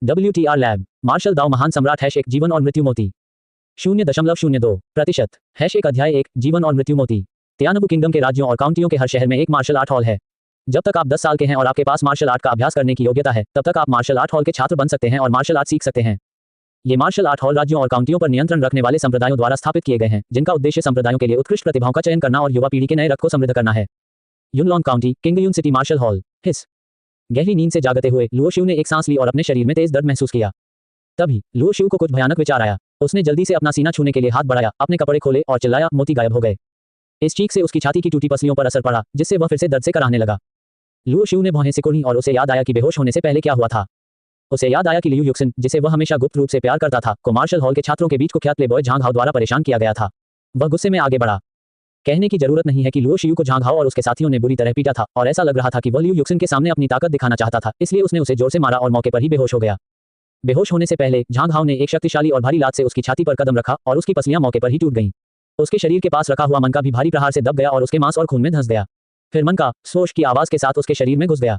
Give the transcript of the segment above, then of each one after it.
WTR lab martial दाओ महान सम्राट #1 जीवन और मृत्यु मोती 0.02% #1 अध्याय 1 जीवन और मृत्यु मोती तियानबु किंगडम के राज्यों और काउंटियों के हर शहर में एक मार्शल आर्ट हॉल है। जब तक आप 10 साल के हैं और आपके पास मार्शल आर्ट का अभ्यास करने की योग्यता है, तब तक आप मार्शल आर्ट हॉल के छात्र बन सकते हैं और मार्शल आर्ट सीख सकते हैं। ये मार्शल आर्ट हॉल राज्यों और काउंटियों पर नियंत्रण रखने वाले संप्रदायों द्वारा स्थापित किए गए हैं, जिनका उद्देश्य संप्रदायों के लिए उत्कृष्ट प्रतिभाओं का चयन करना और युवा पीढ़ी के नए रक्त को समृद्ध करना है। युनलॉन्ग काउंटी किंगयून सिटी मार्शल हॉल हिस गहरी नींद से जागते हुए लुओ शिव ने एक सांस ली और अपने शरीर में तेज दर्द महसूस किया। तभी लुओ शिव को कुछ भयानक विचार आया। उसने जल्दी से अपना सीना छूने के लिए हाथ बढ़ाया, अपने कपड़े खोले और चिल्लाया, मोती गायब हो गए। इस चीख से उसकी छाती की टूटी पसलियों पर असर पड़ा, जिससे वह फिर से दर्द से कराहने लगा। लुओ शिव ने भौहें सिकुड़ी और उसे याद आया कि बेहोश होने से पहले क्या हुआ था। उसे याद आया कि लियू युक्सिन, जिसे वह हमेशा गुप्त रूप से प्यार करता था, को मार्शल हॉल के छात्रों के बीच कुख्यात प्लेबॉय झांग हाओ द्वारा परेशान किया गया था। वह गुस्से में आगे बढ़ा। कहने की जरूरत नहीं है कि लुओ शिव को झांग हाओ और उसके साथियों ने बुरी तरह पीटा था और ऐसा लग रहा था कि वह लियू युक्सिन के सामने अपनी ताकत दिखाना चाहता था, इसलिए उसने उसे जोर से मारा और मौके पर ही बेहोश हो गया। बेहोश होने से पहले झांग हाओ ने एक शक्तिशाली और भारी लात से उसकी छाती पर कदम रखा और उसकी पसलियां मौके पर ही टूट गईं। उसके शरीर के पास रखा हुआ मनका भी भारी प्रहार से दब गया और उसके मांस और खून में धंस गया। फिर मनका स्वोश की आवाज के साथ उसके शरीर में घुस गया।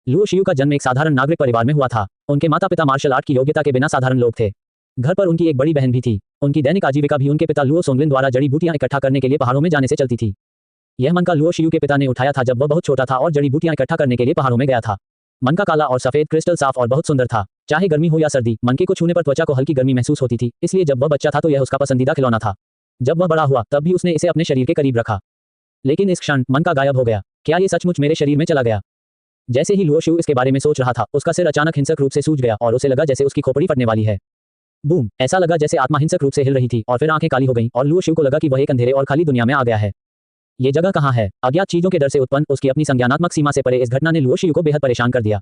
लुओ शिव का जन्म एक साधारण नागरिक परिवार में हुआ था। उनके माता पिता मार्शल आर्ट की योग्यता के बिना साधारण लोग थे। घर पर उनकी एक बड़ी बहन भी थी। उनकी दैनिक आजीविका भी उनके पिता लुओ सोंगलिन द्वारा जड़ी बूटियां इकट्ठा करने के लिए पहाड़ों में जाने से चलती थी। यह मनका लुओ शिव के पिता ने उठाया था जब वह बहुत छोटा था और जड़ी बूटियां इकट्ठा करने के लिए पहाड़ों में गया था। मनका काला और सफेद क्रिस्टल साफ और बहुत सुंदर था। चाहे गर्मी हो या सर्दी, मनके को छूने पर त्वचा को हल्की गर्मी महसूस होती थी, इसलिए जब वह बच्चा था तो यह उसका पसंदीदा खिलौना था। जब वह बड़ा हुआ तब भी उसने इसे अपने शरीर के करीब रखा। लेकिन इस क्षण मनका गायब हो गया। क्या ये सचमुच मेरे शरीर में चला गया? जैसे ही लुओ शिव इसके बारे में सोच रहा था, उसका सिर अचानक हिंसक रूप से सूज गया और उसे लगा जैसे उसकी खोपड़ी फटने वाली है। बूम! ऐसा लगा जैसे आत्मा हिंसक रूप से हिल रही थी और फिर आंखें काली हो गईं और लुओ शिव को लगा कि वह एक अंधेरे और खाली दुनिया में आ गया है। ये जगह कहाँ है? अज्ञात चीजों के डर से उत्पन्न उसकी अपनी संज्ञानात्मक सीमा से परे इस घटना ने लुओ शिव को बेहद परेशान कर दिया।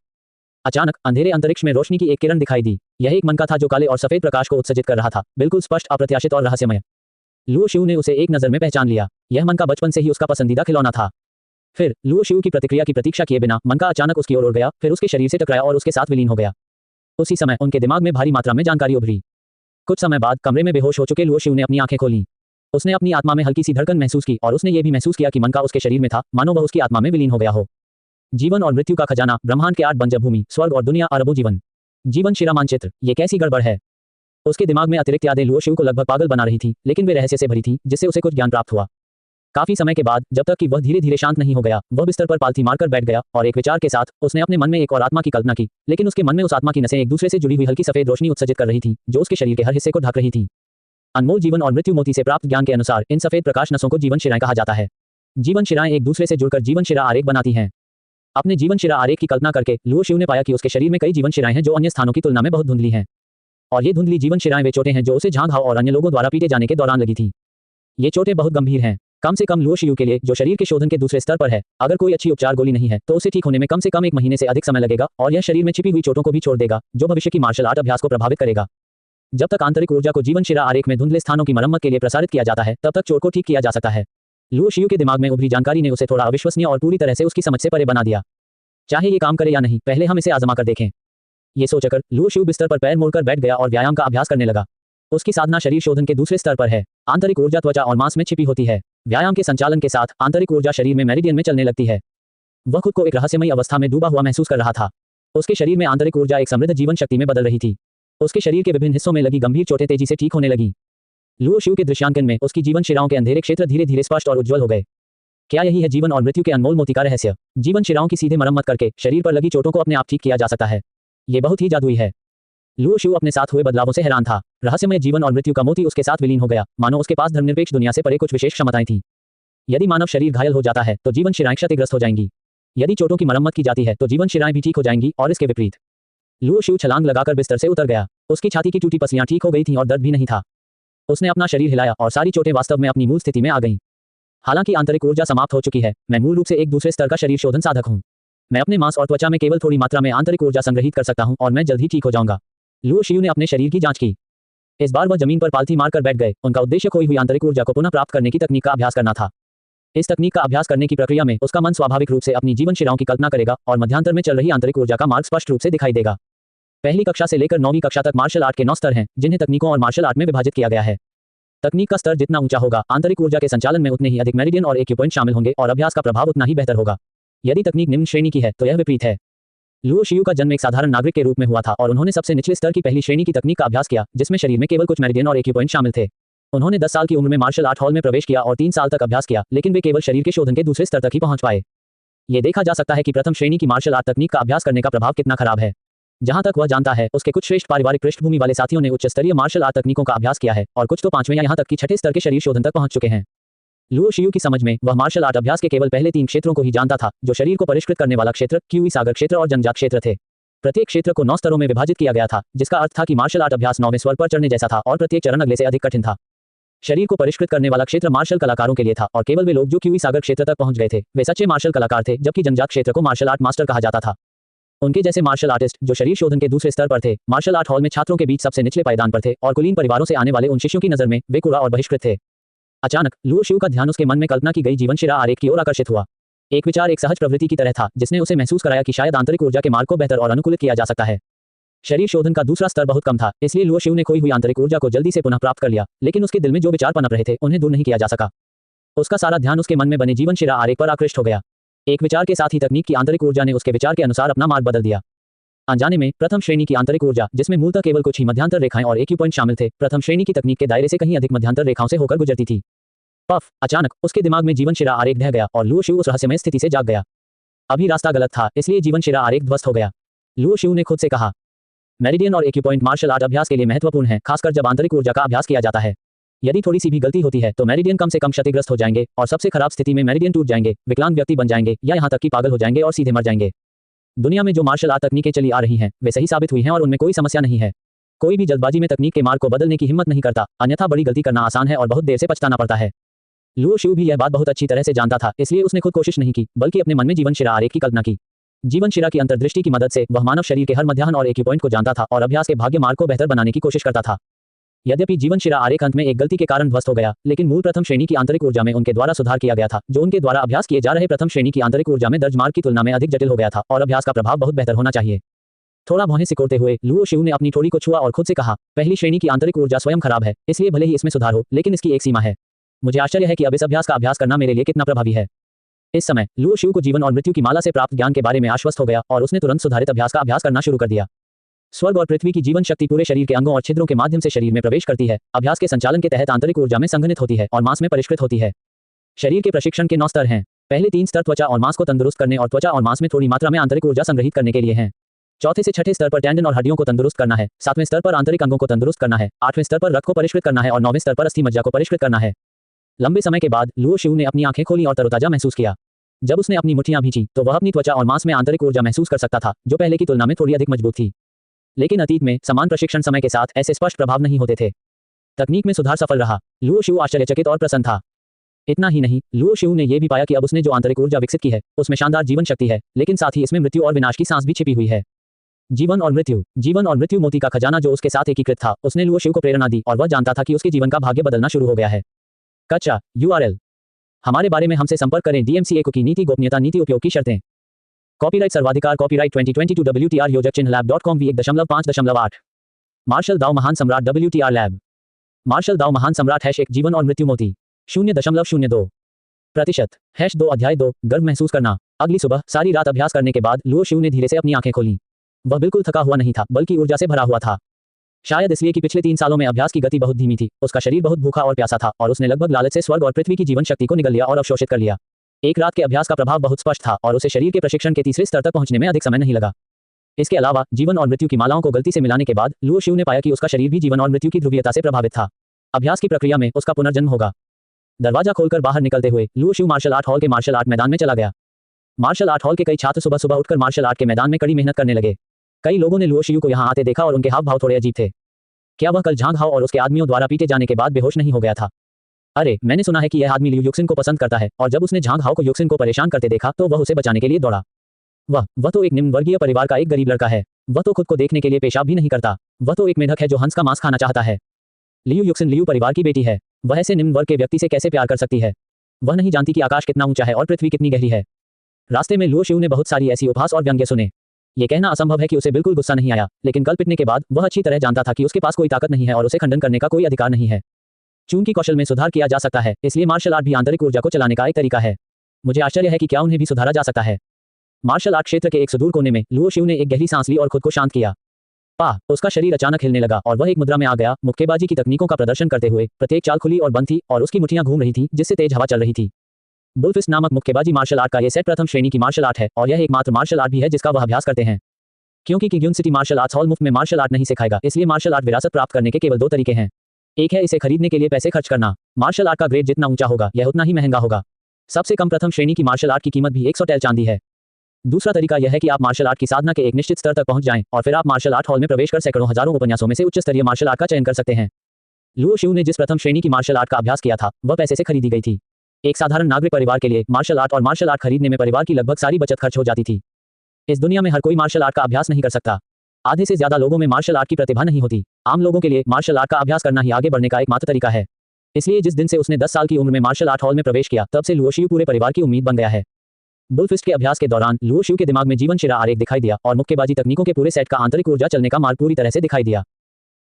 अचानक अंधेरे अंतरिक्ष में रोशनी की एक किरण दिखाई दी। यह एक मनका था जो काले और सफेद प्रकाश को उत्सर्जित कर रहा था, बिल्कुल स्पष्ट, अप्रत्याशित और रहस्यमय। लुओ शिव ने उसे एक नजर में पहचान लिया। यह मनका बचपन से ही उसका पसंदीदा खिलौना था। फिर लुओ शिव की प्रतिक्रिया की प्रतीक्षा किए बिना मनका अचानक उसकी ओर उड़ गया, फिर उसके शरीर से टकराया और उसके साथ विलीन हो गया। उसी समय उनके दिमाग में भारी मात्रा में जानकारी उभरी। कुछ समय बाद कमरे में बेहोश हो चुके लुओ शिव ने अपनी आंखें खोलीं। उसने अपनी आत्मा में हल्की सी धड़कन महसूस की और उसने ये भी महसूस किया कि मनका उसके शरीर में था, मानो वह उसकी आत्मा में विलीन हो गया हो। जीवन और मृत्यु का खजाना, ब्रह्मांड के 8 बंजर भूमि, स्वर्ग और दुनिया, अरबों जीवन। जीवन शिरा मानचित्र, ये कैसी गड़बड़ है? उसके दिमाग में अतिरिक्त यादें लुओ शिव को लगभग पागल बना रही थी, लेकिन वे रहस्य से भरी थीं, जिससे उसे कुछ ज्ञान प्राप्त हुआ। काफी समय के बाद, जब तक कि वह धीरे धीरे शांत नहीं हो गया, वह बिस्तर पर पालथी मारकर बैठ गया और एक विचार के साथ उसने अपने मन में एक और आत्मा की कल्पना की, लेकिन उसके मन में उस आत्मा की नसें एक दूसरे से जुड़ी हुई हल्की सफेद रोशनी उत्सर्जित कर रही थी, जो उसके शरीर के हर हिस्से को ढक रही थी। अनमोल जीवन और मृत्यु मोती से प्राप्त ज्ञान के अनुसार इन सफेद प्रकाश नसों को जीवन शिराएं कहा जाता है। जीवन शिराएं एक दूसरे से जुड़कर जीवन शिरा आरेख बनाती हैं। अपने जीवन शिरा आरेख की कल्पना करके लुओ शिव ने पाया कि उसके शरीर में कई जीवन शिराएं हैं जो अन्य स्थानों की तुलना में बहुत धुंधली हैं। और ये धुंधली जीवन शिराएं वे चोटें हैं जो उसे झांग हाओ और अन्य लोगों द्वारा पीटे जाने के दौरान लगी थी। ये चोटें बहुत गंभीर हैं, कम से कम लुओ शिव के लिए, जो शरीर के शोधन के दूसरे स्तर पर है। अगर कोई अच्छी उपचार गोली नहीं है तो उसे ठीक होने में कम से कम 1 महीने से अधिक समय लगेगा और यह शरीर में छिपी हुई चोटों को भी छोड़ देगा, जो भविष्य की मार्शल आर्ट अभ्यास को प्रभावित करेगा। जब तक आंतरिक ऊर्जा को जीवन शिरा आरेख में धुंधले स्थानों की मरम्मत के लिए प्रसारित किया जाता है, तब तक चोट को ठीक किया जा सकता है। लुओ शिव के दिमाग में उभरी जानकारी ने उसे थोड़ा अविश्वसनीय और पूरी तरह से उसकी समझ से परे बना दिया। चाहे ये काम करे या नहीं, पहले हम इसे आजमा कर देखें। ये सोचकर लुओ शिव बिस्तर पर पैर मोड़कर बैठ गया और व्यायाम का अभ्यास करने लगा। उसकी साधना शरीर शोधन के दूसरे स्तर पर है। आंतरिक ऊर्जा त्वचा और मांस में छिपी होती है। व्यायाम के संचालन के साथ आंतरिक ऊर्जा शरीर में मेरिडियन में चलने लगती है। वह खुद को एक रहस्यमयी अवस्था में डूबा हुआ महसूस कर रहा था। उसके शरीर में आंतरिक ऊर्जा एक समृद्ध जीवन शक्ति में बदल रही थी। उसके शरीर के विभिन्न हिस्सों में लगी गंभीर चोटें तेजी से ठीक होने लगी। लुओ शिव के दृश्यांकन में उसकी जीवन शिराओं के अंधेरे क्षेत्र धीरे धीरे स्पष्ट और उज्ज्वल हो गए। क्या यही है जीवन और मृत्यु के अनमोल मोती का रहस्य? जीवन शिराओं की सीधे मरम्मत करके शरीर पर लगी चोटों को अपने आप ठीक किया जा सकता है। ये बहुत ही जादुई है। लुओ शिव अपने साथ हुए बदलावों से हैरान था। रहस्यमय जीवन और मृत्यु का मोती उसके साथ विलीन हो गया, मानो उसके पास धर्मनिरपेक्ष दुनिया से परे कुछ विशेष क्षमताएं थीं। यदि मानव शरीर घायल हो जाता है तो जीवन शिराएं क्षतिग्रस्त हो जाएंगी। यदि चोटों की मरम्मत की जाती है तो जीवन शिराएं भी ठीक हो जाएंगी और इसके विपरीत। लुओ शिव छलांग लगाकर बिस्तर से उतर गया। उसकी छाती की टूटी पसलियां ठीक हो गई थीं और दर्द भी नहीं था। उसने अपना शरीर हिलाया और सारी चोटें वास्तव में अपनी मूल स्थिति में आ गईं। हालांकि आंतरिक ऊर्जा समाप्त हो चुकी है, मैं मूल रूप से एक दूसरे स्तर का शरीर शोधन साधक हूं। मैं अपने मांस और त्वचा में केवल थोड़ी मात्रा में आंतरिक ऊर्जा संग्रहित कर सकता हूं और मैं जल्द ही ठीक हो जाऊंगा। लुओ शिव ने अपने शरीर की जांच की। इस बार वह जमीन पर पालथी मारकर बैठ गए। उनका उद्देश्य खोई हुई आंतरिक ऊर्जा को पुनः प्राप्त करने की तकनीक का अभ्यास करना था। इस तकनीक का अभ्यास करने की प्रक्रिया में उसका मन स्वाभाविक रूप से अपनी जीवन शिराओं की कल्पना करेगा और मध्यांतर में चल रही आंतरिक ऊर्जा का मार्ग स्पष्ट रूप से दिखाई देगा। पहली कक्षा से लेकर 9वीं कक्षा तक मार्शल आर्ट के 9 स्तर हैं, जिन्हें तकनीकों और मार्शल आर्ट में विभाजित किया गया है। तकनीक का स्तर जितना ऊंचा होगा, आंतरिक ऊर्जा के संचालन में उतने ही अधिक मेरिडियन और एक्यूपॉइंट शामिल होंगे और अभ्यास का प्रभाव उतना ही बेहतर होगा। यदि तकनीक निम्न श्रेणी की है तो यह विपरीत है। लुओ शियू का जन्म एक साधारण नागरिक के रूप में हुआ था और उन्होंने सबसे निचले स्तर की पहली श्रेणी की तकनीक का अभ्यास किया, जिसमें शरीर में केवल कुछ मेरिडियन और एक्यूपॉइंट शामिल थे। उन्होंने 10 साल की उम्र में मार्शल आर्ट हॉल में प्रवेश किया और 3 साल तक अभ्यास किया, लेकिन वे केवल शरीर के शोधन के दूसरे स्तर तक ही पहुंच पाए। ये देखा जा सकता है कि प्रथम श्रेणी की मार्शल आर्ट तकनीक का अभ्यास करने का प्रभाव कितना खराब है। जहां तक वह जानता है, उसके कुछ श्रेष्ठ पारिवारिक पृष्ठभूमि वाले साथियों ने उच्च स्तरीय मार्शल आर्ट तकनीकों का अभ्यास किया है और कुछ तो 5वें या यहां तक कि 6ठे स्तर के शरीर शोधन तक पहुंच चुके हैं। लुओ शियू की समझ में वह मार्शल आर्ट अभ्यास के केवल पहले 3 क्षेत्रों को ही जानता था, जो शरीर को परिष्कृत करने वाला क्षेत्र, क्यूई सागर क्षेत्र और जन्मजात क्षेत्र थे। प्रत्येक क्षेत्र को 9 स्तरों में विभाजित किया गया था, जिसका अर्थ था कि मार्शल आर्ट अभ्यास 9वें स्वर पर चढ़ने जैसा था और प्रत्येक चरण अगले से अधिक कठिन था। शरीर को परिष्कृत करने वाला क्षेत्र मार्शल कलाकारों के लिए था और केवल वे लोग जो क्यूई सागर क्षेत्र तक पहुंच गए थे, वे सच्चे मार्शल कलाकार थे, जबकि जन्मजात क्षेत्र को मार्शल आर्ट मास्टर कहा जाता था। उनके जैसे मार्शल आर्टिस्ट जो शरीर शोधन के दूसरे स्तर पर थे, मार्शल आर्ट हॉल में छात्रों के बीच सबसे निचले पायदान पर थे और कुलीन परिवारों से आने वाले उन शिष्यों की नजर में वे कूड़ा और बहिष्कृत थे। अचानक लुओ शियू का ध्यान उसके मन में कल्पना की गई जीवन शिरा आरेख की ओर आकर्षित हुआ। एक विचार एक सहज प्रवृत्ति की तरह था, जिसने उसे महसूस कराया कि शायद आंतरिक ऊर्जा के मार्ग को बेहतर और अनुकूलित किया जा सकता है। शरीर शोधन का दूसरा स्तर बहुत कम था, इसलिए लुओ शियू ने खोई हुई आंतरिक ऊर्जा को जल्दी से पुनः प्राप्त कर लिया, लेकिन उसके दिल में जो विचार पनप रहे थे, उन्हें दूर नहीं किया जा सका। उसका सारा ध्यान उसके मन में बने जीवन शिरा आरेख पर आकृष्ट हो गया। एक विचार के साथ ही तकनीक की आंतरिक ऊर्जा ने उसके विचार के अनुसार अपना मार्ग बदल दिया। अनजाने में प्रथम श्रेणी की आंतरिक ऊर्जा, जिसमें मूलतः केवल कुछ ही मध्यांतर रेखाएं और एक्यूपॉइंट शामिल थे, प्रथम श्रेणी की तकनीक के दायरे से कहीं अधिक मध्यांतर रेखाओं से होकर गुजरती थी। पफ! अचानक उसके दिमाग में जीवन शिरा आरेख ढह गया और लुओ शियू उस रहस्यमय स्थिति से जाग गया। अभी रास्ता गलत था, इसलिए जीवन शिरा आरेख ध्वस्त हो गया। लुओ शियू ने खुद से कहा, मेरिडियन और एक्यूपॉइंट मार्शल आर्ट अभ्यास के लिए महत्वपूर्ण है, खासकर जब आंतरिक ऊर्जा का अभ्यास किया जाता है। यदि थोड़ी सी भी गलती होती है तो मेरिडियन कम से कम क्षतिग्रस्त हो जाएंगे और सबसे खराब स्थिति में मेरिडियन टूट जाएंगे, विकलांग व्यक्ति बन जाएंगे या यहां तक कि पागल हो जाएंगे और सीधे मर जाएंगे। दुनिया में जो मार्शल आर्ट तकनीकें चली आ रही हैं, वे सही साबित हुई हैं और उनमें कोई समस्या नहीं है। कोई भी जल्दबाजी में तकनीक के मार्ग को बदलने की हिम्मत नहीं करता, अन्यथा बड़ी गलती करना आसान है और बहुत देर से पछताना पड़ता है। लुओ शियू भी यह बात बहुत अच्छी तरह से जानता था, इसलिए उसने खुद कोशिश नहीं की, बल्कि अपने मन में जीवन शिरा आरेख की कल्पना की। जीवन शिरा की अंतर्दृष्टि की मदद से वह मानव शरीर के हर मध्याह्न और एक्यूपॉइंट को जानता था और अभ्यास के भाग्य मार्ग को बेहतर बनाने की कोशिश करता था। यद्यपि जीवन शिरा आरेख अंत में एक गलती के कारण ध्वस्त हो गया, लेकिन मूल प्रथम श्रेणी की आंतरिक ऊर्जा में उनके द्वारा सुधार किया गया था, जो उनके द्वारा अभ्यास किए जा रहे प्रथम श्रेणी की आंतरिक ऊर्जा में दर्ज मार्ग की तुलना में अधिक जटिल हो गया था और अभ्यास का प्रभाव बहुत बेहतर होना चाहिए। थोड़ा भौहें सिकोड़ते हुए लुओ शियू ने अपनी ठोड़ी को छुआ और खुद से कहा, पहली श्रेणी की आंतरिक ऊर्जा स्वयं खराब है, इसलिए भले ही इसमें सुधार हो, लेकिन इसकी एक सीमा है। मुझे आश्चर्य है कि अब इस अभ्यास का अभ्यास करना मेरे लिए कितना प्रभावी है। इस समय लुओ शियू को जीवन और मृत्यु की माला से प्राप्त ज्ञान के बारे में आश्वस्त हो गया और उसने तुरंत सुधारित अभ्यास का अभ्यास करना शुरू कर दिया। स्वर्ग और पृथ्वी की जीवन शक्ति पूरे शरीर के अंगों और छिद्रों के माध्यम से शरीर में प्रवेश करती है, अभ्यास के संचालन के तहत आंतरिक ऊर्जा में संघनित होती है और मांस में परिष्कृत होती है। शरीर के प्रशिक्षण के 9 स्तर हैं। पहले 3 स्तर त्वचा और मांस को तंदुरुस्त करने और त्वचा और मांस में थोड़ी मात्रा में आंतरिक ऊर्जा संग्रहित करने के लिए हैं। चौथे से छठे स्तर पर टेंडन और हड्डियों को तंदुरुस्त करना है, 7वें स्तर पर आंतरिक अंगों को तंदुरुस्त करना है, 8वें स्तर पर रक्त को परिष्कृत करना है और 9वें स्तर पर अस्थि मज्जा को परिष्कृत करना है। लंबे समय के बाद लुओ शियू ने अपनी आंखें खोली और तरोताजा महसूस किया। जब उसने अपनी मुट्ठियां भींची तो वह अपनी त्वचा और मांस में आंतरिक ऊर्जा महसूस कर सकता था, जो पहले की तुलना में थोड़ी अधिक मजबूत थी। लेकिन अतीत में समान प्रशिक्षण समय के साथ ऐसे स्पष्ट प्रभाव नहीं होते थे। तकनीक में सुधार सफल रहा। लुओ शियू आश्चर्यचकित और प्रसन्न था। इतना ही नहीं, लुओ शियू ने यह भी पाया कि अब उसने जो आंतरिक ऊर्जा विकसित की है, उसमें शानदार जीवन शक्ति है, लेकिन साथ ही इसमें मृत्यु और विनाश की सांस भी छिपी हुई है। जीवन और मृत्यु मोती का खजाना जो उसके साथ एकीकृत था, उसने लुओ शियू को प्रेरणा दी और वह जानता था कि उसके जीवन का भाग्य बदलना शुरू हो गया है। कच्चा URL हमारे बारे में हमसे संपर्क करें। DMCA की नीति गोपनीयता नीति उपयोग की शर्तें। कॉपीराइट सर्वाधिकार कॉपीराइट 2022 WTR योजक चिन्ह lab.com v1.5.8 मार्शल दाओ महान सम्राट WTR लैब। मार्शल दाओ महान सम्राट #1 जीवन और मृत्यु मोती 0.02% #2 अध्याय 2 गर्व महसूस करना। अगली सुबह सारी रात अभ्यास करने के बाद लुओ शियू ने धीरे से अपनी आंखें खोली। वह बिल्कुल थका हुआ नहीं था, बल्कि ऊर्जा से भरा हुआ था। शायद इसलिए कि पिछले 3 सालों में अभ्यास की गति बहुत धीमी थी। उसका शरीर बहुत भूखा और प्यासा था और उसने लगभग लालच से स्वर्ग और पृथ्वी की जीवन शक्ति को निगल लिया और अवशोषित कर लिया। एक रात के अभ्यास का प्रभाव बहुत स्पष्ट था और उसे शरीर के प्रशिक्षण के तीसरे स्तर तक पहुंचने में अधिक समय नहीं लगा। इसके अलावा जीवन और मृत्यु की मालाओं को गलती से मिलाने के बाद लुओ शियू ने पाया कि उसका शरीर भी जीवन और मृत्यु की ध्रुवीयता से प्रभावित था। अभ्यास की प्रक्रिया में उसका पुनर्जन्म होगा। दरवाजा खोलकर बाहर निकलते हुए लुओ शियू मार्शल आर्ट हॉल के मार्शल आर्ट मैदान में चला गया। मार्शल आर्ट हॉल के कई छात्र सुबह सुबह उठकर मार्शल आर्ट के मैदान में कड़ी मेहनत करने लगे। कई लोगों ने लुओ शियू को यहां आते देखा और उनके हाव भाव थोड़े अजीब थे। क्या वह कल झांग हाओ और उसके आदमियों द्वारा पीटे जाने के बाद बेहोश नहीं हो गया था? अरे, मैंने सुना है कि यह आदमी लियू युक्सिन को पसंद करता है और जब उसने झांग हाओ को युक्सिन को परेशान करते देखा तो वह उसे बचाने के लिए दौड़ा। वह तो एक निम्न वर्गीय परिवार का एक गरीब लड़का है। वह तो खुद को देखने के लिए पेशाब भी नहीं करता। वह तो एक मेढक है जो हंस का मांस खाना चाहता है। लियू युक्सिन लियू परिवार की बेटी है। वह ऐसे निम्न वर्ग के व्यक्ति से कैसे प्यार कर सकती है? वह नहीं जानती कि आकाश कितना ऊंचा है और पृथ्वी कितनी गहरी है। रास्ते में लुओ शियू ने बहुत सारी ऐसी उपहास और व्यंग्य सुने। ये कहना असंभव है कि उसे बिल्कुल गुस्सा नहीं आया, लेकिन कल पिटने के बाद वह अच्छी तरह जानता था कि उसके पास कोई ताकत नहीं है और उसे खंडन करने का कोई अधिकार नहीं है। चूंकि कौशल में सुधार किया जा सकता है, इसलिए मार्शल आर्ट भी आंतरिक ऊर्जा को चलाने का एक तरीका है। मुझे आश्चर्य है कि क्या उन्हें भी सुधारा जा सकता है। मार्शल आर्ट क्षेत्र के एक सुदूर कोने में लुओ शिउ ने एक गहरी सांस ली और खुद को शांत किया। उसका शरीर अचानक हिलने लगा और वह एक मुद्रा में आ गया, मुक्केबाजी की तकनीकों का प्रदर्शन करते हुए। प्रत्येक चाल खुली और बंद थी और उसकी मुट्ठियां घूम रही थी, जिससे तेज हवा चल रही थी। बुलफिस्ट नामक मुक्केबाजी मार्शल आर्ट का यह सेट प्रथम श्रेणी की मार्शल आर्ट है और यह एकमात्र मार्शल आर्ट भी है जिसका वह अभ्यास करते हैं। क्योंकि King City martial arts hall मुफ्त में मार्शल आर्ट नहीं सिखाएगा, इसलिए मार्शल आर्ट विरासत प्राप्त करने के केवल 2 तरीके हैं। एक है इसे खरीदने के लिए पैसे खर्च करना। मार्शल आर्ट का ग्रेड जितना ऊंचा होगा, यह उतना ही महंगा होगा। सबसे कम प्रथम श्रेणी की मार्शल आर्ट की कीमत भी 100 टैल चांदी है। दूसरा तरीका यह है कि आप मार्शल आर्ट की साधना के एक निश्चित स्तर तक पहुंच जाएं और फिर आप मार्शल आर्ट हॉल में प्रवेश कर सैकड़ों हजारों उपन्यासों में से उच्च स्तरीय मार्शल आर्ट का चयन कर सकते हैं। लुओ शिउ ने जिस प्रथम श्रेणी की मार्शल आर्ट का अभ्यास किया था, वह पैसे से खरीदी गई थी। एक साधारण नागरिक परिवार के लिए मार्शल आर्ट खरीदने में परिवार की लगभग सारी बचत खर्च हो जाती थी। इस दुनिया में हर कोई मार्शल आर्ट का अभ्यास नहीं कर सकता। आधे से ज्यादा लोगों में मार्शल आर्ट की प्रतिभा नहीं होती। आम लोगों के लिए मार्शल आर्ट का अभ्यास करना ही आगे बढ़ने का एकमात्र तरीका है। इसलिए जिस दिन से उसने 10 साल की उम्र में मार्शल आर्ट हॉल में प्रवेश किया, तब से लुओ शिउ पूरे परिवार की उम्मीद बन गया है। बुलफिस्ट के अभ्यास के दौरान लुओ शिउ के दिमाग में जीवन शिरा आरेख दिखाई दिया और मुक्केबाजी तकनीकों के पूरे सेट का आंतरिक ऊर्जा चलने का मार्ग पूरी तरह से दिखाई दिया।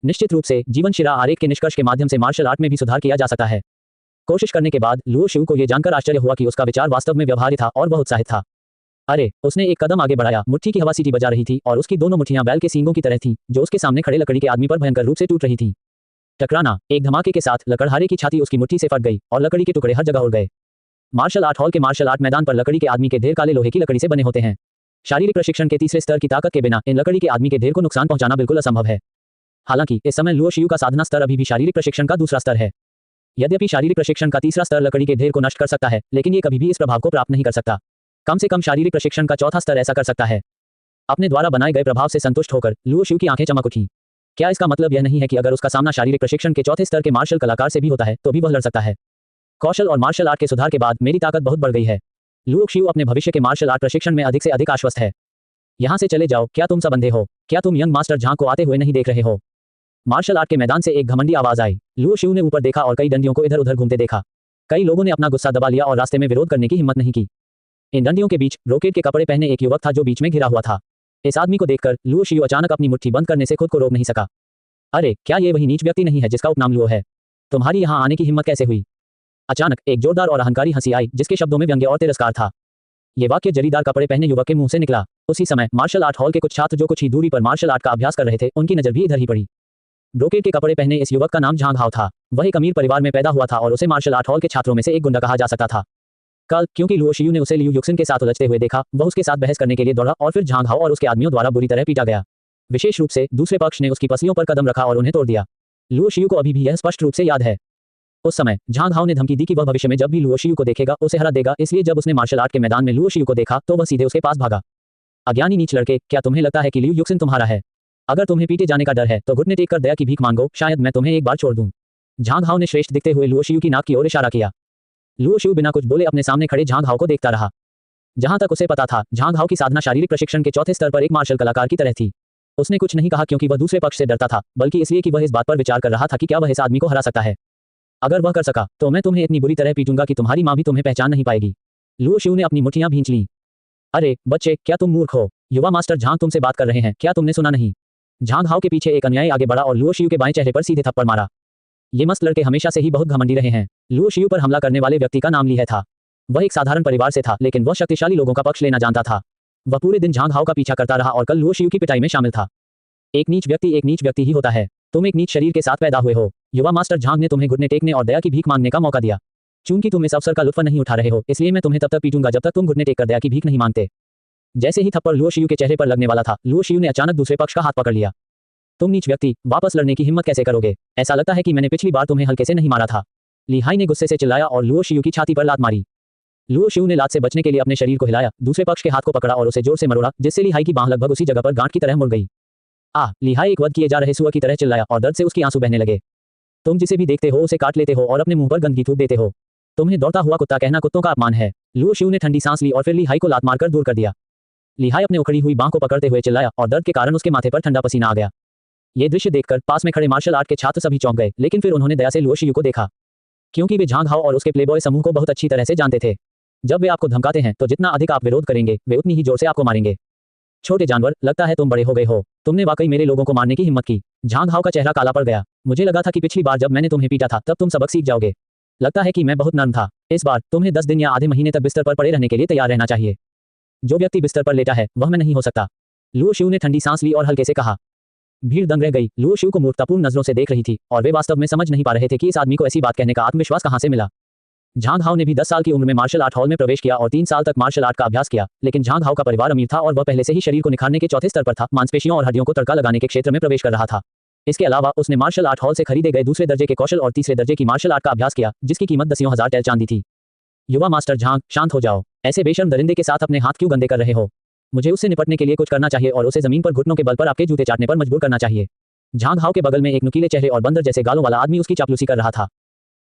निश्चित रूप से जीवन शिरा आरेख के निष्कर्ष के माध्यम से मार्शल आर्ट में भी सुधार किया जा सकता है। कोशिश करने के बाद लुओ शिउ को यह जानकर आश्चर्य हुआ कि उसका विचार वास्तव में व्यवहार्य था और वह उत्साहित था। अरे, उसने एक कदम आगे बढ़ाया। मुट्ठी की हवा सीटी बजा रही थी और उसकी दोनों मुट्ठियां बैल के सींगों की तरह थीं, जो उसके सामने खड़े लकड़ी के आदमी पर भयंकर रूप से टूट रही थी। टकराना, एक धमाके के साथ लकड़हारे की छाती उसकी मुट्ठी से फट गई और लकड़ी के टुकड़े हर जगह उड़ गए। मार्शल आर्ट हॉल के मार्शल आर्ट मैदान पर लकड़ी के आदमी के ढेर काले लोहे की लकड़ी से बने होते हैं। शारीरिक प्रशिक्षण के तीसरे स्तर की ताकत के बिना इन लकड़ी के आदमी के ढेर को नुकसान पहुंचाना बिल्कुल असंभव है। हालांकि इस समय लुओ शिउ का साधना स्तर अभी भी शारीरिक प्रशिक्षण का दूसरा स्तर है। यद्यपि शारीरिक प्रशिक्षण का तीसरा स्तर लकड़ी के ढेर को नष्ट कर सकता है, लेकिन ये कभी भी इस प्रभाव को प्राप्त नहीं कर सकता। कम से कम शारीरिक प्रशिक्षण का चौथा स्तर ऐसा कर सकता है। अपने द्वारा बनाए गए प्रभाव से संतुष्ट होकर लुओ शिउ की आंखें चमक उठी। क्या इसका मतलब यह नहीं है कि अगर उसका सामना शारीरिक प्रशिक्षण के चौथे स्तर के मार्शल कलाकार से भी होता है, तो भी वह लड़ सकता है? कौशल और मार्शल आर्ट के सुधार के बाद मेरी ताकत बहुत बढ़ गई है। लुओ शिउ अपने भविष्य के मार्शल आर्ट प्रशिक्षण में अधिक से अधिक आश्वस्त है। यहां से चले जाओ, क्या तुम सब अंधे हो? क्या तुम यंग मास्टर झांग को आते हुए नहीं देख रहे हो? मार्शल आर्ट के मैदान से एक घमंडी आवाज आई। लुओ शिउ ने ऊपर देखा और कई डंडियों को इधर उधर घूमते देखा। कई लोगों ने अपना गुस्सा दबा लिया और रास्ते में विरोध करने की हिम्मत नहीं की। इन डंडियों के बीच ब्रोकेड के कपड़े पहने एक युवक था जो बीच में घिरा हुआ था। इस आदमी को देखकर लुओ शिउ अचानक अपनी मुट्ठी बंद करने से खुद को रोक नहीं सका। अरे, क्या ये वही नीच व्यक्ति नहीं है जिसका उपनाम लुओ है? तुम्हारी यहाँ आने की हिम्मत कैसे हुई? अचानक एक जोरदार और अहंकारी हंसी आई, जिसके शब्दों में व्यंग्य और तिरस्कार था। ये वाक्य जरीदार कपड़े पहने युवक के मुंह से निकला। उसी समय मार्शल आर्ट हॉल के कुछ छात्र जो कुछ ही दूरी पर मार्शल आर्ट का अभ्यास कर रहे थे, उनकी नजर भी इधर ही पड़ी। ब्रोकेड के कपड़े पहने इस युवक का नाम झांग हाओ था। वह एक अमीर परिवार में पैदा हुआ था और उसे मार्शल आर्ट हॉल के छात्रों में से एक गुंडा कहा जा सकता था। कल क्योंकि लुओ शिउ ने उसे लियू युक्सिन के साथ उलझते हुए देखा, वह उसके साथ बहस करने के लिए दौड़ा और फिर झांग हाओ और उसके आदमियों द्वारा बुरी तरह पीटा गया। विशेष रूप से दूसरे पक्ष ने उसकी पसलियों पर कदम रखा और उन्हें तोड़ दिया। लुओ शिउ को अभी भी यह स्पष्ट रूप से याद है। उस समय झांग हाओ ने धमकी दी कि वह भविष्य में जब भी लुओ शिउ को देखेगा उसे हरा देगा, इसलिए जब उसने मार्शल आर्ट के मैदान में लुओ शिउ को देखा तो वह सीधे उसके पास भागा। अज्ञानी नीच लड़के, क्या तुम्हें लगता है कि लियू युक्सिन तुम्हारा है? अगर तुम्हें पीटे जाने का डर है तो घुटने टेक कर दया की भीख मांगो, शायद मैं तुम्हें एक बार छोड़ दूं। झांग हाओ ने श्रेष्ठ दिखते हुए लुओ शिउ की नाक की ओर इशारा किया। लुओ शिउ बिना कुछ बोले अपने सामने खड़े झांग हाओ को देखता रहा। जहां तक उसे पता था, झांग हाओ की साधना शारीरिक प्रशिक्षण के चौथे स्तर पर एक मार्शल कलाकार की तरह थी। उसने कुछ नहीं कहा क्योंकि वह दूसरे पक्ष से डरता था, बल्कि इसलिए कि वह इस बात पर विचार कर रहा था कि क्या वह इस आदमी को हरा सकता है। अगर वह कर सका तो मैं तुम्हें इतनी बुरी तरह पीटूंगा कि तुम्हारी मां भी तुम्हें पहचान नहीं पाएगी। लुओ शिउ ने अपनी मुट्ठियां भींच लीं। अरे बच्चे, क्या तुम मूर्ख हो? युवा मास्टर झांग तुमसे बात कर रहे हैं, क्या तुमने सुना नहीं? झांग हाओ के पीछे एक अनुयायी आगे बढ़ा और लुओ शिउ के बाएं चेहरे पर सीधे थप्पड़ मारा। ये मस्त लड़के हमेशा से ही बहुत घमंडी रहे हैं। लुओ शिउ पर हमला करने वाले व्यक्ति का नाम ली है था। वह एक साधारण परिवार से था, लेकिन वह शक्तिशाली लोगों का पक्ष लेना जानता था। वह पूरे दिन झांग हाओ का पीछा करता रहा और कल लुओ शिउ की पिटाई में शामिल था। एक नीच व्यक्ति ही होता है। तुम एक नीच शरीर के साथ पैदा हुए हो। युवा मास्टर झांग ने तुम्हें घुटने टेकने और दया की भीख मांगने का मौका दिया। चूंकि तुम इस अवसर का लुत्फ नहीं उठा रहे हो, इसलिए मैं तुम्हें तब तक पीटूंगा जब तक तुम घुटने टेक कर दया की भीख नहीं मांगते। जैसे ही थप्पड़ लुओ शिउ के चेहरे पर लगने वाला था, लुओ शिउ ने अचानक दूसरे पक्ष का हाथ पकड़ लिया। तुम नीच व्यक्ति, वापस लड़ने की हिम्मत कैसे करोगे? ऐसा लगता है कि मैंने पिछली बार तुम्हें हल्के से नहीं मारा था। ली हाई ने गुस्से से चिल्लाया और लुओ शिउ की छाती पर लात मारी। लुओ शिउ ने लात से बचने के लिए अपने शरीर को हिलाया, दूसरे पक्ष के हाथ को पकड़ा और उसे जोर से मरोड़ा, जिससे ली हाई की बांह लगभग उसी जगह पर गांठ की तरह मुड़ गई। ली हाई एक वध किए जा रहे सुअर की तरह चिल्लाया और दर्द से उसकी आंसू बहने लगे। तुम जिसे भी देखते हो उसे काट लेते हो और अपने मुंह पर गंदगी थूक देते हो। तुम्हें दौड़ता हुआ कुत्ता कहना कुत्तों का अपमान है। लुओ शिउ ने ठंडी सांस ली और फिर ली हाई को लात मारकर दूर कर दिया। ली हाई अपने उखड़ी हुई बांह को पकड़ते हुए चिल्लाया और दर्द के कारण उसके माथे पर ठंडा पसीना आ गया। ये दृश्य देखकर पास में खड़े मार्शल आर्ट के छात्र सभी चौंक गए, लेकिन फिर उन्होंने दया से लुओ शिउ को देखा, क्योंकि वे झांग हाओ और उसके प्लेबॉय समूह को बहुत अच्छी तरह से जानते थे। जब वे आपको धमकाते हैं तो जितना अधिक आप विरोध करेंगे, वे उतनी ही जोर से आपको मारेंगे। छोटे जानवर, लगता है तुम बड़े हो गए हो। तुमने वाकई मेरे लोगों को मारने की हिम्मत की। झांग हाओ का चेहरा काला पड़ गया। मुझे लगा था कि पिछली बार जब मैंने तुम्हें पीटा था तब तुम सबक सीख जाओगे। लगता है कि मैं बहुत नर्म था। इस बार तुम्हें 10 दिन या आधे महीने तक बिस्तर पर पड़े रहने के लिए तैयार रहना चाहिए। जो व्यक्ति बिस्तर पर लेटा है वह मैं नहीं हो सकता। लुओ शिउ ने ठंडी सांस ली और हल्के से कहा। भीड़ दंग रह गई। लुओ शिउ को मूर्खतापूर्ण नजरों से देख रही थी और वे वास्तव में समझ नहीं पा रहे थे कि इस आदमी को ऐसी बात कहने का आत्मविश्वास कहां से मिला। झांग हाओ ने भी 10 साल की उम्र में मार्शल आर्ट हॉल में प्रवेश किया और 3 साल तक मार्शल आर्ट का अभ्यास किया, लेकिन झांग हाओ का परिवार अमीर था और वह पहले से ही शरीर को निखारने के चौथे स्तर पर था, मांसपेशियों और हड्डियों को तड़का लगाने के क्षेत्र में प्रवेश कर रहा था। इसके अलावा उसने मार्शल आर्ट हॉल से खरीदे गए दूसरे दर्जे के कौशल और तीसरे दर्जे की मार्शल आर्ट का अभ्यास किया, जिसकी कीमत 10,000 टैल चांदी थी। युवा मास्टर झांग, शांत हो जाओ। ऐसे बेशर्म दरिंदे के साथ अपने हाथ क्यों गंदे कर रहे हो? मुझे उससे निपटने के लिए कुछ करना चाहिए और उसे जमीन पर घुटनों के बल पर आपके जूते चाटने पर मजबूर करना चाहिए। झांग हाओ के बगल में एक नुकीले चेहरे और बंदर जैसे गालों वाला आदमी उसकी चापलूसी कर रहा था।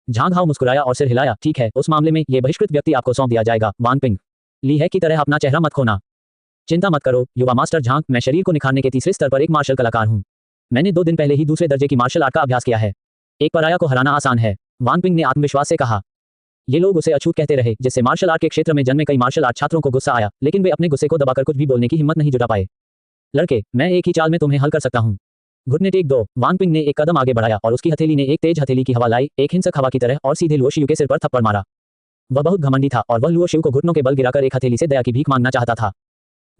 झांग हाओ मुस्कुराया और सिर हिलाया। ठीक है, उस मामले में ये बहिष्कृत व्यक्ति आपको सौंप दिया जाएगा। वान पिंग, ली है की तरह अपना चेहरा मत खोना। चिंता मत करो युवा मास्टर झांग, मैं शरीर को निखारने के तीसरे स्तर पर एक मार्शल कलाकार हूँ। मैंने 2 दिन पहले ही दूसरे दर्जे की मार्शल आर्ट का अभ्यास किया है। एक पराया को हराना आसान है, वान पिंग ने आत्मविश्वास से कहा। ये लोग उसे अछूत कहते रहे, जिससे मार्शल आर्ट के क्षेत्र में जन्मे कई मार्शल आर्ट छात्रों को गुस्सा आया, लेकिन वे अपने गुस्से को दबाकर कुछ भी बोलने की हिम्मत नहीं जुटा पाए। लड़के, मैं एक ही चाल में तुम्हें हल कर सकता हूँ। घुटने टेक दो। वान पिंग ने एक कदम आगे बढ़ाया और उसकी हथेली ने एक तेज हथेली की हवा लाई, एक हिंसक हवा की तरह, और सीधे लुओ शिउ के सिर पर थप्पड़ मारा। वह बहुत घमंडी था और वह लुओ शिउ को घुटनों के बल गिराकर एक हथेली से दया की भीख मांगना चाहता था।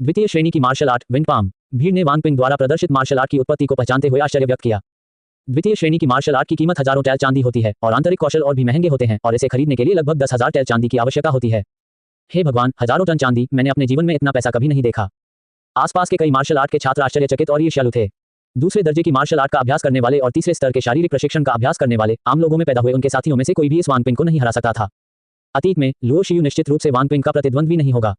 द्वितीय श्रेणी की मार्शल आर्ट विंड पाम। भीड़ ने वान पिंग द्वारा प्रदर्शित मार्शल आर्ट की उत्पत्ति को पहचानते हुए आश्चर्य व्यक्त किया। द्वितीय श्रेणी की मार्शल आर्ट की कीमत हजारों टैल चांदी होती है और आंतरिक कौशल और भी महंगे होते हैं और इसे खरीदने के लिए लगभग 10,000 टैल चांदी की आवश्यकता होती है। हे भगवान, हजारों टन चांदी! मैंने अपने जीवन में इतना पैसा कभी नहीं देखा। आसपास के कई मार्शल आर्ट के छात्र आश्चर्यचकित और ईर्ष्यालु थे। दूसरे दर्जे की मार्शल आर्ट का अभ्यास करने वाले और तीसरे स्तर के शारीरिक प्रशिक्षण का अभ्यास करने वाले आम लोगों में पैदा हुए उनके साथियों में से कोई भी इस वान पिंग को नहीं हरा सकता था। अतीत में लुओ शिउ निश्चित रूप से वान पिंग का प्रतिद्वंद्वी नहीं होगा।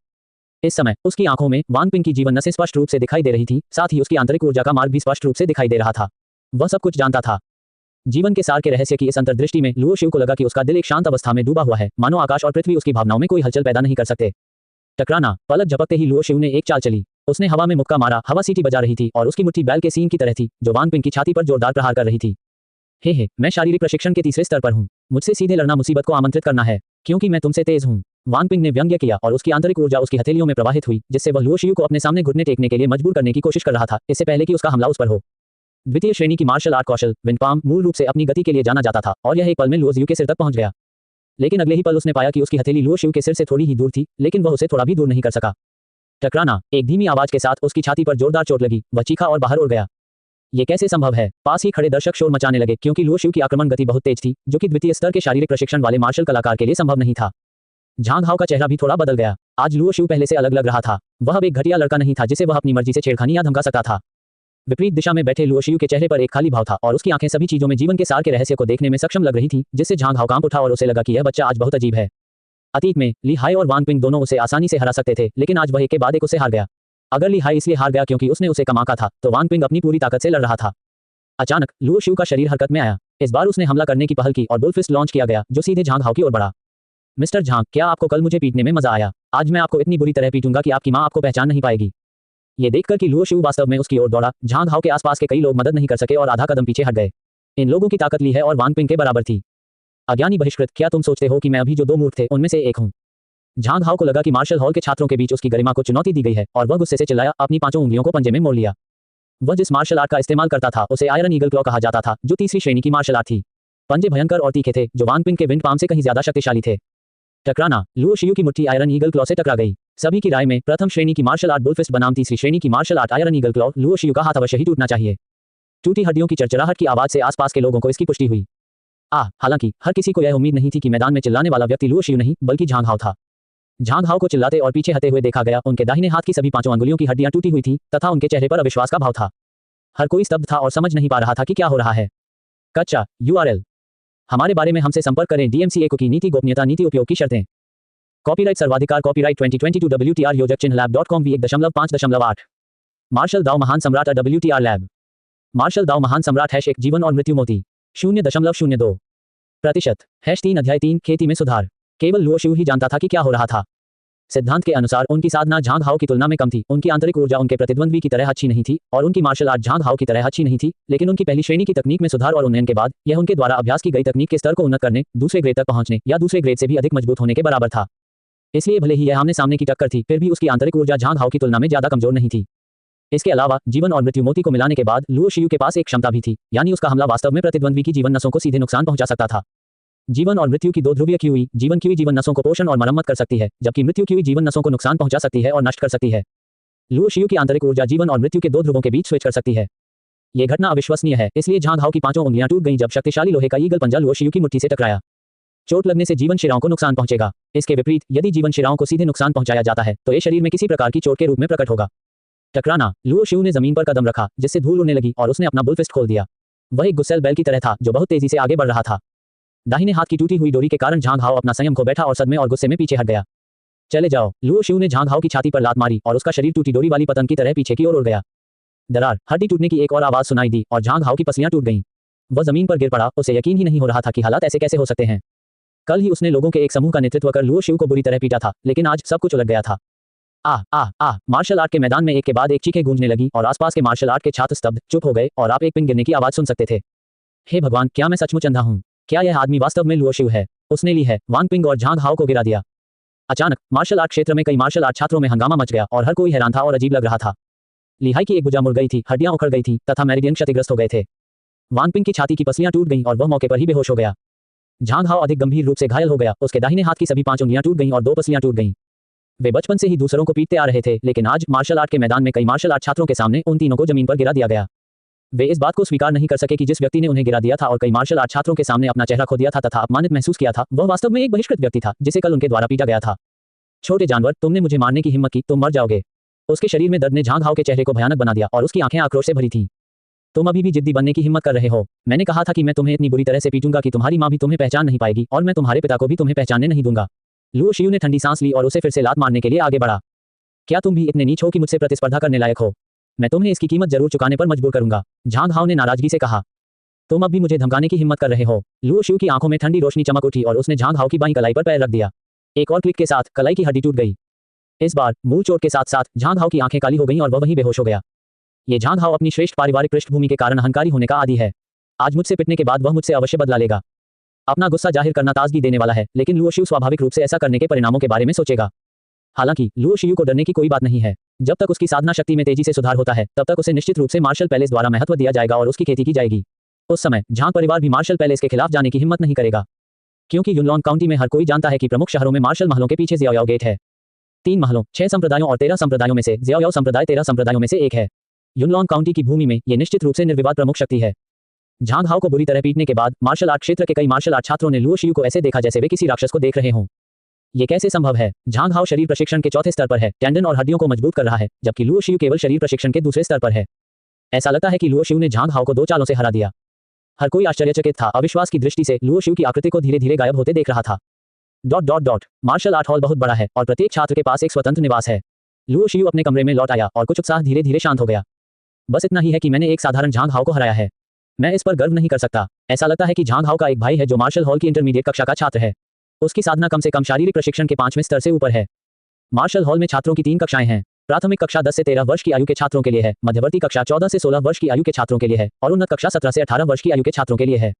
इस समय उसकी आंखों में वान पिंग की जीवन नसें स्पष्ट रूप से दिखाई दे रही थी, साथ ही उसकी आंतरिक ऊर्जा का मार्ग भी स्पष्ट रूप से दिखाई दे रहा था। वह सब कुछ जानता था। जीवन के सार के रहस्य की इस अंतर्दृष्टि में लुओ शिउ को लगा कि उसका दिल एक शांत अवस्था में डूबा हुआ है, मानो आकाश और पृथ्वी उसकी भावनाओं में कोई हलचल पैदा नहीं कर सकते। टकराना। पलक झपकते ही लुओ शिउ ने एक चाल चली। उसने हवा में मुक्का मारा, हवा सीटी बजा रही थी और उसकी मुट्ठी बैल के सींग की तरह थी, जो वान पिंग की छाती पर जोरदार प्रहार कर रही थी। हे, मैं शारीरिक प्रशिक्षण के तीसरे स्तर पर हूँ। मुझसे सीधे लड़ना मुसीबत को आमंत्रित करना है, क्योंकि मैं तुमसे तेज हूँ। वान पिंग ने व्यंग्य किया और उसकी आंतरिक ऊर्जा उसकी हथेलियों में प्रवाहित हुई, जिससे वह लुओ शिउ को अपने सामने घुटने टेकने के लिए मजबूर करने की कोशिश कर रहा था, इससे पहले कि उसका हमला उस पर हो। द्वितीय श्रेणी की मार्शल आर्ट कौशल विंड पाम मूल रूप से अपनी गति के लिए जाना जाता था और यह एक पल में लुओ शिउ के सिर तक पहुंच गया। लेकिन अगले ही पल उसने पाया कि उसकी हथेली लुओ शिउ के सिर से थोड़ी ही दूर थी, लेकिन वह उसे थोड़ा भी दूर नहीं कर सका। टकराना। एक धीमी आवाज के साथ उसकी छाती पर जोरदार चोट लगी। वह चीखा और बाहर उड़ गया। ये कैसे संभव है? पास ही खड़े दर्शक शोर मचाने लगे, क्योंकि लुओ शिउ की आक्रमण गति बहुत तेज थी, जो कि द्वितीय स्तर के शारीरिक प्रशिक्षण वाले मार्शल कलाकार के लिए संभव नहीं था। झांग हाओ का चेहरा भी थोड़ा बदल गया। आज लुओ शिउ पहले से अलग लग रहा था। वह अब एक घटिया लड़का नहीं था जिसे वह अपनी मर्जी से छेड़खानी या धमका सकता था। विपरीत दिशा में बैठे लुओ शिउ के चेहरे पर एक खाली भाव था और उसकी आंखें सभी चीजों में जीवन के सार के रहस्य को देखने में सक्षम लग रही थी, जिससे झांग हाओ कांप उठा और उसे लगा कि यह बच्चा आज बहुत अजीब है। अतीत में ली हाई और वान पिंग दोनों उसे आसानी से हरा सकते थे, लेकिन आज वह एक के बाद एक उसे हार गया। अगर ली हाई इसलिए हार गया क्योंकि उसने उसे कम आंका था, तो वान पिंग अपनी पूरी ताकत से लड़ रहा था। अचानक लुओ शिउ का शरीर हरकत में आया। इस बार उसने हमला करने की पहल की और बुलफिस्ट लॉन्च किया गया, जो सीधे झांग हाओ की ओर बढ़ा। मिस्टर झांग, क्या आपको कल मुझे पीटने में मजा आया? आज मैं आपको इतनी बुरी तरह पीटूंगा कि आपकी मां आपको पहचान नहीं पाएगी। ये देखकर कि लुओ शिउ वास्तव में उसकी ओर दौड़ा, झांग हाओ के आसपास के कई लोग मदद नहीं कर सके और आधा कदम पीछे हट गए। इन लोगों की ताकत ली है और वान पिंग के बराबर थी। अज्ञानी बहिष्कृत, क्या तुम सोचते हो कि मैं अभी जो 2 मूर्ख थे उनमें से एक हूँ? झांग हाओ को लगा कि मार्शल हॉल के छात्रों के बीच उसकी गरिमा को चुनौती दी गई है और वह गुस्से से चिल्लाया, अपनी 5 उंगलियों को पंजे में मोड़ लिया। वह जिस मार्शल आर्ट का इस्तेमाल करता था उसे आयरन ईगल क्लॉ कहा जाता था, जो तीसरी श्रेणी की मार्शल आर्ट थी। पंजे भयंकर और तीखे थे, जो वान पिंग के विंड पाम से कहीं ज्यादा शक्तिशाली थे। टकराना। लुओ शिउ की मुट्ठी आयरन ईगल क्लॉ से टकरा गई। सभी की राय में प्रथम श्रेणी की मार्शल आर्ट बुलफिस्ट बनाम तीसरी श्रेणी की martial art iron eagle claw, Luo Xiu का हाथ अवश्य ही टूटना चाहिए। टूटी हड्डियों की चरचराहट की आवाज से आसपास के लोगों को इसकी पुष्टि हुई। हालांकि हर किसी को यह उम्मीद नहीं थी कि मैदान में चिल्लाने वाला व्यक्ति लुओ शिउ नहीं बल्कि झांग हाओ था। झांग हाओ को चिल्लाते और पीछे हटे हुए देखा गया। उनके दाहिने हाथ की सभी 5 अंगुलियों की हड्डियां टूटी हुई थी तथा उनके चेहरे पर अविश्वास का भाव था। हर कोई स्तब्ध था और समझ नहीं पा रहा था कि क्या हो रहा है। कच्चा URL। हमारे बारे में हमसे संपर्क करें। DMCA की नीति गोपनीयता नीति उपयोग की शर्तें। कॉपीराइट सर्वाधिकार कॉपीराइट 2022 WTR योजक चिन्ह lab.com v1.5.8। मार्शल दाओ महान सम्राट WTR लैब। मार्शल दाओ महान सम्राट #1 जीवन और मृत्यु मोती 0.02%। #3 अध्याय 3 खेती में सुधार। केवल लुओ शिउ ही जानता था कि क्या हो रहा था। सिद्धांत के अनुसार उनकी साधना झांग हाओ की तुलना में कम थी, उनकी आंतरिक ऊर्जा उनके प्रतिद्वंद्वी की तरह अच्छी नहीं थी और उनकी मार्शल आर्ट झांग हाओ की तरह अच्छी नहीं थी, लेकिन उनकी पहली श्रेणी की तकनीक में सुधार और उन्नयन के बाद यह उनके द्वारा अभ्यास की गई तकनीक के स्तर को उन्नत करने, दूसरे ग्रेड तक पहुंचने या दूसरे ग्रेड से भी अधिक मजबूत होने के बराबर था। इसलिए भले ही यह आमने सामने की टक्कर थी, फिर भी उसकी आंतरिक ऊर्जा झांग हाओ की तुलना में ज्यादा कमजोर नहीं थी। इसके अलावा जीवन और मृत्यु मोती को मिलाने के बाद लुओ शिउ के पास एक क्षमता भी थी, यानी उसका हमला वास्तव में प्रतिद्वंद्वी की जीवन नसों को सीधे नुकसान पहुंचा सकता था। जीवन और मृत्यु की दो ध्रुवीय क्यूई, जीवन क्यूई जीवन नसों को पोषण और मरम्मत कर सकती है, जबकि मृत्यु क्यूई जीवन नसों को नुकसान पहुंचा सकती है और नष्ट कर सकती है। लुओ शियू की आंतरिक ऊर्जा जीवन और मृत्यु के दो ध्रुवों के बीच स्विच कर सकती है। यह घटना अविश्वसनीय है, इसलिए झांग हाओ की पांचों उंगलियां टूट गईं जब शक्तिशाली लोहे का ईगल पंजा लुओ शियू की मुट्ठी से टकराया। चोट लगने से जीवन शिराओं को नुकसान पहुंचेगा। इसके विपरीत, यदि जीवन शिराओं को सीधे नुकसान पहुंचाया जाता है, तो ये शरीर में किसी प्रकार की चोट के रूप में प्रकट होगा। टकराना। लुओ शियू ने जमीन पर कदम रखा, जिससे धूल उड़ने लगी और उसने अपना बुल फिस्ट खोल दिया। वह एक गुस्सैल बैल की तरह था, जो बहुत तेजी से आगे बढ़ रहा था। दाहिने हाथ की टूटी हुई डोरी के कारण झांग हाओ अपना संयम खो बैठा और सदमे और गुस्से में पीछे हट गया। चले जाओ। लुओ शियू ने झांग हाओ की छाती पर लात मारी और उसका शरीर टूटी डोरी वाली पतंग की तरह पीछे की ओर उड़ गया। दरार, हड्डी टूटने की एक और आवाज सुनाई दी और झांग हाओ की पसलियां टूट गईं। वह जमीन पर गिर पड़ा, उसे यकीन ही नहीं हो रहा था कि हालात ऐसे कैसे हो सकते हैं। कल ही उसने लोगों के एक समूह का नेतृत्व कर लुओ शियू को बुरी तरह पीटा था, लेकिन आज सब कुछ उलट गया था। मार्शल आर्ट के मैदान में एक के बाद एक चीखें गूंजने लगी और आसपास के मार्शल आर्ट के छात्र स्तब्ध चुप हो गए और आप एक पिन गिरने की आवाज सुन सकते थे। हे भगवान, क्या मैं सचमुच अंधा हूं? क्या यह आदमी वास्तव में लुओ शियू है? उसने ली है, वांग पिंग और झांग हाओ को गिरा दिया। अचानक मार्शल आर्ट क्षेत्र में कई मार्शल आर्ट छात्रों में हंगामा मच गया और हर कोई हैरान था और अजीब लग रहा था। लिहाई की एक भुजा मुड़ गई थी, हड्डियां उखड़ गई थी तथा मेरिडियन क्षतिग्रस्त हो गए थे। वांग पिंग की छाती की पसलियां टूट गईं और वह मौके पर ही बेहोश हो गया। झांग हाओ अधिक गंभीर रूप से घायल हो गया, उसके दाहिने हाथ की सभी 5 उंगलियां टूट गईं और 2 पसलियां टूट गईं। वे बचपन से ही दूसरों को पीटते आ रहे थे, लेकिन आज मार्शल आर्ट के मैदान में कई मार्शल आर्ट छात्रों के सामने उन तीनों को जमीन पर गिरा दिया गया। वे इस बात को स्वीकार नहीं कर सके कि जिस व्यक्ति ने उन्हें गिरा दिया था और कई मार्शल आर्ट छात्रों के सामने अपना चेहरा खो दिया था तथा अपमानित महसूस किया था, वह वास्तव में एक बहिष्कृत व्यक्ति था, जिसे कल उनके द्वारा पीटा गया था। छोटे जानवर, तुमने मुझे मारने की हिम्मत की, तुम मर जाओगे। उसके शरीर में दर्द ने झांग हाओ के चेहरे को भयानक बना दिया और उसकी आंखें आक्रोश से भरी थीं। तुम अभी भी जिद्दी बनने की हिम्मत कर रहे हो। मैंने कहा था कि मैं तुम्हें इतनी बुरी तरह से पीटूंगा कि तुम्हारी मां भी तुम्हें पहचान नहीं पाएगी और मैं तुम्हारे पिता को भी तुम्हें पहचानने नहीं दूंगा। लुओ शियू ने ठंडी सांस ली और उसे फिर से लात मारने के लिए आगे बढ़ा। क्या तुम भी इतने नीच हो कि मुझसे प्रतिस्पर्धा करने लायक हो? मैं तुम्हें इसकी कीमत जरूर चुकाने पर मजबूर करूंगा, झांग हाओ ने नाराजगी से कहा। तुम अब भी मुझे धमकाने की हिम्मत कर रहे हो। लुओ शियू की आंखों में ठंडी रोशनी चमक उठी और उसने झांग हाओ की बाईं कलाई पर पैर रख दिया। एक और क्लिक के साथ कलाई की हड्डी टूट गई। इस बार मूल चोट के साथ साथ झांग हाओ की आंखें काली हो गईं और वह वहीं बेहोश हो गया। ये झांग हाओ अपनी श्रेष्ठ पारिवारिक पृष्ठभूमि के कारण अहंकारी होने का आदी है। आज मुझसे पिटने के बाद वह मुझसे अवश्य बदला लेगा। अपना गुस्सा जाहिर करना ताजगी देने वाला है, लेकिन लुओ शियू स्वाभाविक रूप से ऐसा करने के परिणामों के बारे में सोचेगा। हालांकि लुओ शियू को डरने की कोई बात नहीं है। जब तक उसकी साधना शक्ति में तेजी से सुधार होता है, तब तक उसे निश्चित रूप से मार्शल पैलेस द्वारा महत्व दिया जाएगा और उसकी खेती की जाएगी। उस समय झांग परिवार भी मार्शल पैलेस के खिलाफ जाने की हिम्मत नहीं करेगा, क्योंकि युनलॉन काउंटी में हर कोई जानता है कि प्रमुख शहरों में मार्शल महलों के पीछे ज़ियाओयाओ गेट है। 3 महलों, 6 संप्रदायों और 13 संप्रदायों में से ज़ियाओयाओ संप्रदाय 13 संप्रदायों में से एक है। युनलॉन काउंटी की भूमि में ये निश्चित रूप से निर्विवाद प्रमुख शक्ति है। झांग हाओ को बुरी तरह पीटने के बाद मार्शल आर्ट क्षेत्र के कई मार्शल आर्ट छात्रों ने लुओ शियू को ऐसे देखा जैसे वे किसी राक्षस को देख रहे हों। ये कैसे संभव है? झांग हाओ शरीर प्रशिक्षण के चौथे स्तर पर है, टेंडन और हड्डियों को मजबूत कर रहा है, जबकि लुओ शियू केवल शरीर प्रशिक्षण के दूसरे स्तर पर है। ऐसा लगता है कि लुओ शियू ने झांग हाओ को 2 चालों से हरा दिया। हर कोई आश्चर्यचकित था, अविश्वास की दृष्टि से लुओ शियू की आकृति को धीरे धीरे गायब होते देख रहा था। मार्शल आर्ट हॉल बहुत बड़ा है और प्रत्येक छात्र के पास एक स्वतंत्र निवास है। लुओ शियू अपने कमरे में लौट आया और कुछ उत्साह धीरे धीरे शांत हो गया। बस इतना ही है कि मैंने एक साधारण झांग हाओ को हराया है। मैं इस पर गर्व नहीं कर सकता। ऐसा लगता है कि झांग हाओ का एक भाई है जो मार्शल हॉल की इंटरमीडिएट कक्षा का छात्र है। उसकी साधना कम से कम शारीरिक प्रशिक्षण के 5वें स्तर से ऊपर है। मार्शल हॉल में छात्रों की 3 कक्षाएं हैं। प्राथमिक कक्षा 10 से 13 वर्ष की आयु के छात्रों के लिए है, मध्यवर्ती कक्षा 14 से 16 वर्ष की आयु के छात्रों के लिए है और उन्नत कक्षा 17 से 18 वर्ष की आयु के छात्रों के लिए है।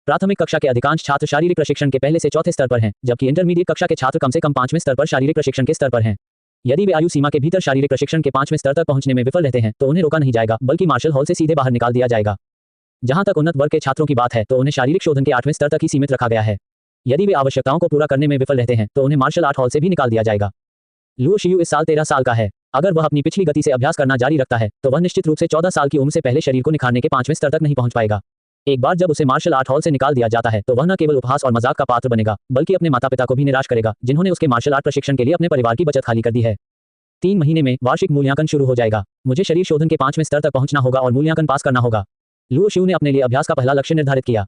प्राथमिक कक्षा के अधिकांश छात्र शारीरिक प्रशिक्षण के पहले से चौथे स्तर पर हैं, जबकि इंटरमीडिएट कक्षा के छात्र कम से कम 5वें स्तर पर शारीरिक प्रशिक्षण के स्तर पर हैं। यदि वे आयु सीमा के भीतर शारीरिक प्रशिक्षण के 5वें स्तर तक पहुंचने में विफल रहते हैं, तो उन्हें रोका नहीं जाएगा, बल्कि मार्शल हॉल से सीधे बाहर निकाल दिया जाएगा। जहां तक उन्नत वर्ग के छात्रों की बात है, तो उन्हें शारीरिक शोधन के 8वें स्तर तक ही सीमित रखा गया है। यदि वे आवश्यकताओं को पूरा करने में विफल रहते हैं, तो उन्हें मार्शल आर्ट हॉल से भी निकाल दिया जाएगा। लुओ शियू इस साल 13 साल का है। अगर वह अपनी पिछली गति से अभ्यास करना जारी रखता है, तो वह निश्चित रूप से 14 साल की उम्र से पहले शरीर को निखारने के 5वें स्तर तक नहीं पहुंच पाएगा। एक बार जब उसे मार्शल आर्ट हॉल से निकाल दिया जाता है, तो वह न केवल उपहास और मजाक का पात्र बनेगा, बल्कि अपने माता पिता को भी निराश करेगा, जिन्होंने उसके मार्शल आर्ट प्रशिक्षण के लिए अपने परिवार की बचत खाली कर दी है। 3 महीने में वार्षिक मूल्यांकन शुरू हो जाएगा। मुझे शरीर शोधन के 5वें स्तर तक पहुंचना होगा और मूल्यांकन पास करना होगा। लुओ शियू ने अपने लिए अभ्यास का पहला लक्ष्य निर्धारित किया।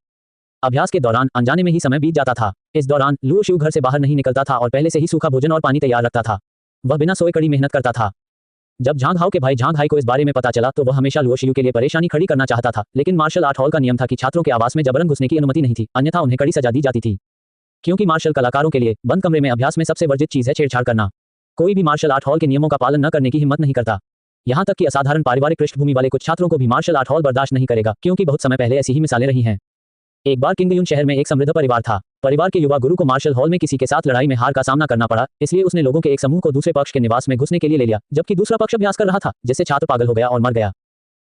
अभ्यास के दौरान अनजाने में ही समय बीत जाता था। इस दौरान लुओ शियू घर से बाहर नहीं निकलता था और पहले से ही सूखा भोजन और पानी तैयार रखता था। वह बिना सोए कड़ी मेहनत करता था। जब झांग हाओ के भाई झांग हाई को इस बारे में पता चला, तो वह हमेशा लुओ शियू के लिए परेशानी खड़ी करना चाहता था, लेकिन मार्शल आर्ट हॉल का नियम था कि छात्रों के आवास में जबरन घुसने की अनुमति नहीं थी, अन्यथा उन्हें कड़ी सजा दी जाती थी। क्योंकि मार्शल कलाकारों के लिए बंद कमरे में अभ्यास में सबसे वर्जित चीज है छेड़छाड़ करना। कोई भी मार्शल आर्ट हॉल के नियमों का पालन न करने की हिम्मत नहीं करता। यहाँ तक कि असाधारण पारिवारिक पृष्ठभूमि वाले कुछ छात्रों को भी मार्शल आर्ट हॉल बर्दाश्त नहीं करेगा, क्योंकि बहुत समय पहले ऐसी ही मिसालें रही हैं। एक बार किंगयुन शहर में एक समृद्ध परिवार था। परिवार के युवा गुरु को मार्शल हॉल में किसी के साथ लड़ाई में हार का सामना करना पड़ा, इसलिए उसने लोगों के एक समूह को दूसरे पक्ष के निवास में घुसने के लिए ले लिया, जबकि दूसरा पक्ष अभ्यास कर रहा था, जिससे छात्र पागल हो गया और मर गया।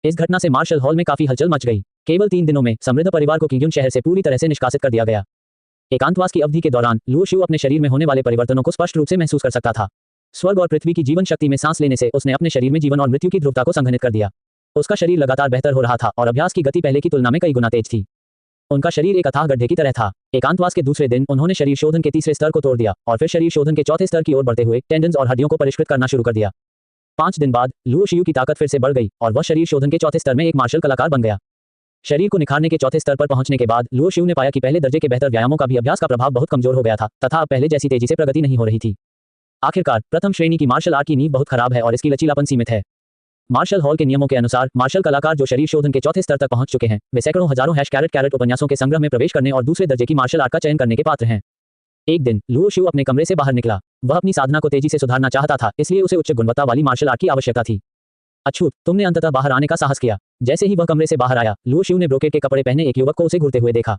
इस घटना से मार्शल हॉल में काफी हलचल मच गई। केवल 3 दिनों में समृद्ध परिवार को किंगयुन शहर से पूरी तरह से निष्कासित कर दिया गया। एकांतवास की अवधि के दौरान लुओ शिउ अपने शरीर में होने वाले परिवर्तनों को स्पष्ट रूप से महसूस कर सकता था। स्वर्ग और पृथ्वी की जीवन शक्ति में सांस लेने से उसने अपने शरीर में जीवन और मृत्यु की ध्रुवता को संघनित कर दिया। उसका शरीर लगातार बेहतर हो रहा था और अभ्यास की गति पहले की तुलना में कई गुना तेज थी। उनका शरीर एक अथाह गड्ढे की तरह था। एकांतवास के दूसरे दिन उन्होंने शरीर शोधन के तीसरे स्तर को तोड़ दिया और फिर शरीर शोधन के चौथे स्तर की ओर बढ़ते हुए टेंडन्स और हड्डियों को परिष्कृत करना शुरू कर दिया। 5 दिन बाद लुओ शिउ की ताकत फिर से बढ़ गई और वह शरीर शोधन के चौथे स्तर में एक मार्शल कलाकार बन गया। शरीर को निखारने के चौथे स्तर पर पहुंचने के बाद लुओ शिउ ने पाया कि पहले दर्जे के बेहतर व्यायामों का भी अभ्यास का प्रभाव बहुत कमजोर हो गया था तथा अब पहले जैसी तेजी से प्रगति नहीं हो रही थी। आखिरकार प्रथम श्रेणी की मार्शल आर्ट की नींव बहुत खराब है और इसकी लचीलापन सीमित है। मार्शल हॉल के नियमों के अनुसार मार्शल कलाकार जो शरीर शोधन के चौथे स्तर तक पहुंच चुके हैं वे सैकड़ों हजारों कैरेट उपन्यासों के संग्रह में प्रवेश करने और दूसरे दर्जे की मार्शल आर्ट का चयन करने के पात्र हैं। एक दिन लुओ शिउ अपने कमरे से बाहर निकला। वह अपनी साधना को तेजी से सुधारना चाहता था, इसलिए उसे उच्च गुणवत्ता वाली मार्शल आर्ट की आवश्यकता थी। अछूत, तुमने अंततः बाहर आने का साहस किया। जैसे ही वह कमरे से बाहर आया, लुओ शिउ ने ब्रोकेड के कपड़े पहने एक युवक को उसे घूरते हुए देखा।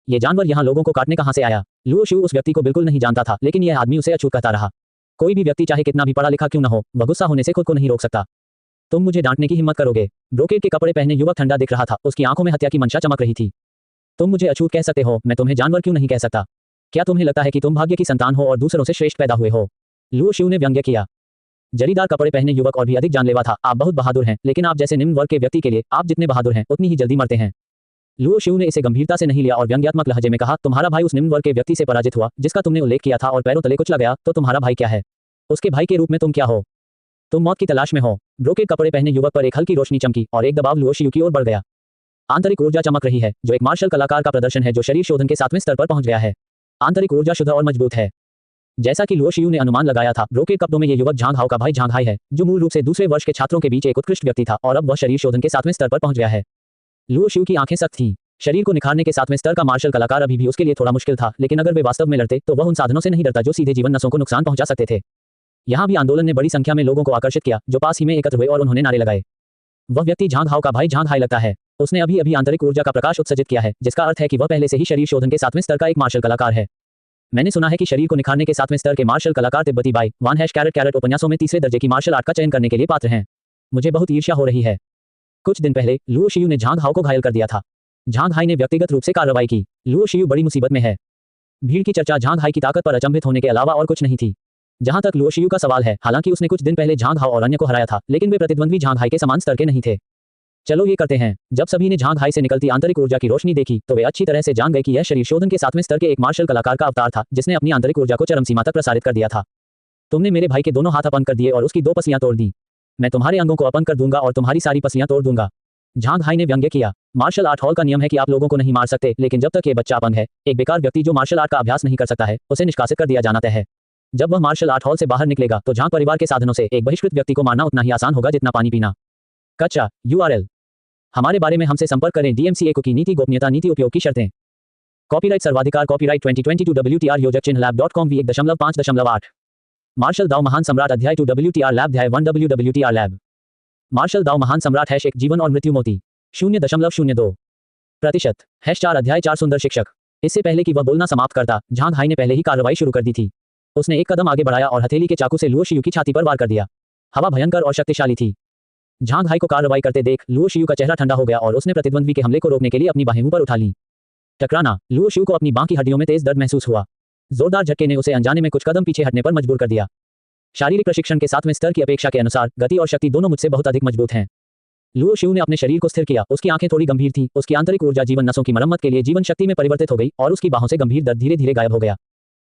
ये जानवर यहाँ लोगों को काटने कहाँ से आया? लुओ शिउ उस व्यक्ति को बिल्कुल नहीं जानता था, लेकिन यह आदमी उसे अछूत कहता रहा। कोई भी व्यक्ति चाहे कितना भी पढ़ा लिखा क्यों न हो, वह गुस्सा होने से खुद को नहीं रोक सकता। तुम मुझे डांटने की हिम्मत करोगे? ब्रोकेड के कपड़े पहने युवक ठंडा दिख रहा था, उसकी आंखों में हत्या की मंशा चमक रही थी। तुम मुझे अछूत कह सकते हो, मैं तुम्हें जानवर क्यों नहीं कह सकता? क्या तुम्हें लगता है कि तुम भाग्य की संतान हो और दूसरों से श्रेष्ठ पैदा हुए हो? लुओ शिउ ने व्यंग्य किया। जरीदार कपड़े पहने युवक और भी अधिक जानलेवा था। आप बहुत बहादुर हैं, लेकिन आप जैसे निम्न वर्ग के व्यक्ति के लिए आप जितने बहादुर हैं उतनी ही जल्दी मरते हैं। लुओ शिउ ने इसे गंभीरता से नहीं लिया और व्यंग्यात्मक लहजे में कहा, तुम्हारा भाई उस निम्न वर्ग के व्यक्ति से पराजित हुआ जिसका तुमने उल्लेख किया था और पैरों तले कुचला गया, तो तुम्हारा भाई क्या है? उसके भाई के रूप में तुम क्या हो? तुम मौत की तलाश में हो। ब्रोकेड कपड़े पहने युवक पर एक हल्की रोशनी चमकी और एक दबाव लुओ शिउ की ओर बढ़ गया। आंतरिक ऊर्जा चमक रही है, जो एक मार्शल कलाकार का प्रदर्शन है जो शरीर शोधन के 7वें स्तर पर पहुंच गया है। आंतरिक ऊर्जा शुद्ध और मजबूत है। जैसा कि लुओ शिउ ने अनुमान लगाया था, ब्रोकेड कपड़ों में ये युवक झांग हाओ का भाई झांग हाई है, जो मूल रूप से दूसरे वर्ष के छात्रों के बीच एक उत्कृष्ट व्यक्ति था और अब वह शरीर शोधन के 7वें स्तर पर पहुंच गया है। लुओ शिउ की आंखें सख्त थीं। शरीर को निखारने के 7वें स्तर का मार्शल कलाकार अभी भी उसके लिए थोड़ा मुश्किल था, लेकिन अगर वे वास्तव में लड़ते तो वह उन साधनों से नहीं डरता जो सीधे जीवन नसों को नुकसान पहुंचा सकते थे। यहाँ भी आंदोलन ने बड़ी संख्या में लोगों को आकर्षित किया, जो पास ही में एकत्र हुए और उन्होंने नारे लगाए। वह व्यक्ति झांग हाओ का भाई झांग हाई लगता है। उसने अभी अभी आंतरिक ऊर्जा का प्रकाश उत्सर्जित किया है, जिसका अर्थ है कि वह पहले से ही शरीर शोधन के 7वें स्तर का एक मार्शल कलाकार है। मैंने सुना है कि शरीर को निखारने के 7वें स्तर के मार्शल कलाकार तिब्बती बाई वान कैरेट उपन्यासों में तीसरे दर्जे की मार्शल आर्ट का चयन करने के लिए पात्र हैं। मुझे बहुत ईर्ष्या हो रही है। कुछ दिन पहले लुओ शिउ ने झांग हाओ को घायल कर दिया था। झांग हाई ने व्यक्तिगत रूप से कार्रवाई की। लुओ शिउ बड़ी मुसीबत में है। भीड़ की चर्चा झांग हाई की ताकत पर अचंभित होने के अलावा और कुछ नहीं थी। जहां तक लुओ शिउ का सवाल है, हालांकि उसने कुछ दिन पहले झांग हाओ और अन्य को हराया था, लेकिन वे प्रतिद्वंद्वी झांग हाई के समान स्तर के नहीं थे। चलो ये करते हैं। जब सभी ने झांग हाई से निकलती आंतरिक ऊर्जा की रोशनी देखी तो वे अच्छी तरह से जान गए कि यह शरीर शोधन के 7वें स्तर के एक मार्शल कलाकार का अवतार था, जिसने अपनी आंतरिक ऊर्जा को चरम सीमा तक प्रसारित कर दिया था। तुमने मेरे भाई के दोनों हाथ अपंग कर दिए और उसकी 2 पसलियां तोड़ दी। मैं तुम्हारे अंगों को अपंग कर दूंगा और तुम्हारी सारी पसलियां तोड़ दूंगा। झांग हाई ने व्यंग्य किया। मार्शल आर्ट हॉल का नियम है कि आप लोगों को नहीं मार सकते, लेकिन जब तक ये बच्चा अपंग है, एक बेकार व्यक्ति जो मार्शल आर्ट का अभ्यास नहीं कर सकता है, उसे निष्कासित कर दिया जाना तय है। जब वह मार्शल आर्ट हॉल से बाहर निकलेगा तो झांग परिवार के साधनों से एक बहिष्कृत व्यक्ति को मारना उतना ही आसान होगा जितना पानी पीना। कच्चा URL। हमारे बारे में हमसे संपर्क करें। DMCA की नीति गोपनीयता नीति उपयोग की शर्तें। कॉपीराइट सर्वाधिकार कॉपीराइट 2022 WTR योजक चिन्ह lab.com v 1.5.8। मार्शल दाओ महान सम्राट अध्याय 2 WTR लैब अध्याय 1 WTR लैब। मार्शल दाओ महान सम्राट #1 जीवन और मृत्यु मोती 0.02%। #4 अध्याय 4 सुंदर शिक्षक। इससे पहले कि वह बोलना समाप्त करता, झांग हाई ने पहले ही कार्रवाई शुरू कर दी थी। उसने एक कदम आगे बढ़ाया और हथेली के चाकू से लुओ शिउ की छाती पर वार कर दिया। हवा भयंकर और शक्तिशाली थी। झांग हाई को कार्रवाई करते देख लुओ शिउ का चेहरा ठंडा हो गया और उसने प्रतिद्वंद्वी के हमले को रोकने के लिए अपनी बाहें ऊपर उठा लीं। टकराना। लुओ शिउ को अपनी बांह की हड्डियों में तेज दर्द महसूस हुआ। जोरदार झटके ने उसे अनजाने में कुछ कदम पीछे हटने पर मजबूर कर दिया। शारीरिक प्रशिक्षण के 7वें स्तर की अपेक्षा के अनुसार गति और शक्ति दोनों मुझसे बहुत अधिक मजबूत हैं। लुओ शिउ ने अपने शरीर को स्थिर किया। उसकी आंखें थोड़ी गंभीर थीं। उसकी आंतरिक ऊर्जा जीवन नसों की मरम्मत के लिए जीवन शक्ति में परिवर्तित हो गई और उसकी बाहों से गंभीर दर्द धीरे धीरे गायब हो गया।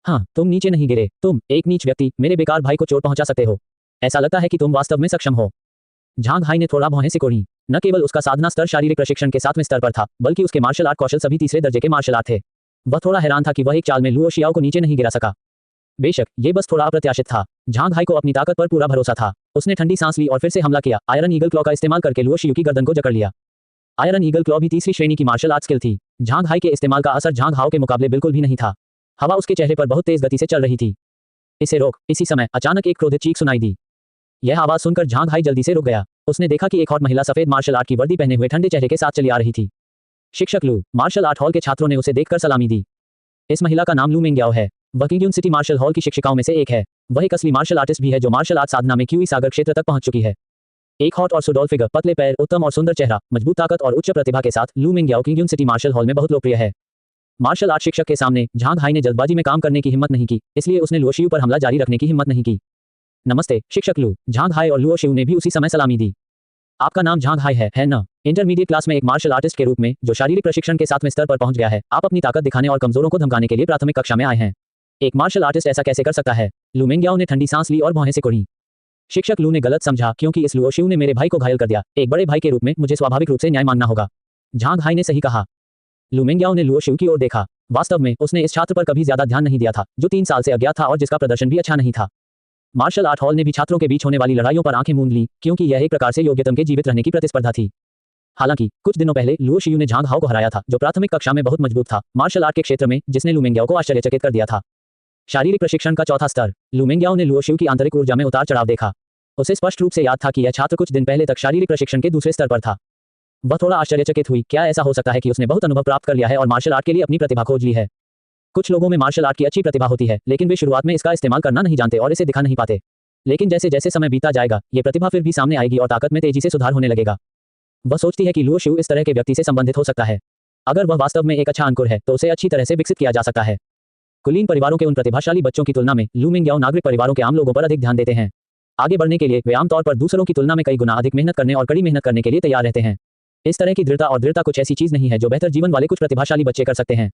हाँ, तुम नीचे नहीं गिरे। तुम एक नीच व्यक्ति मेरे बेकार भाई को चोट पहुंचा सकते हो। ऐसा लगता है कि तुम वास्तव में सक्षम हो। झांग हाई ने थोड़ा भौहें सिकोड़ी। न केवल उसका साधना स्तर शारीरिक प्रशिक्षण के 7वें स्तर पर था, बल्कि उसके मार्शल आर्ट कौशल सभी तीसरे दर्जे के मार्शल आर्ट थे। वह थोड़ा हैरान था कि वह एक चाल में लुओ शियाओ को नीचे नहीं गिरा सका। बेशक ये बस थोड़ा अप्रत्याशित था। झांग हाई को अपनी ताकत पर पूरा भरोसा था। उसने ठंडी सांस ली और फिर से हमला किया। आयरन ईगल क्लॉ का इस्तेमाल करके लुओ शिउ की गर्दन को जकड़ लिया। आयरन ईगल क्लॉ भी तीसरी श्रेणी की मार्शल आर्ट स्किल थी। झांग हाई के इस्तेमाल का असर झांग हाओ के मुकाबले बिल्कुल भी नहीं था। हवा उसके चेहरे पर बहुत तेज गति से चल रही थी। इसे रोक। इसी समय अचानक एक क्रोधित चीख सुनाई दी। यह आवाज सुनकर झांग हाई जल्दी से रुक गया। उसने देखा कि एक और महिला सफेद मार्शल आर्ट की वर्दी पहने हुए ठंडे चेहरे के साथ चली आ रही थी। शिक्षक लू। मार्शल आर्ट हॉल के छात्रों ने उसे देखकर सलामी दी। इस महिला का नाम लू मिंग्याओ है। वह किंगयुन सिटी मार्शल हॉल की शिक्षिकाओं में से एक है। वह एक असली मार्शल आर्टिस्ट भी है जो मार्शल आर्ट साधना में क्यूई सागर क्षेत्र तक पहुंच चुकी है। एक हॉट और सुडोल फिगर, पतले पैर, उत्तम और सुंदर चेहरा, मजबूत ताकत और उच्च प्रतिभा के साथ लू मिंग्याओ किंगयुन सिटी मार्शल हॉल में बहुत लोकप्रिय है। मार्शल आर्ट शिक्षक के सामने झांग हाई ने जल्दबाजी में काम करने की हिम्मत नहीं की, इसलिए उसने लुओ शियू पर हमला जारी रखने की हिम्मत नहीं की। नमस्ते शिक्षक लू। झांग हाई और लुओ शियू ने भी उसी समय सलामी दी। आपका नाम झांग हाई है न? इंटरमीडिएट क्लास में एक मार्शल आर्टिस्ट के रूप में जो शारीरिक प्रशिक्षण के 7वें स्तर पर पहुंच गया है, आप अपनी ताकत दिखाने और कमजोरों को धमकाने के लिए प्राथमिक कक्षा में आए हैं। एक मार्शल आर्टिस्ट ऐसा कैसे कर सकता है? लू मेंग्याओ ने ठंडी सांस ली और भौहें से कुड़ी। शिक्षक लू ने गलत समझा, क्योंकि इस लुओ शियू ने मेरे भाई को घायल कर दिया। एक बड़े भाई के रूप में मुझे स्वाभाविक रूप से न्याय मानना होगा। झांग हाई ने सही कहा। लू मेंग्याओ ने लुओ शियू की ओर देखा। वास्तव में उसने इस छात्र पर कभी ज्यादा ध्यान नहीं दिया था, जो 3 साल से अज्ञात था और जिसका प्रदर्शन भी अच्छा नहीं था। मार्शल आर्ट हॉल ने भी छात्रों के बीच होने वाली लड़ाइयों पर आंखें मूंद ली, क्योंकि यह एक प्रकार से योग्यतम के जीवित रहने की प्रतिस्पर्धा थी। हालांकि कुछ दिनों पहले लुओ शियू ने झांग हाओ को हराया था, जो प्राथमिक कक्षा में बहुत मजबूत था मार्शल आर्ट के क्षेत्र में, जिसने लू मेंग्याओ को आश्चर्यचकित कर दिया था। शारीरिक प्रशिक्षण का चौथा स्तर। लू मेंग्याओ ने लुओ शियू की आंतरिक ऊर्जा में उतार चढ़ाव देखा। उसे स्पष्ट रूप से याद था कि यह छात्र कुछ दिन पहले तक शारीरिक प्रशिक्षण के दूसरे स्तर पर था। वह थोड़ा आश्चर्यचकित हुई। क्या ऐसा हो सकता है कि उसने बहुत अनुभव प्राप्त कर लिया है और मार्शल आर्ट के लिए अपनी प्रतिभा खोज ली है? कुछ लोगों में मार्शल आर्ट की अच्छी प्रतिभा होती है, लेकिन वे शुरुआत में इसका इस्तेमाल करना नहीं जानते और इसे दिखा नहीं पाते। लेकिन जैसे जैसे समय बीता जाएगा, ये प्रतिभा फिर भी सामने आएगी और ताकत में तेजी से सुधार होने लगेगा। वह सोचती है कि लुओ शियू इस तरह के व्यक्ति से संबंधित हो सकता है। अगर वह वास्तव में एक अच्छा अंकुर है, तो उसे अच्छी तरह से विकसित किया जा सकता है। कुलीन परिवारों के उन प्रतिभाशाली बच्चों की तुलना में लू मेंग्याओ नागरिक परिवारों के आम लोगों पर अधिक ध्यान देते हैं। आगे बढ़ने के लिए वे आमतौर पर दूसरों की तुलना में कई गुना अधिक मेहनत करने और कड़ी मेहनत करने के लिए तैयार रहते हैं। इस तरह की दृढ़ता कुछ ऐसी चीज नहीं है जो बेहतर जीवन वाले कुछ प्रतिभाशाली बच्चे कर सकते हैं।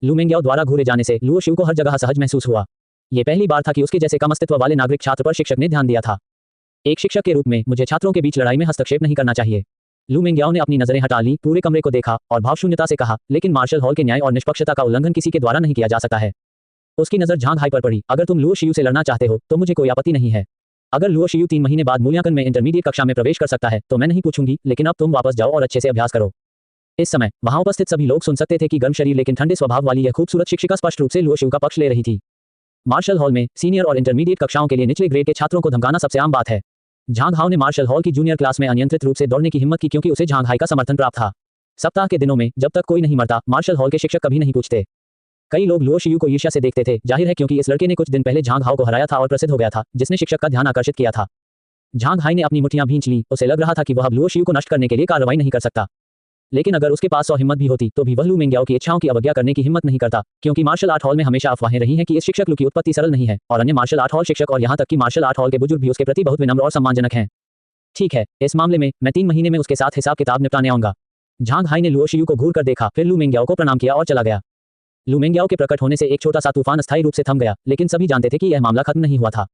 लू मेंग्याओ द्वारा घूरे जाने से लुओ शियू को हर जगह सहज महसूस हुआ। यह पहली बार था कि उसके जैसे कम अस्तित्व वाले नागरिक छात्र पर शिक्षक ने ध्यान दिया था। एक शिक्षक के रूप में मुझे छात्रों के बीच लड़ाई में हस्तक्षेप नहीं करना चाहिए। लू मेंग्याओ ने अपनी नजरें हटा ली, पूरे कमरे को देखा और भावशून्यता से कहा, लेकिन मार्शल हॉल के न्याय और निष्पक्षता का उल्लंघन किसी के द्वारा नहीं किया जा सकता है। उसकी नजर झांग हाई पर पड़ी। अगर तुम लुओ शियू से लड़ना चाहते हो तो मुझे कोई आपत्ति नहीं है। अगर लुओ शियू 3 महीने बाद मूल्यांकन में इंटरमीडिएट कक्षा में प्रवेश कर सकता है तो मैं नहीं पूछूंगी, लेकिन अब तुम वापस जाओ और अच्छे से अभ्यास करो। इस समय वहां उपस्थित सभी लोग सुन सकते थे कि गर्म शरीर लेकिन ठंडे स्वभाव वाली यह खूबसूरत शिक्षिका स्पष्ट रूप से लुओ शियू का पक्ष ले रही थी। मार्शल हॉल में सीनियर और इंटरमीडिएट कक्षाओं के लिए निचले ग्रेड के छात्रों को धमकाना सबसे आम बात है। झांग हाओ ने मार्शल हॉल की जूनियर क्लास में अनियंत्रित रूप से दौड़ने की हिम्मत की, क्योंकि उसे झांग हाई का समर्थन प्राप्त था। सप्ताह के दिनों में जब तक कोई नहीं मरता, मार्शल हॉल के शिक्षक कभी नहीं पूछते। कई लोग लुओ शियू को ईर्ष्या से देखते थे, जाहिर है क्योंकि इस लड़के ने कुछ दिन पहले झांग हाओ को हराया था और प्रसिद्ध हो गया था, जिसने शिक्षक का ध्यान आकर्षित किया था। झांग हाई ने अपनी मुट्ठियां भींच ली। उसे लग रहा था कि वह अब लुओ शियू को नष्ट करने के लिए कार्रवाई नहीं कर सकता। लेकिन अगर उसके पास 100 हिम्मत भी होती तो भी वह लू मेंग्याओ की इच्छाओं की अवज्ञा करने की हिम्मत नहीं करता, क्योंकि मार्शल आर्ट हॉल में हमेशा अफवाहें रही हैं कि इस शिक्षक लू की उत्पत्ति सरल नहीं है और अन्य मार्शल आर्ट हॉल शिक्षक और यहां तक कि मार्शल आर्ट हॉल के बुजुर्ग भी उसके प्रति बहुत विनम्र और सम्मानजनक हैं। ठीक है, इस मामले में मैं 3 महीने में उसके साथ हिसाब किताब निपटाने आऊंगा। झांग हाई ने लुओ शियू को घूर कर देखा, फिर लू मेंग्याओ को प्रणाम किया और चला गया। लू मेंग्याओ के प्रकट होने से एक छोटा सा तूफान अस्थायी रूप से थम गया, लेकिन सभी जानते थे कि यह मामला खत्म नहीं हुआ था।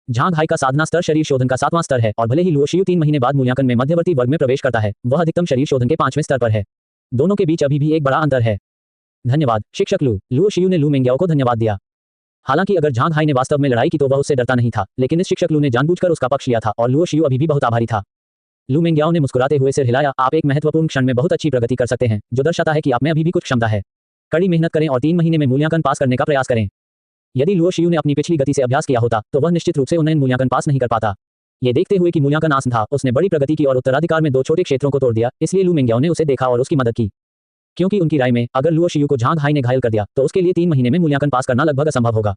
झांग हाई का साधना स्तर शरीर शोधन का 7वां स्तर है और भले ही लुओ शियू 3 महीने बाद मूल्यांकन में मध्यवर्ती वर्ग में प्रवेश करता है, वह अधिकतम शरीर शोधन के 5वें स्तर पर है। दोनों के बीच अभी भी एक बड़ा अंतर है। धन्यवाद शिक्षक लू। लुओ शियू ने लू मेंग्याओ को धन्यवाद दिया। हालांकि अगर झांग हाई ने वास्तव में लड़ाई की तो वह उससे डरता नहीं था, लेकिन इस शिक्षक लू ने जानबूझकर उसका पक्ष लिया था और लुओ शियू अभी भी बहुत आभारी था। लू मेंग्याओ ने मुस्कुराते हुए सिर हिलाया। आप एक महत्वपूर्ण क्षण में बहुत अच्छी प्रगति कर सकते हैं, जो दर्शाता है कि आप में अभी भी कुछ क्षमता है। कड़ी मेहनत करें और 3 महीने में मूल्यांकन पास करने का प्रयास करें। यदि लुओ शियू ने अपनी पिछली गति से अभ्यास किया होता तो वह निश्चित रूप से उन्नयन मूल्यांकन पास नहीं कर पाता। ये देखते हुए कि मूल्यांकन आसान था, उसने बड़ी प्रगति की और उत्तराधिकार में 2 छोटे क्षेत्रों को तोड़ दिया, इसलिए लू मेंग्याओ ने उसे देखा और उसकी मदद की। क्योंकि उनकी राय में अगर लुओ शियू को झांग हाई ने घायल कर दिया तो उसके लिए 3 महीने में मूल्यांकन पास करना लगभग असंभव होगा।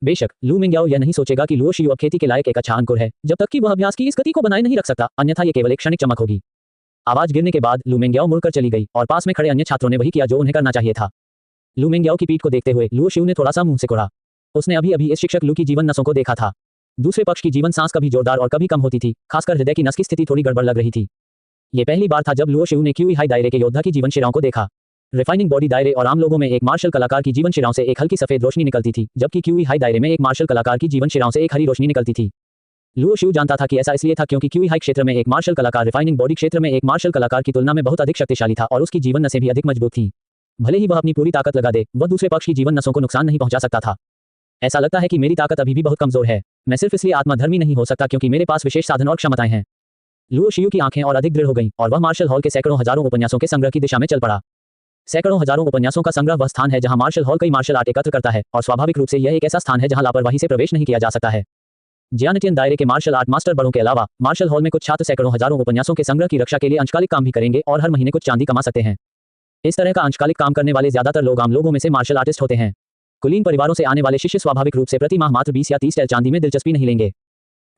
बेशक लू मेंग्याओ यह नहीं सोचेगा कि लुओ शियू अब खेती के लायक एक अच्छा अंकुर है, जब तक कि वह अभ्यास की इस गति को बनाए नहीं रख सकता, अन्यथा ये केवल एक क्षणिक चमक होगी। आवाज गिरने के बाद लू मेंग्याओ मुड़कर चली गई और पास में खड़े अन्य छात्रों ने वही किया जो उन्हें करना चाहिए था। लू मेंग्याओ की पीठ को देखते हुए लुओ शियू ने थोड़ा सा मुंह सिकुड़ा। उसने अभी इस शिक्षक लू की जीवन नसों को देखा था। दूसरे पक्ष की जीवन सांस कभी जोरदार और कभी कम होती थी, खासकर हृदय की नस की स्थिति थोड़ी गड़बड़ लग रही थी। ये पहली बार था जब लुओ शियू ने क्यूई हाई दायरे के योद्धा की जीवन शिराओं को देखा। रिफाइनिंग बॉडी दायरे और आम लोगों में एक मार्शल कलाकार की जीवन शिराओं से एक हल्की सफेद रोशनी निकलती थी, जबकि क्यूई हाई दायरे में एक मार्शल कलाकार की जीवन शिराओं से एक हरी रोशनी निकलती थी। लुओ शियू जानता था कि ऐसा इसलिए था क्योंकि क्यूई हाई क्षेत्र में एक मार्शल कलाकार रिफाइनिंग बॉडी क्षेत्र में एक मार्शल कलाकार की तुलना में बहुत अधिक शक्तिशाली था और उसकी जीवन नसें भी अधिक मजबूत थीं। भले ही वह अपनी पूरी ताकत लगा दे, वह दूसरे पक्ष की जीवन नसों को नुकसान नहीं पहुंचा सकता था। ऐसा लगता है कि मेरी ताकत अभी भी बहुत कमजोर है। मैं सिर्फ इसलिए आत्मधर्मी नहीं हो सकता क्योंकि मेरे पास विशेष साधन और क्षमताएं हैं। लुओ शियू की आंखें और अधिक दृढ़ हो गईं और वह मार्शल हॉल के सैकड़ों हजारों उपन्यासों के संग्रह की दिशा में चल पड़ा। सैकड़ों हजारों उपन्यासों का संग्रह वह स्थान है जहां मार्शल हॉल कई मार्शल आर्ट एकत्र करता है और स्वाभाविक रूप से यह एक ऐसा स्थान है जहां लापरवाही से प्रवेश नहीं किया जा सकता है। जियानटियन दायरे के मार्शल आर्ट मास्टर बड़ों के अलावा मार्शल हॉल में कुछ छात्र सैकड़ों हजारों उपन्यासों के संग्रह की रक्षा के लिए अंशकालिक काम भी करेंगे और हर महीने कुछ चांदी कमा सकते हैं। इस तरह का अंशकालिक काम करने वाले ज्यादातर लोग आम लोगों में से मार्शल आर्टिस्ट होते हैं। कुलीन परिवारों से आने वाले शिष्य स्वाभाविक रूप से प्रति माह मात्र 20 या 30 टेल चांदी में दिलचस्पी नहीं लेंगे।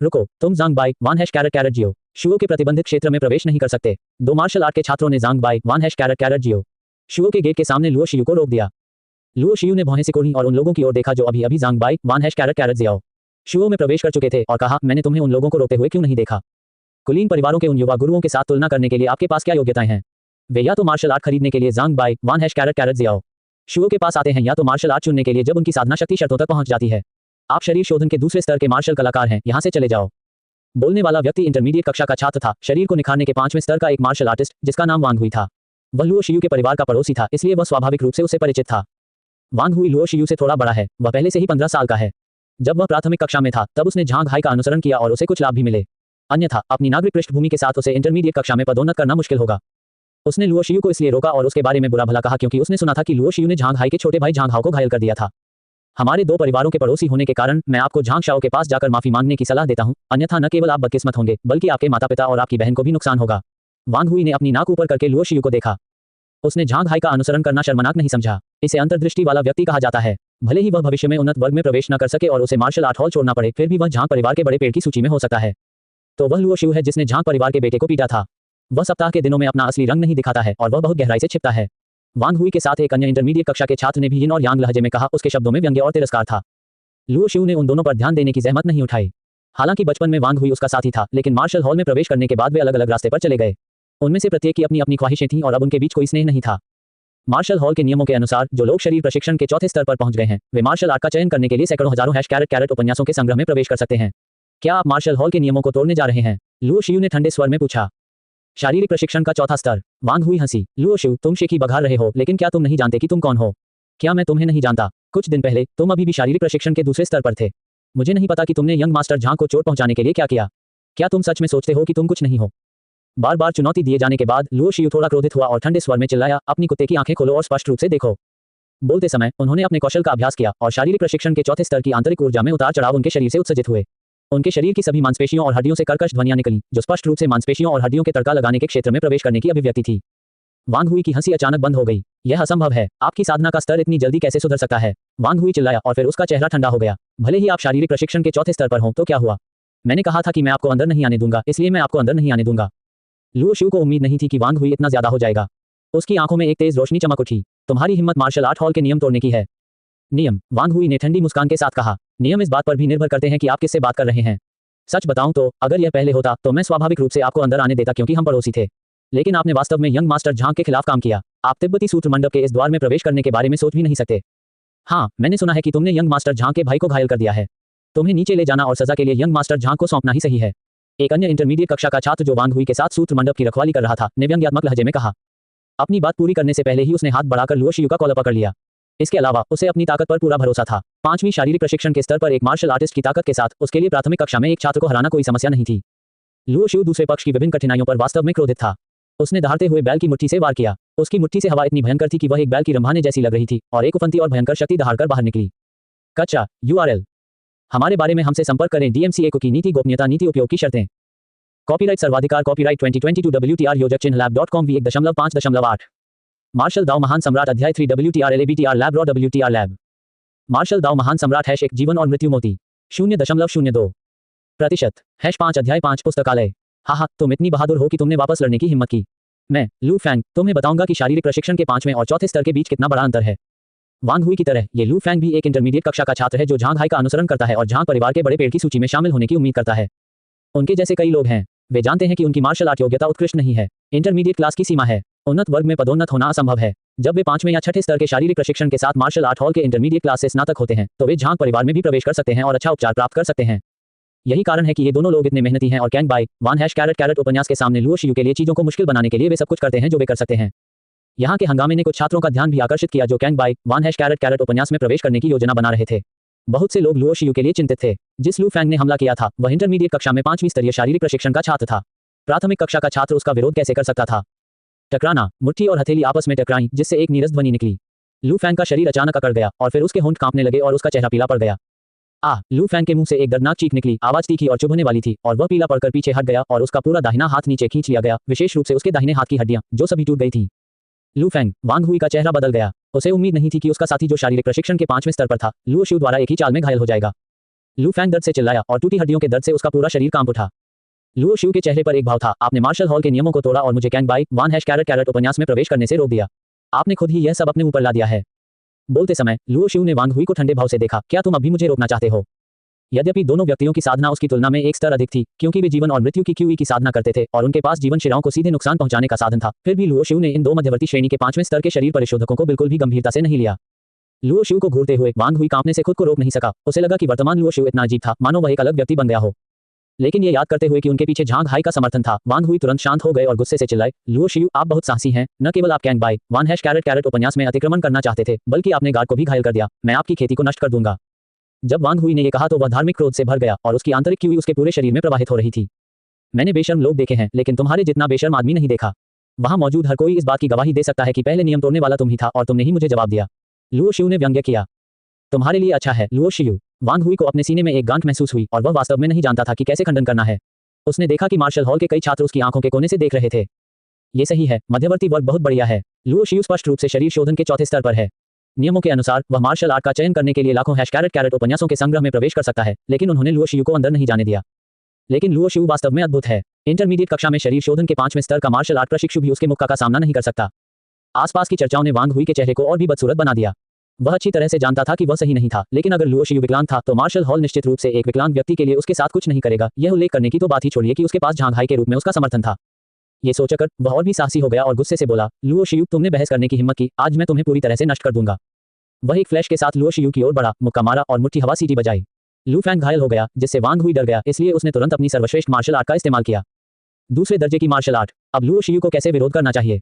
रुको, तुम ज़ांग बाई वान कैरेट जियो शुओ के प्रतिबंधित क्षेत्र में प्रवेश नहीं कर सकते। 2 मार्शल आर्ट के छात्रों ने ज़ांग बाई वान कैरेट जियो शुओ के गेट के सामने लुओ शियू को रोक दिया। लुओ शियू ने भौहें सिकोड़ी और उन लोगों की ओर देखा जो अभी अभी ज़ांग बाई वान हैश कैरेट कैरेट जियाओ शुओ में प्रवेश कर चुके थे और कहा, मैंने तुम्हें उन लोगों को रोकते हुए क्यों नहीं देखा? कुलीन परिवारों के उन युवा गुरुओं के साथ तुलना करने के लिए आपके पास क्या योग्यताएं हैं? वे या तो मार्शल आर्ट खरीदने के लिए ज़ांग बाई वान हैश कैरेट कैरेट जियाओ शुओ के पास आते हैं या तो मार्शल आर्ट चुनने के लिए जब उनकी साधना शक्ति शर्तों तक पहुंच जाती है। आप शरीर शोधन के दूसरे स्तर के मार्शल कलाकार हैं, यहां से चले जाओ। बोलने वाला व्यक्ति इंटरमीडिएट कक्षा का छात्र था, शरीर को निखारने के 5वें स्तर का एक मार्शल आर्टिस्ट जिसका नाम वांग हुई था। वह लुओ शियू के परिवार का पड़ोसी था, इसलिए वह स्वाभाविक रूप से उससे परिचित था। वांग हुई लुओ शियू से थोड़ा बड़ा है, वह पहले से ही 15 साल का है। जब वह प्राथमिक कक्षा में था तब उसने झांग हाई का अनुसरण किया और उसे कुछ लाभ भी मिले। अन्यथा अपनी नागरिक पृष्ठभूमि के साथ उसे इंटरमीडिएट कक्षा में पदोन्नत करना मुश्किल होगा। उसने लुओ शियू को इसलिए रोका और उसके बारे में बुरा भला कहा क्योंकि उसने सुना था कि लुओ शियू ने झांग हाई के छोटे भाई झांग हाओ को घायल कर दिया था। हमारे दो परिवारों के पड़ोसी होने के कारण मैं आपको झांग शाओ के पास जाकर माफी मांगने की सलाह देता हूं, अन्यथा न केवल आप बदकिस्मत होंगे बल्कि आपके माता पिता और आपकी बहन को भी नुकसान होगा। वांग हुई ने अपनी नाक ऊपर करके लुओ शियू को देखा। उसने झांग हाई का अनुसरण करना शर्मनाक नहीं समझा। इसे अंतर्दृष्टि वाला व्यक्ति कहा जाता है। भले ही वह भविष्य में उन्नत वर्ग में प्रवेश न कर सके और उसे मार्शल आर्ट हॉल छोड़ना पड़े, फिर भी वह झांग परिवार के बड़े पेड़ की सूची में हो सकता है। तो वह लुओ शियू है जिसने झांग परिवार के बेटे को पीटा था। वह सप्ताह के दिनों में अपना असली रंग नहीं दिखाता है और वह बहुत गहराई से छिपता है। वांग हुई के साथ एक अन्य इंटरमीडिएट कक्षा के छात्र ने भी यिन और यांग लहजे में कहा। उसके शब्दों में व्यंग्य और तिरस्कार था। लुओ शियू ने उन दोनों पर ध्यान देने की जहमत नहीं उठाई। हालांकि बचपन में वांग हुई उसका साथी था, लेकिन मार्शल हॉल में प्रवेश करने के बाद वे अलग अलग रास्ते पर चले गए। उनमें से प्रत्येक की अपनी अपनी ख्वाहिशें थीं और अब उनके बीच कोई स्नेह नहीं था। मार्शल हॉल के नियमों के अनुसार जो लोग शरीर प्रशिक्षण के चौथे स्तर पर पहुंच गए हैं वे मार्शल आर्ट का चयन करने के लिए सैकड़ों हजारों हैश कैरेट कैरेट उपन्यासों के संग्रह में प्रवेश कर सकते हैं। क्या आप मार्शल हॉल के नियमों को तोड़ने जा रहे हैं? लुओ शियू ने ठंडे स्वर में पूछा। शारीरिक प्रशिक्षण का चौथा स्तर। वांग हुई हंसी। लुओ शियू, तुम शेखी बघार रहे हो, लेकिन क्या तुम नहीं जानते कि तुम कौन हो? क्या मैं तुम्हें नहीं जानता? कुछ दिन पहले तुम अभी भी शारीरिक प्रशिक्षण के दूसरे स्तर पर थे। मुझे नहीं पता कि तुमने यंग मास्टर झांग को चोट पहुंचाने के लिए क्या किया। क्या तुम सच में सोचते हो कि तुम कुछ नहीं हो? बार बार चुनौती दिए जाने के बाद लुओ शियू थोड़ा क्रोधित हुआ और ठंडे स्वर में चिल्लाया, अपनी कुत्ते की आंखें खोलो और स्पष्ट रूप से देखो। बोलते समय उन्होंने अपने कौशल का अभ्यास किया और शारीरिक प्रशिक्षण के चौथे स्तर की आंतरिक ऊर्जा में उतार चढ़ाव उनके शरीर से उत्सर्जित हुए। उनके शरीर की सभी मांसपेशियों और हड्डियों से कर्कश ध्वनियां निकली, जो स्पष्ट रूप से मांसपेशियों और हड्डियों के तड़का लगाने के क्षेत्र में प्रवेश करने की अभिव्यक्ति थी। वांग हुई की हंसी अचानक बंद हो गई। यह असंभव है। आपकी साधना का स्तर इतनी जल्दी कैसे सुधर सकता है? वांग हुई चिल्लाया और फिर उसका चेहरा ठंडा हो गया। भले ही आप शारीरिक प्रशिक्षण के चौथे स्तर पर हों तो क्या हुआ? मैंने कहा था कि मैं आपको अंदर नहीं आने दूंगा, इसलिए मैं आपको अंदर नहीं आने दूंगा। लुओ शियू को उम्मीद नहीं थी कि वांग हुई इतना ज्यादा हो जाएगा। उसकी आंखों में एक तेज रोशनी चमक उठी। तुम्हारी हिम्मत मार्शल आर्ट हॉल के नियम तोड़ने की है। नियम? वांग हुई ने ठंडी मुस्कान के साथ कहा। नियम इस बात पर भी निर्भर करते हैं कि आप किससे बात कर रहे हैं। सच बताऊं तो अगर यह पहले होता तो मैं स्वाभाविक रूप से आपको अंदर आने देता क्योंकि हम पड़ोसी थे। लेकिन आपने वास्तव में यंग मास्टर झांग के खिलाफ काम किया। आप तिब्बती सूत्र मंडप के इस द्वार में प्रवेश करने के बारे में सोच भी नहीं सकते। हाँ, मैंने सुना है कि तुमने यंग मास्टर झांग के भाई को घायल कर दिया है। तुम्हें नीचे ले जाना और सजा के लिए यंग मास्टर झांग को सौंपना ही सही है। एक अन्य इंटरमीडिएट कक्षा का छात्र जो वांग हुई के साथ सूत्र मंडप की रखवाली कर रहा था ने व्यंग्यात्मक लहजे में कहा। अपनी बात पूरी करने से पहले ही उसने हाथ बढ़ाकर लुओ शियू का कॉलर पकड़ लिया। इसके अलावा उसे अपनी ताकत पर पूरा भरोसा था। 5वीं शारीरिक प्रशिक्षण के स्तर पर एक मार्शल आर्टिस्ट की ताकत के साथ उसके लिए प्राथमिक कक्षा में एक छात्र को हराना कोई समस्या नहीं थी। लुओ शियू दूसरे पक्ष की विभिन्न कठिनाइयों पर वास्तव में क्रोधित था। उसने दहाड़ते हुए बैल की मुट्ठी से वार किया। उसकी मुट्ठी से हवा इतनी भयंकर थी कि वह एक बैल की रंभाने जैसी लग रही थी और एक उफनती और भयंकर शक्ति दहाड़कर बाहर निकली। कच्चा URL। हमारे बारे में हमसे संपर्क करें। DMCA की नीति गोपनीयता नीति उपयोग की शर्तें। कॉपीराइट सर्वाधिकार कॉपीराइट 2022 WTR योजक चिन्ह lab.com v1.5.8 मार्शल दाओ महान सम्राट अध्याय 3 WTR LABTR lab raw WTR lab. Martial दाओ महान सम्राट #1 जीवन और मृत्यु मोती 0.02% #5 अध्याय 5 पुस्तकालय। हाँ, तुम इतनी बहादुर हो कि तुमने वापस लड़ने की हिम्मत की। मैं लू फैंग तुम्हें बताऊंगा कि शारीरिक प्रशिक्षण के 5वें और चौथे स्तर के बीच कितना बड़ा अंतर है। वांग हुई की तरह ये लू फैंग भी एक इंटरमीडिएट कक्षा का छात्र है जो झांग हाई का अनुसरण करता है और झांग परिवार के बड़े पेड़ की सूची में शामिल होने की उम्मीद करता है। उनके जैसे कई लोग हैं। वे जानते हैं कि उनकी मार्शल आर्ट योग्यता उत्कृष्ट नहीं है। इंटरमीडिएट क्लास की सीमा है। उन्नत वर्ग में पदोन्नत होना असंभव है। जब वे 5वें या 6ठे स्तर के शारीरिक प्रशिक्षण के साथ मार्शल आर्ट हॉल के इंटरमीडिएट क्लास से स्नातक होते हैं तो वे झांग परिवार में भी प्रवेश कर सकते हैं और अच्छा उपचार प्राप्त कर सकते हैं। यही कारण है कि ये दोनों लोग इतने मेहनती हैं और कैंग बाई वान हैश कैरेट कैरेट उपन्यास के सामने लुओ शियू के लिए चीजों को मुश्किल बनाने के लिए वे सब कुछ करते हैं जो वे कर सकते हैं। यहाँ के हंगामे ने कुछ छात्रों का ध्यान भी आकर्षित किया जो कैंग बाई वान हैश कैरेट कैरेट उपन्यास में प्रवेश करने की योजना बना रहे थे। बहुत से लोग लुओ शियू के लिए चिंतित थे। जिस लू फैंग ने हमला किया था वह इंटरमीडिएट कक्षा में 5वीं स्तरीय शारीरिक प्रशिक्षण का छात्र था। प्राथमिक कक्षा का छात्र उसका विरोध कैसे कर सकता था? टकराना, मुट्ठी और हथेली आपस में टकराई जिससे एक नीरस ध्वनि निकली। लू फैंग का शरीर अचानक अकड़ गया और फिर उसके होंठ कांपने लगे और उसका चेहरा पीला पड़ गया। लू फैंग के मुंह से एक दर्दनाक चीख निकली। आवाज तीखी और चुभने वाली थी और वह पीला पड़कर पीछे हट गया और उसका पूरा दाहिना हाथ नीचे खींच लिया गया, विशेष रूप से उसके दाहिने हाथ की हड्डियां जो सभी टूट गई थीं। लू फैंग वांग हुई का चेहरा बदल गया। उसे उम्मीद नहीं थी कि उसका साथी जो शारीरिक प्रशिक्षण के 5वें स्तर पर था लुओ शियू द्वारा एक ही चाल में घायल हो जाएगा। लू फैंग दर्द से चिल्लाया और टूटी हड्डियों के दर्द से उसका पूरा शरीर कांप उठा। लुओ शियू के चेहरे पर एक भाव था, आपने मार्शल हॉल के नियमों को तोड़ा और मुझे कैंग बाई वान हैश कैरेट कैरेट उपन्यास में प्रवेश करने से रोक दिया। आपने खुद ही यह सब अपने ऊपर ला दिया है। बोलते समय लुओ शिउ ने वांग हुई को ठंडे भाव से देखा। क्या तुम अभी मुझे रोकना चाहते हो? यद्यपि दोनों व्यक्तियों की साधना उसकी तुलना में एक स्तर अधिक थी, क्योंकि वे जीवन और मृत्यु की क्यूई की साधना करते थे और उनके पास जीवन शिराओं को सीधे नुकसान पहुंचाने का साधन था। फिर भी लुओ शिउ ने इन दो मध्यवर्ती श्रेणी के 5वें स्तर के शरीर परिशोधकों को बिल्कुल भी गंभीरता से नहीं लिया। लुओ शिउ को घूरते हुए वांग हुई कांपने से खुद को रोक नहीं सका। उसे लगा कि वर्तमान लुओ शिउ इतना अजीब था, मानो वह एक अलग व्यक्ति बन गया हो। लेकिन ये याद करते हुए कि उनके पीछे झांग हाई का समर्थन था, वांग हुई तुरंत शांत हो गए और गुस्से से चिल्लाए, लुओ शिउ, आप बहुत साहसी हैं। न केवल आप कैंग बाई वन उपन्यास में अतिक्रमण करना चाहते थे, बल्कि आपने गार्ड को भी घायल कर दिया। मैं आपकी खेती को नष्ट कर दूंगा। जब वांग हुई ने यह कहा तो वह धार्मिक क्रोध से भर गया और उसकी आंतरिक क्यूई उसके पूरे शरीर में प्रवाहित हो रही थी। मैंने बेशर्म लोग देखे हैं, लेकिन तुम्हारे जितना बेशर्म आदमी नहीं देखा। वहां मौजूद हर कोई इस बात की गवाही दे सकता है कि पहले नियम तोड़ने वाला तुम ही था और तुमने ही मुझे जवाब दिया। लुओ शिउ ने व्यंग्य किया। तुम्हारे लिए अच्छा है लुओ शिउ। वांग हुई को अपने सीने में एक गांठ महसूस हुई और वह वास्तव में नहीं जानता था कि कैसे खंडन करना है। उसने देखा कि मार्शल हॉल के कई छात्र उसकी आंखों के कोने से देख रहे थे। ये सही है, मध्यवर्ती वर्ग बहुत बढ़िया है। लुओ शिउ स्पष्ट रूप से शरीर शोधन के चौथे स्तर पर है। नियमों के अनुसार वह मार्शल आर्ट का चयन करने के लिए लाखों #कैरेट उपन्यासों के संग्रह में प्रवेश कर सकता है, लेकिन उन्होंने लुओ शिउ को अंदर नहीं जाने दिया। लेकिन लुओ शिउ वास्तव में अद्भुत है। इंटरमीडिएट कक्षा में शरीर शोधन के 5वें स्तर का मार्शल आर्ट प्रशिक्षु भी उसके मुक्का का सामना नहीं कर सकता। आसपास की चर्चाओं ने वांग हुई के चेहरे को और भी बदसूरत बना दिया। वह अच्छी तरह से जानता था कि वह सही नहीं था, लेकिन अगर लुओ शिउ विकलांग था तो मार्शल हॉल निश्चित रूप से एक विकलांग व्यक्ति के लिए उसके साथ कुछ नहीं करेगा। यह उल्लेख करने की तो बात ही छोड़िए कि उसके पास झांग हाई के रूप में उसका समर्थन था। ये सोचकर वह और भी साहसी हो गया और गुस्से से बोला, लुओ शिउ, तुमने बहस करने की हिम्मत की, आज मैं तुम्हें पूरी तरह से नष्ट कर दूंगा। वह एक फ्लैश के साथ लुओ शिउ की ओर बढ़ा, मुक्का मारा और मुट्ठी हवा सीटी बजाई। लू फैंग घायल हो गया, जिससे वांग हुई डर गया, इसलिए उसने तुरंत अपनी सर्वश्रेष्ठ मार्शल आर्ट का इस्तेमाल किया। दूसरे दर्जे की मार्शल आर्ट। अब लुओ शिउ को कैसे विरोध करना चाहिए?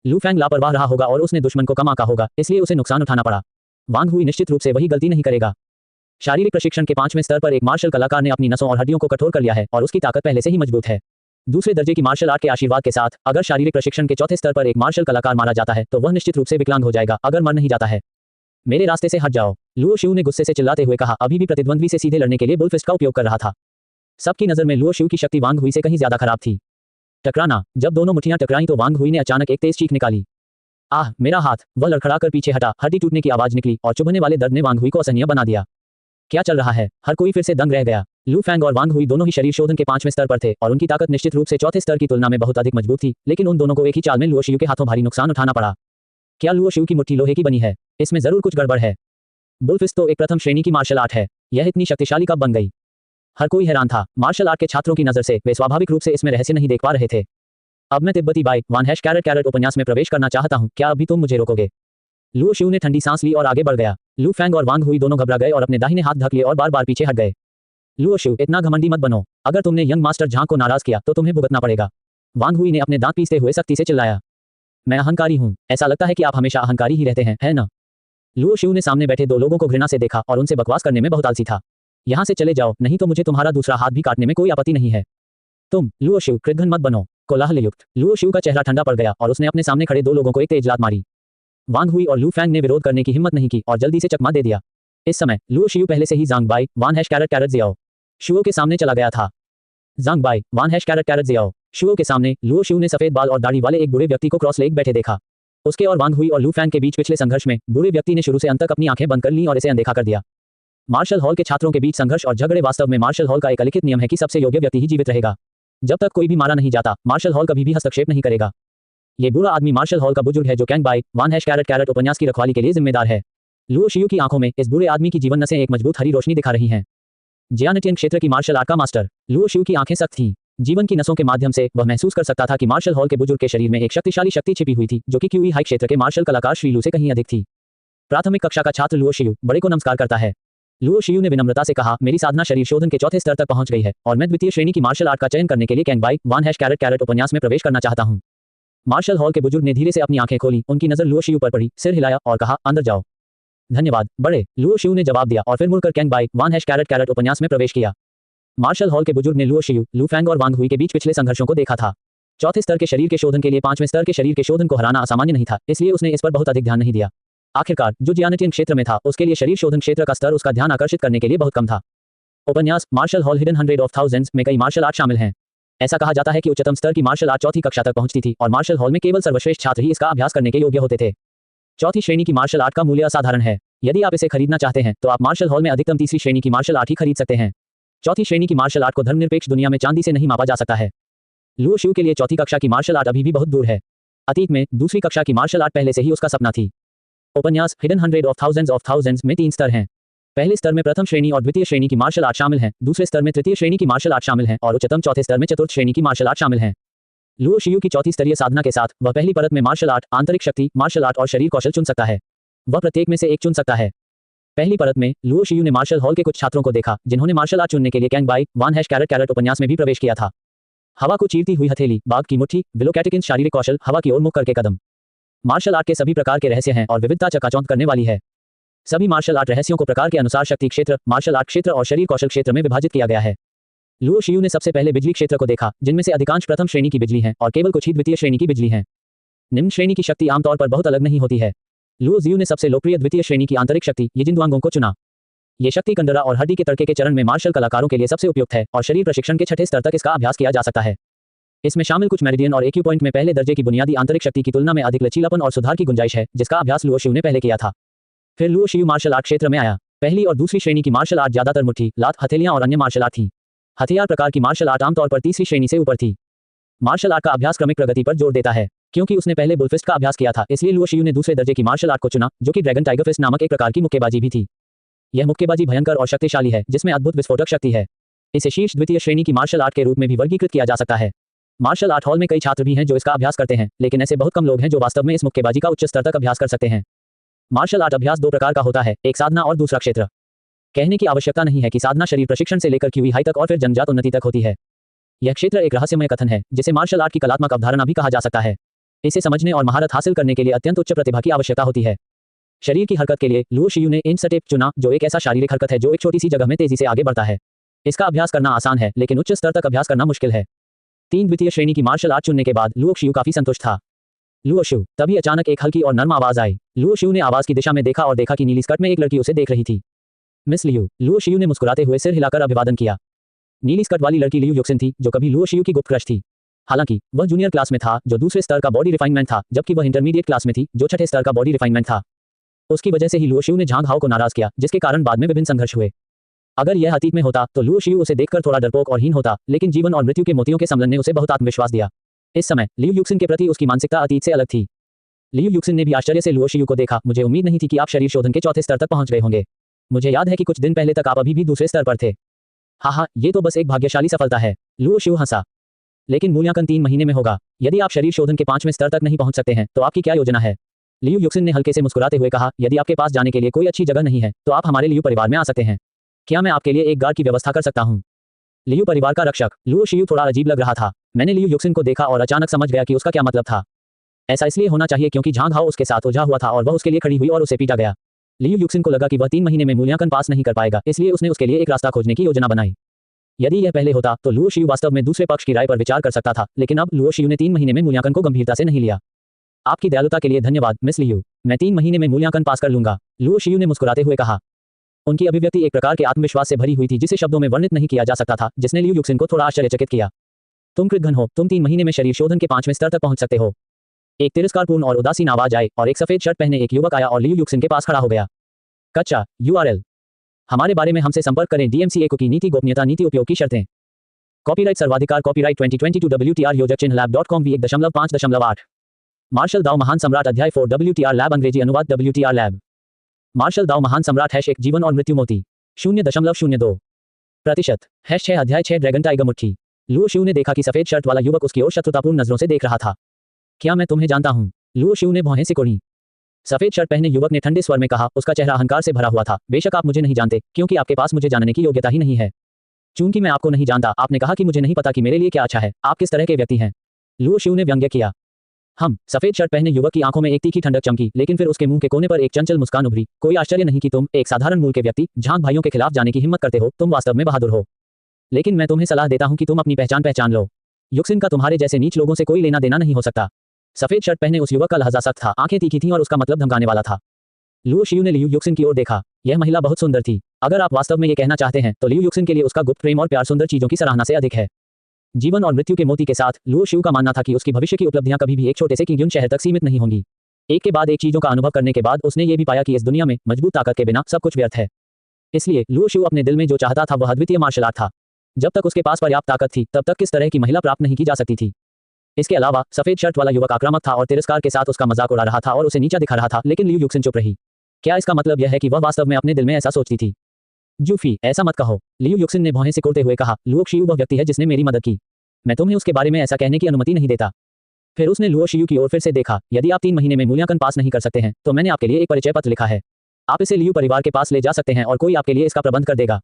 लू फैंग लापरवाह रहा होगा और उसने दुश्मन को कम आंका होगा, इसलिए उसे नुकसान उठाना पड़ा। वांग हुई निश्चित रूप से वही गलती नहीं करेगा। शारीरिक प्रशिक्षण के 5वें स्तर पर एक मार्शल कलाकार ने अपनी नसों और हड्डियों को कठोर कर लिया है और उसकी ताकत पहले से ही मजबूत है। दूसरे दर्जे की मार्शल आर्ट के आशीर्वाद के साथ अगर शारीरिक प्रशिक्षण के चौथे स्तर पर एक मार्शल कलाकार मारा जाता है तो वह निश्चित रूप से विकलांग हो जाएगा अगर मर नहीं जाता है। मेरे रास्ते से हट जाओ, लुओ शिउ ने गुस्से से चिल्लाते हुए कहा, अभी भी प्रतिद्वंद्वी से सीधे लड़ने के लिए बुलफिस्ट का उपयोग कर रहा था। सबकी नजर में लुओ शिउ की शक्ति वांग हुई से कहीं ज्यादा खराब थी। टकराना। जब दोनों मुट्ठियां टकराईं तो वांग हुई ने अचानक एक तेज चीख निकाली। आह, मेरा हाथ! वह लड़खड़ाकर पीछे हटा, हड्डी टूटने की आवाज निकली और चुभने वाले दर्द ने वांग हुई को असहनीय बना दिया। क्या चल रहा है? हर कोई फिर से दंग रह गया। लू फैंग और वांग हुई दोनों ही शरीर शोधन के 5वें स्तर पर थे और उनकी ताकत निश्चित रूप से चौथे स्तर की तुलना में बहुत अधिक मजबूत थी, लेकिन उन दोनों को एक ही चाल में लुओ शिउ के हाथों भारी नुकसान उठाना पड़ा। क्या लुओ शिउ की मुट्ठी लोहे की बनी है? इसमें जरूर कुछ गड़बड़ है। बुलफिस्ट तो एक प्रथम श्रेणी की मार्शल आर्ट है, यह इतनी शक्तिशाली कब बन गई? हर कोई हैरान था। मार्शल आर्ट के छात्रों की नजर से वे स्वाभाविक रूप से इसमें रहस्य नहीं देख पा रहे थे। अब मैं तिब्बती बाई वन उपन्यास में प्रवेश करना चाहता हूं, क्या अभी तुम मुझे रोकोगे? लुओ शिउ ने ठंडी सांस ली और आगे बढ़ गया। लू फैंग और वांग हुई दोनों घबरा गए और अपने दाहिने हाथ ढक लिए और बार बार पीछे हट गए। लुओ शिउ, इतना घमंडी मत बनो। अगर तुमने यंग मास्टर झांग को नाराज किया तो तुम्हें भुगतना पड़ेगा। वांग हुई ने अपने दांत पीसते हुए सख्ती से चिल्लाया। मैं अहंकारी हूं। ऐसा लगता है कि आप हमेशा अहंकारी ही रहते हैं, है ना? लुओ शिउ ने सामने बैठे दो लोगों को घृणा से देखा और उनसे बकवास करने में बहुत आलसी था। यहां से चले जाओ, नहीं तो मुझे तुम्हारा दूसरा हाथ भी काटने में कोई आपत्ति नहीं है। तुम लुओ शिउ, कृतघ्न मत बनो। कोलाहलयुक्त। लुओ शिउ का चेहरा ठंडा पड़ गया और उसने अपने सामने खड़े दो लोगों को एक तेज लात मारी। वांग हुई और लू फैंग ने विरोध करने की हिम्मत नहीं की और जल्दी से चकमा दे दिया। इस समय लुओ शिउ पहले से ही ज़ांग बाई वन शुओ के सामने चला गया था। ज़ांग बाई वन शुओ के सामने लुओ शिउ ने सफेद बाल और दाढ़ी वाले एक बूढ़े व्यक्ति को क्रॉस लेग बैठे देखा। उसके और वांग हुई और लू फैंग के बीच पिछले संघर्ष में बूढ़े व्यक्ति ने शुरू से अंत तक अपनी आंखें बंद कर लीं और इसे अनदेखा कर दिया। मार्शल हॉल के छात्रों के बीच संघर्ष और झगड़े वास्तव में मार्शल हॉल का एक अलिखित नियम है कि सबसे योग्य व्यक्ति ही जीवित रहेगा। जब तक कोई भी मारा नहीं जाता, मार्शल हॉल कभी भी हस्तक्षेप नहीं करेगा। ये बुरा आदमी मार्शल हॉल का बुजुर्ग है जो कैंग बाई वन उपन्यास की रखवाली के लिए जिम्मेदार है। लुओ शिउ की आंखों में इस बुरे आदमी की जीवन नसें एक मजबूत हरी रोशनी दिखा रही हैं। जियानटियन क्षेत्र की मार्शल आर्ट का मास्टर। लुओ शिउ की आंखें सख्त थीं। जीवन की नसों के माध्यम से वह महसूस कर सकता था कि मार्शल हॉल के बुजुर्ग के शरीर में एक शक्तिशाली शक्ति छिपी हुई थी, जो कि क्यूई हाई क्षेत्र के मार्शल कलाकार श्री लू से कहीं अधिक थी। प्राथमिक कक्षा का छात्र लुओ शिउ बड़े को नमस्कार करता है। लुओ शिउ ने विनम्रता से कहा, मेरी साधना शरीर शोधन के चौथे स्तर तक पहुंच गई है और मैं द्वितीय श्रेणी की मार्शल आर्ट का चयन करने के लिए कैंग बाई वन उपन्यास में प्रवेश करना चाहता हूं। मार्शल हॉल के बुजुर्ग ने धीरे से अपनी आंखें खोली, उनकी नजर लुओ शिउ पर पड़ी, सिर हिलाया और कहा, अंदर जाओ। धन्यवाद बड़े, लुओ शिउ ने जवाब दिया और फिर मुड़कर कैंग बाई वन उपन्यास में प्रवेश किया। मार्शल हॉल के बुजुर्ग ने लुओ शिउ, लू फैंग और वांग हुई के बीच पिछले संघर्षों को देखा था। चौथे स्तर के शरीर के शोधन के लिए 5वें स्तर के शरीर के शोधन को हराना असामान्य नहीं था, इसलिए उसने इस पर बहुत अधिक ध्यान नहीं दिया। आखिरकार जो जियानटियन क्षेत्र में था उसके लिए शरीर शोधन क्षेत्र का स्तर उसका ध्यान आकर्षित करने के लिए बहुत कम था। उपन्यास मार्शल हॉल हिडन 100,000 में कई मार्शल आर्ट शामिल हैं। ऐसा कहा जाता है कि उच्चतम स्तर की मार्शल आर्ट चौथी कक्षा तक पहुंचती थी और मार्शल हॉल में केवल सर्वश्रेष्ठ छात्र ही इसका अभ्यास करने के योग्य होते थे। चौथी श्रेणी की मार्शल आर्ट का मूल्य असाधारण है। यदि आप इसे खरीदना चाहते हैं तो आप मार्शल हॉल में अधिकतम तीसरी श्रेणी की मार्शल आर्ट ही खरीद सकते हैं। चौथी श्रेणी की मार्शल आर्ट को धर्मनिरपेक्ष दुनिया में चांदी से नहीं मापा जा सकता है। लुओ शिउ के लिए चौथी कक्षा की मार्शल आर्ट अभी भी बहुत दूर है। अतीत में दूसरी कक्षा की मार्शल आर्ट पहले से ही उसका सपना थी। उपन्यास हिडन हंड्रेड ऑफ थाउजेंड्स में 3 स्तर हैं। पहले स्तर में प्रथम श्रेणी और द्वितीय श्रेणी की मार्शल आर्ट शामिल हैं, दूसरे स्तर में तृतीय श्रेणी की मार्शल आर्ट शामिल हैं और उच्चतम चौथे स्तर में चतुर्थ श्रेणी की मार्शल आर्ट शामिल हैं। लुओ शियू की चौथी स्तरीय साधना के साथ वह पहली परत में मार्शल आर्ट, आंतरिक शक्ति, मार्शल आर्ट और शरीर कौशल चुन सकता है। वह प्रत्येक में से एक चुन सकता है। पहली परत में लुओ शियू ने मार्शल हॉल के कुछ छात्रों को देखा जिन्होंने मार्शल आर्ट चुनने के लिए कैंग बाई वन उपन्यास में भी प्रवेश किया था। हवा को चीरती हुई हथेली, बाघ की मुट्ठी, विलोकैटिकिंस शारीरिक कौशल, हवा की ओर मुख करके कदम। मार्शल आर्ट के सभी प्रकार के रहस्य हैं और विविधता चकाचौंध करने वाली है। सभी मार्शल आर्ट रहस्यों को प्रकार के अनुसार शक्ति क्षेत्र, मार्शल आर्ट क्षेत्र और शरीर कौशल क्षेत्र में विभाजित किया गया है। लुओ शियू ने सबसे पहले बिजली क्षेत्र को देखा, जिनमें से अधिकांश प्रथम श्रेणी की बिजली हैं और केवल कुछ ही द्वितीय श्रेणी की बिजली हैं। निम्न श्रेणी की शक्ति आमतौर पर बहुत अलग नहीं होती है। लुओ जियू ने सबसे लोकप्रिय द्वितीय श्रेणी की आंतरिक शक्ति यिजिंदुआंगों को चुना। ये शक्ति कंडरा और हड्डी के तड़के के चरण में मार्शल कलाकारों के लिए सबसे उपयुक्त है और शरीर प्रशिक्षण के छठे स्तर तक इसका अभ्यास किया जा सकता है। इसमें शामिल कुछ मेरिडियन और एक्यू पॉइंट में पहले दर्जे की बुनियादी आंतरिक शक्ति की तुलना में अधिक लचीलापन और सुधार की गुंजाइश है, जिसका अभ्यास लुओ शियू ने पहले किया था। फिर लुओ शियू मार्शल आर्ट क्षेत्र में आया। पहली और दूसरी श्रेणी की मार्शल आर्ट ज्यादातर मुट्ठी, लात, हथेलियां और अन्य मार्शल आर्ट थी। हथियार प्रकार की मार्शल आर्ट आमतौर पर तीसरी श्रेणी से ऊपर थी। मार्शल आर्ट का अभ्यास क्रमिक प्रगति पर जोर देता है। क्योंकि उसने पहले बुलफिस्ट का अभ्यास किया था, इसलिए लुओ शियू ने दूसरे दर्जे की मार्शल आर्ट को चुना, जो कि ड्रैगन टाइगर फिस्ट नामक एक प्रकार की मुक्केबाजी भी थी। यह मुक्केबाजी भयंकर और शक्तिशाली है, जिसमें अद्भुत विस्फोटक शक्ति है। इसे शीर्ष द्वितीय श्रेणी की मार्शल आर्ट के रूप में भी वर्गीकृत किया जा सकता है। मार्शल आर्ट हॉल में कई छात्र भी हैं जो इसका अभ्यास करते हैं, लेकिन ऐसे बहुत कम लोग हैं जो वास्तव में इस मुक्केबाजी का उच्च स्तर तक अभ्यास कर सकते हैं। मार्शल आर्ट अभ्यास 2 प्रकार का होता है, एक साधना और दूसरा क्षेत्र। कहने की आवश्यकता नहीं है कि साधना शरीर प्रशिक्षण से लेकर क्यूई हाई तक और फिर जन्मजात उन्नति तक होती है। यह क्षेत्र एक रहस्यमय कथन है, जिसे मार्शल आर्ट की कलात्मक अवधारणा भी कहा जा सकता है। इसे समझने और महारत हासिल करने के लिए अत्यंत उच्च प्रतिभा की आवश्यकता होती है। शरीर की हरकत के लिए लुओ शियू ने इंच स्टेप चुना, जो एक ऐसा शारीरिक हरकत है जो एक छोटी सी जगह में तेजी से आगे बढ़ता है। इसका अभ्यास करना आसान है, लेकिन उच्च स्तर तक अभ्यास करना मुश्किल है। 3 द्वितीय श्रेणी की मार्शल आर्ट चुनने के बाद लुओ शियू काफी संतुष्ट था। लुओ शियू, तभी अचानक एक हल्की और नर्म आवाज आई। लुओ शियू ने आवाज की दिशा में देखा और देखा कि नीली स्कर्ट में एक लड़की उसे देख रही थी। मिस लियू, लुओ शियू ने मुस्कुराते हुए सिर हिलाकर अभिवादन किया। नीली स्कर्ट वाली लड़की लियू युक्सिन थी, जो कभी लुओ शियू की गुप्त क्रश थी। हालांकि वह जूनियर क्लास में था, जो दूसरे स्तर का बॉडी रिफाइनमेंट था, जबकि वह इंटरमीडिएट क्लास में थी, जो छठे स्तर का बॉडी रिफाइनमेंट था। उसकी वजह से ही लुओ शियू ने झांग हाओ को नाराज किया, जिसके कारण बाद में विभिन्न संघर्ष हुए। अगर यह अतीत में होता तो लुओ शियू उसे देखकर थोड़ा डरपोक और हीन होता, लेकिन जीवन और मृत्यु के मोतियों के सम्मेलन ने उसे बहुत आत्मविश्वास दिया। इस समय लियू युक्सिन के प्रति उसकी मानसिकता अतीत से अलग थी। लियू युक्सिन ने भी आश्चर्य से लुओ शियू को देखा। मुझे उम्मीद नहीं थी कि आप शरीर शोधन के चौथे स्तर तक पहुंच गए होंगे। मुझे याद है कि कुछ दिन पहले तक आप अभी भी दूसरे स्तर पर थे। हाँ, ये तो बस एक भाग्यशाली सफलता है। लुओ शियू हंसा। लेकिन मूल्यांकन 3 महीने में होगा। यदि आप शरीर शोधन के 5वें स्तर तक नहीं पहुंच सकते हैं, तो आपकी क्या योजना है? लियू युक्सिन ने हल्के से मुस्कुराते हुए कहा, यदि आपके पास जाने के लिए कोई अच्छी जगह नहीं है, तो आप हमारे लियू परिवार में आ सकते हैं। क्या मैं आपके लिए एक गार्ड की व्यवस्था कर सकता हूँ? लियू परिवार का रक्षक। लुओ शियू थोड़ा अजीब लग रहा था। मैंने लियू युक्सिन को देखा और अचानक समझ गया कि उसका क्या मतलब था। ऐसा इसलिए होना चाहिए क्योंकि झांग हाओ उसके साथ उलझा हुआ था और वह उसके लिए खड़ी हुई और उसे पीटा गया। लियू युक्सिन को लगा कि वह 3 महीने में मूल्यांकन पास नहीं कर पाएगा, इसलिए उसने उसके लिए एक रास्ता खोजने की योजना बनाई। यदि यह पहले होता तो लुओ शियू वास्तव में दूसरे पक्ष की राय पर विचार कर सकता था, लेकिन अब लुओ शियू ने 3 महीने में मूल्यांकन को गंभीरता से नहीं लिया। आपकी दयालुता के लिए धन्यवाद मिस लियू। मैं 3 महीने में मूल्यांकन पास कर लूंगा, लुओ शियू ने मुस्कुराते हुए कहा। उनकी अभिव्यक्ति एक प्रकार के आत्मविश्वास से भरी हुई थी जिसे शब्दों में वर्णित नहीं किया जा सकता था, जिसने लियू युक्सिन को थोड़ा आश्चर्यचकित किया। तुम कृतघ्न हो, तुम 3 महीने में शरीर शोधन के 5वें स्तर तक पहुंच सकते हो। एक तिरस्कारपूर्ण और उदासीन आवाज आई और एक सफेद शर्ट पहने एक युवक आया और लियू युक्सिन के पास खड़ा हो गया। कच्चा URL। हमारे बारे में हमसे संपर्क करें। DMCA को की नीति गोपनीयता नीति उपयोग की शर्तें। कॉपीराइट सर्वाधिकार कॉपीराइट 2022 WTR योजक चिन्ह lab.com v 1.5.8। मार्शल दाओ महान सम्राट अध्याय 4 WTR लैब अंग्रेजी अनुवाद WTR लैब। मार्शल दाओ महान सम्राट #1 जीवन और मृत्यु मोती 0.02% #6 अध्याय 6 ड्रैगन टाइगर मुट्ठी। लुओ शियू ने देखा कि सफेद शर्ट वाला युवक उसकी ओर शत्रुतापूर्ण नजरों से देख रहा था। क्या मैं तुम्हें जानता हूं? लुओ शियू ने भौहें सिकोड़ी। सफेद शर्ट पहने युवक ने ठंडे स्वर में कहा, उसका चेहरा अहंकार से भरा हुआ था। बेशक आप मुझे नहीं जानते, क्योंकि आपके पास मुझे जानने की योग्यता ही नहीं है। चूंकि मैं आपको नहीं जानता, आपने कहा कि मुझे नहीं पता कि मेरे लिए क्या अच्छा है। आप किस तरह के व्यक्ति हैं? लुओ शियू ने व्यंग्य किया। हम। सफेद शर्ट पहने युवक की आंखों में एक तीखी ठंडक चमकी, लेकिन फिर उसके मुंह के कोने पर एक चंचल मुस्कान उभरी। कोई आश्चर्य नहीं कि तुम, एक साधारण मूल के व्यक्ति, झांग भाइयों के खिलाफ जाने की हिम्मत करते हो। तुम वास्तव में बहादुर हो। लेकिन मैं तुम्हें सलाह देता हूं कि तुम अपनी पहचान लो। युक्सिन का तुम्हारे जैसे नीच लोगों से कोई लेना देना नहीं हो सकता। सफेद शर्ट पहने उस युवक का लहजा सख्त था, आंखें तीखी थीं और उसका मतलब धमकाने वाला था। लुओ शियू ने लियू युक्सिन की ओर देखा। यह महिला बहुत सुंदर थी। अगर आप वास्तव में ये कहना चाहते हैं, तो लियू युक्सिन के लिए उसका गुप्त प्रेम और प्यार सुंदर चीजों की सराहना से अधिक है। जीवन और मृत्यु के मोती के साथ लुओ शियू का मानना था कि उसकी भविष्य की उपलब्धियां कभी भी एक छोटे से किंग्युन शहर तक सीमित नहीं होंगी। एक के बाद एक चीजों का अनुभव करने के बाद उसने ये भी पाया कि इस दुनिया में मजबूत ताकत के बिना सब कुछ व्यर्थ है। इसलिए लुओ शियू अपने दिल में जो चाहता था वह अद्वितीय मार्शल आर्ट था। जब तक उसके पास पर्याप्त ताकत थी, तब तक किस तरह की महिला प्राप्त नहीं की जा सकती थी। इसके अलावा सफेद शर्ट वाला युवक आक्रामक था और तिरस्कार के साथ उसका मजाक उड़ा रहा था और उसे नीचा दिखा रहा था, लेकिन लियू युक्सिन चुप रही। क्या इसका मतलब यह है कि वह वास्तव में अपने दिल में ऐसा सोचती थी? जूफी, ऐसा मत कहो, लियू युक्सिन ने भौहें सिकोड़ते हुए कहा। लुओ शियू वह व्यक्ति है जिसने मेरी मदद की। मैं तुम्हें उसके बारे में ऐसा कहने की अनुमति नहीं देता। फिर उसने लुओ शियू की ओर फिर से देखा। यदि आप 3 महीने में मूल्यांकन पास नहीं कर सकते हैं तो मैंने आपके लिए एक परिचय पत्र लिखा है। आप इसे लियू परिवार के पास ले जा सकते हैं और कोई आपके लिए इसका प्रबंध कर देगा।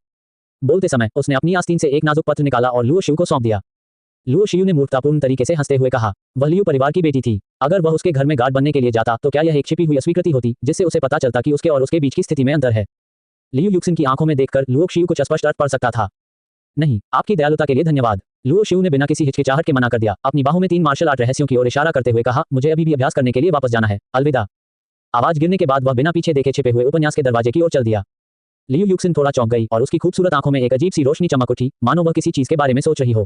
बोलते समय उसने अपनी आस्तीन से एक नाजुक पत्र निकाला और लुओ शियू को सौंप दिया। लुओ शियू ने मूर्खतापूर्ण तरीके से हंसते हुए कहा, वह लियू परिवार की बेटी थी। अगर वह उसके घर में गार्ड बनने के लिए जाता तो क्या यह एक छिपी हुई अस्वीकृति होती जिससे उसे पता चलता कि उसके और उसके बीच की स्थिति में अंतर है? लियू युक्सिन की आंखों में देखकर लुओ शियू कुछ स्पष्ट अर्थ पड़ सकता था। नहीं, आपकी दयालुता के लिए धन्यवाद। लुओ शियू ने बिना किसी हिचकिचाहट के मना कर दिया। अपनी बाहों में 3 मार्शल आर्ट रहस्यों की ओर इशारा करते हुए कहा, मुझे अभी भी अभ्यास करने के लिए वापस जाना है। अलविदा। आवाज गिरने के बाद वह बिना पीछे देखे छिपे हुए उपन्यास के दरवाजे की ओर चल दिया। लियू युक्सिन थोड़ा चौंक गई और उसकी खूबसूरत आंखों में एक अजीब सी रोशनी चमक उठी, मानो वह किसी चीज के बारे में सोच रही हो।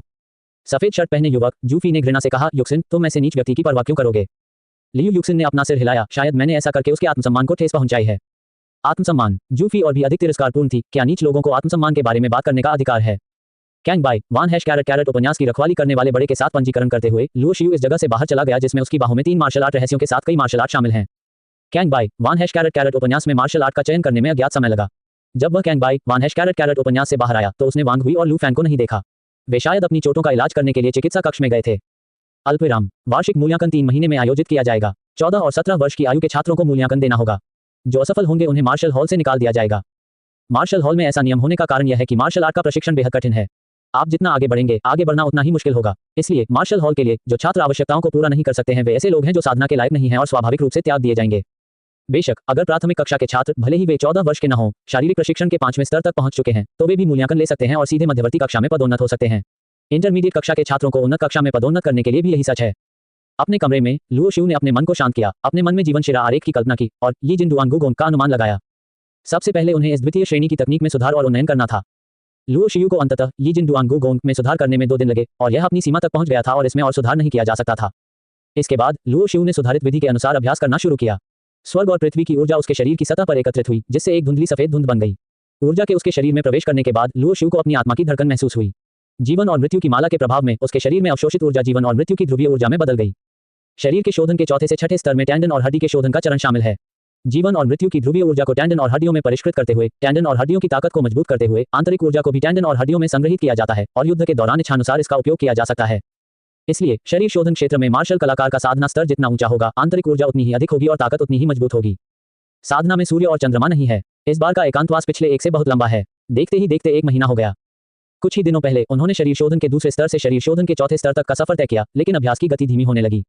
सफेद शर्ट पहने युवक जूफी ने घृणा से कहा, युक्सिन, तुम ऐसे नीच व्यक्ति की परवाह क्यों करोगे? लियू युक्सिन ने अपना सिर हिलाया। शायद मैंने ऐसा करके उसके आत्मसम्मान को ठेस पहुंचाई है। आत्मसम्मान? जूफी और भी अधिक तिरस्कारपूर्ण थी। क्या नीच लोगों को आत्मसम्मान के बारे में बात करने का अधिकार है? कैंग बाई वान #कैरेट उपन्यास की रखवाली करने वाले बड़े के साथ पंजीकरण करते हुए लुओ शियू इस जगह से बाहर चला गया जिसमें उसकी बाहों में 3 मार्शल आर्ट रहस्यों के साथ कई मार्शल आर्ट शामिल हैं। कैंग बाई वान #कैरेट उपन्यास में मार्शल आर्ट का चयन करने में अज्ञात समय लगा। जब वह कैंग बाई वान #कैरेट उपन्यास से बाहर आया तो उसने वांग हुई और लू फैन को नहीं देखा। वे शायद अपनी चोटों का इलाज करने के लिए चिकित्सा कक्ष में गए थे। अल्पविराम। वार्षिक मूल्यांकन 3 महीने में आयोजित किया जाएगा। 14 और 17 वर्ष की आयु के छात्रों को मूल्यांकन देना होगा। जो असफल होंगे उन्हें मार्शल हॉल से निकाल दिया जाएगा। मार्शल हॉल में ऐसा नियम होने का कारण यह है कि मार्शल आर्ट का प्रशिक्षण बेहद कठिन है। आप जितना आगे बढ़ेंगे, आगे बढ़ना उतना ही मुश्किल होगा। इसलिए मार्शल हॉल के लिए जो छात्र आवश्यकताओं को पूरा नहीं कर सकते हैं वे ऐसे लोग हैं जो साधना के लायक नहीं हैं और स्वाभाविक रूप से त्याग दिए जाएंगे। बेशक अगर प्राथमिक कक्षा के छात्र भले ही वे 14 वर्ष के न हों, शारीरिक प्रशिक्षण के 5वें स्तर तक पहुंच चुके हैं तो वे भी मूल्यांकन ले सकते हैं और सीधे मध्यवर्ती कक्षा में पदोन्नत हो सकते हैं। इंटरमीडिएट कक्षा के छात्रों को उन्नत कक्षा में पदोन्नत करने के लिए भी यही सच है। अपने कमरे में लुओ शियू ने अपने मन को शांत किया, अपने मन में जीवन शिरा आरेख की कल्पना की और यी जिन डुआंगुगोंग का अनुमान लगाया। सबसे पहले उन्हें इस द्वितीय श्रेणी की तकनीक में सुधार और उन्नयन करना था। लुओ शियू को अंततः यी जिन डुआंगुगोंग में सुधार करने में 2 दिन लगे और यह अपनी सीमा तक पहुंच गया था और इसमें और सुधार नहीं किया जा सकता था। इसके बाद लुओ शियू ने सुधारित विधि के अनुसार अभ्यास करना शुरू किया। स्वर्ग और पृथ्वी की ऊर्जा उसके शरीर की सतह पर एकत्रित हुई जिससे एक धुंधली सफेद धुंध बन गई। ऊर्जा के उसके शरीर में प्रवेश करने के बाद लुओ शियू को अपनी आत्मा की धड़कन महसूस हुई। जीवन और मृत्यु की माला के प्रभाव में उसके शरीर में अवशोषित ऊर्जा जीवन और मृत्यु की ध्रुवीय ऊर्जा में बदल गई। शरीर के शोधन के 4थे से 6ठे स्तर में टेंडन और हड्डी के शोधन का चरण शामिल है। जीवन और मृत्यु की ध्रुवीय ऊर्जा को टेंडन और हड्डियों में परिष्कृत करते हुए, टेंडन और हड्डियों की ताकत को मजबूत करते हुए आंतरिक ऊर्जा को भी टेंडन और हड्डियों में संग्रहित किया जाता है और युद्ध के दौरान इच्छानुसार इसका उपयोग किया जा सकता है। इसलिए शरीर शोधन क्षेत्र में मार्शल कलाकार का साधना स्तर जितना ऊंचा होगा, आंतरिक ऊर्जा उतनी ही अधिक होगी और ताकत उतनी ही मजबूत होगी। साधना में सूर्य और चंद्रमा नहीं है। इस बार का एकांतवास पिछले 1 से बहुत लंबा है। देखते ही देखते 1 महीना हो गया। कुछ ही दिनों पहले उन्होंने शरीर शोधन के दूसरे स्तर से शरीर शोधन के 4थे स्तर तक का सफर तय किया, लेकिन अभ्यास की गति धीमी होने लगी।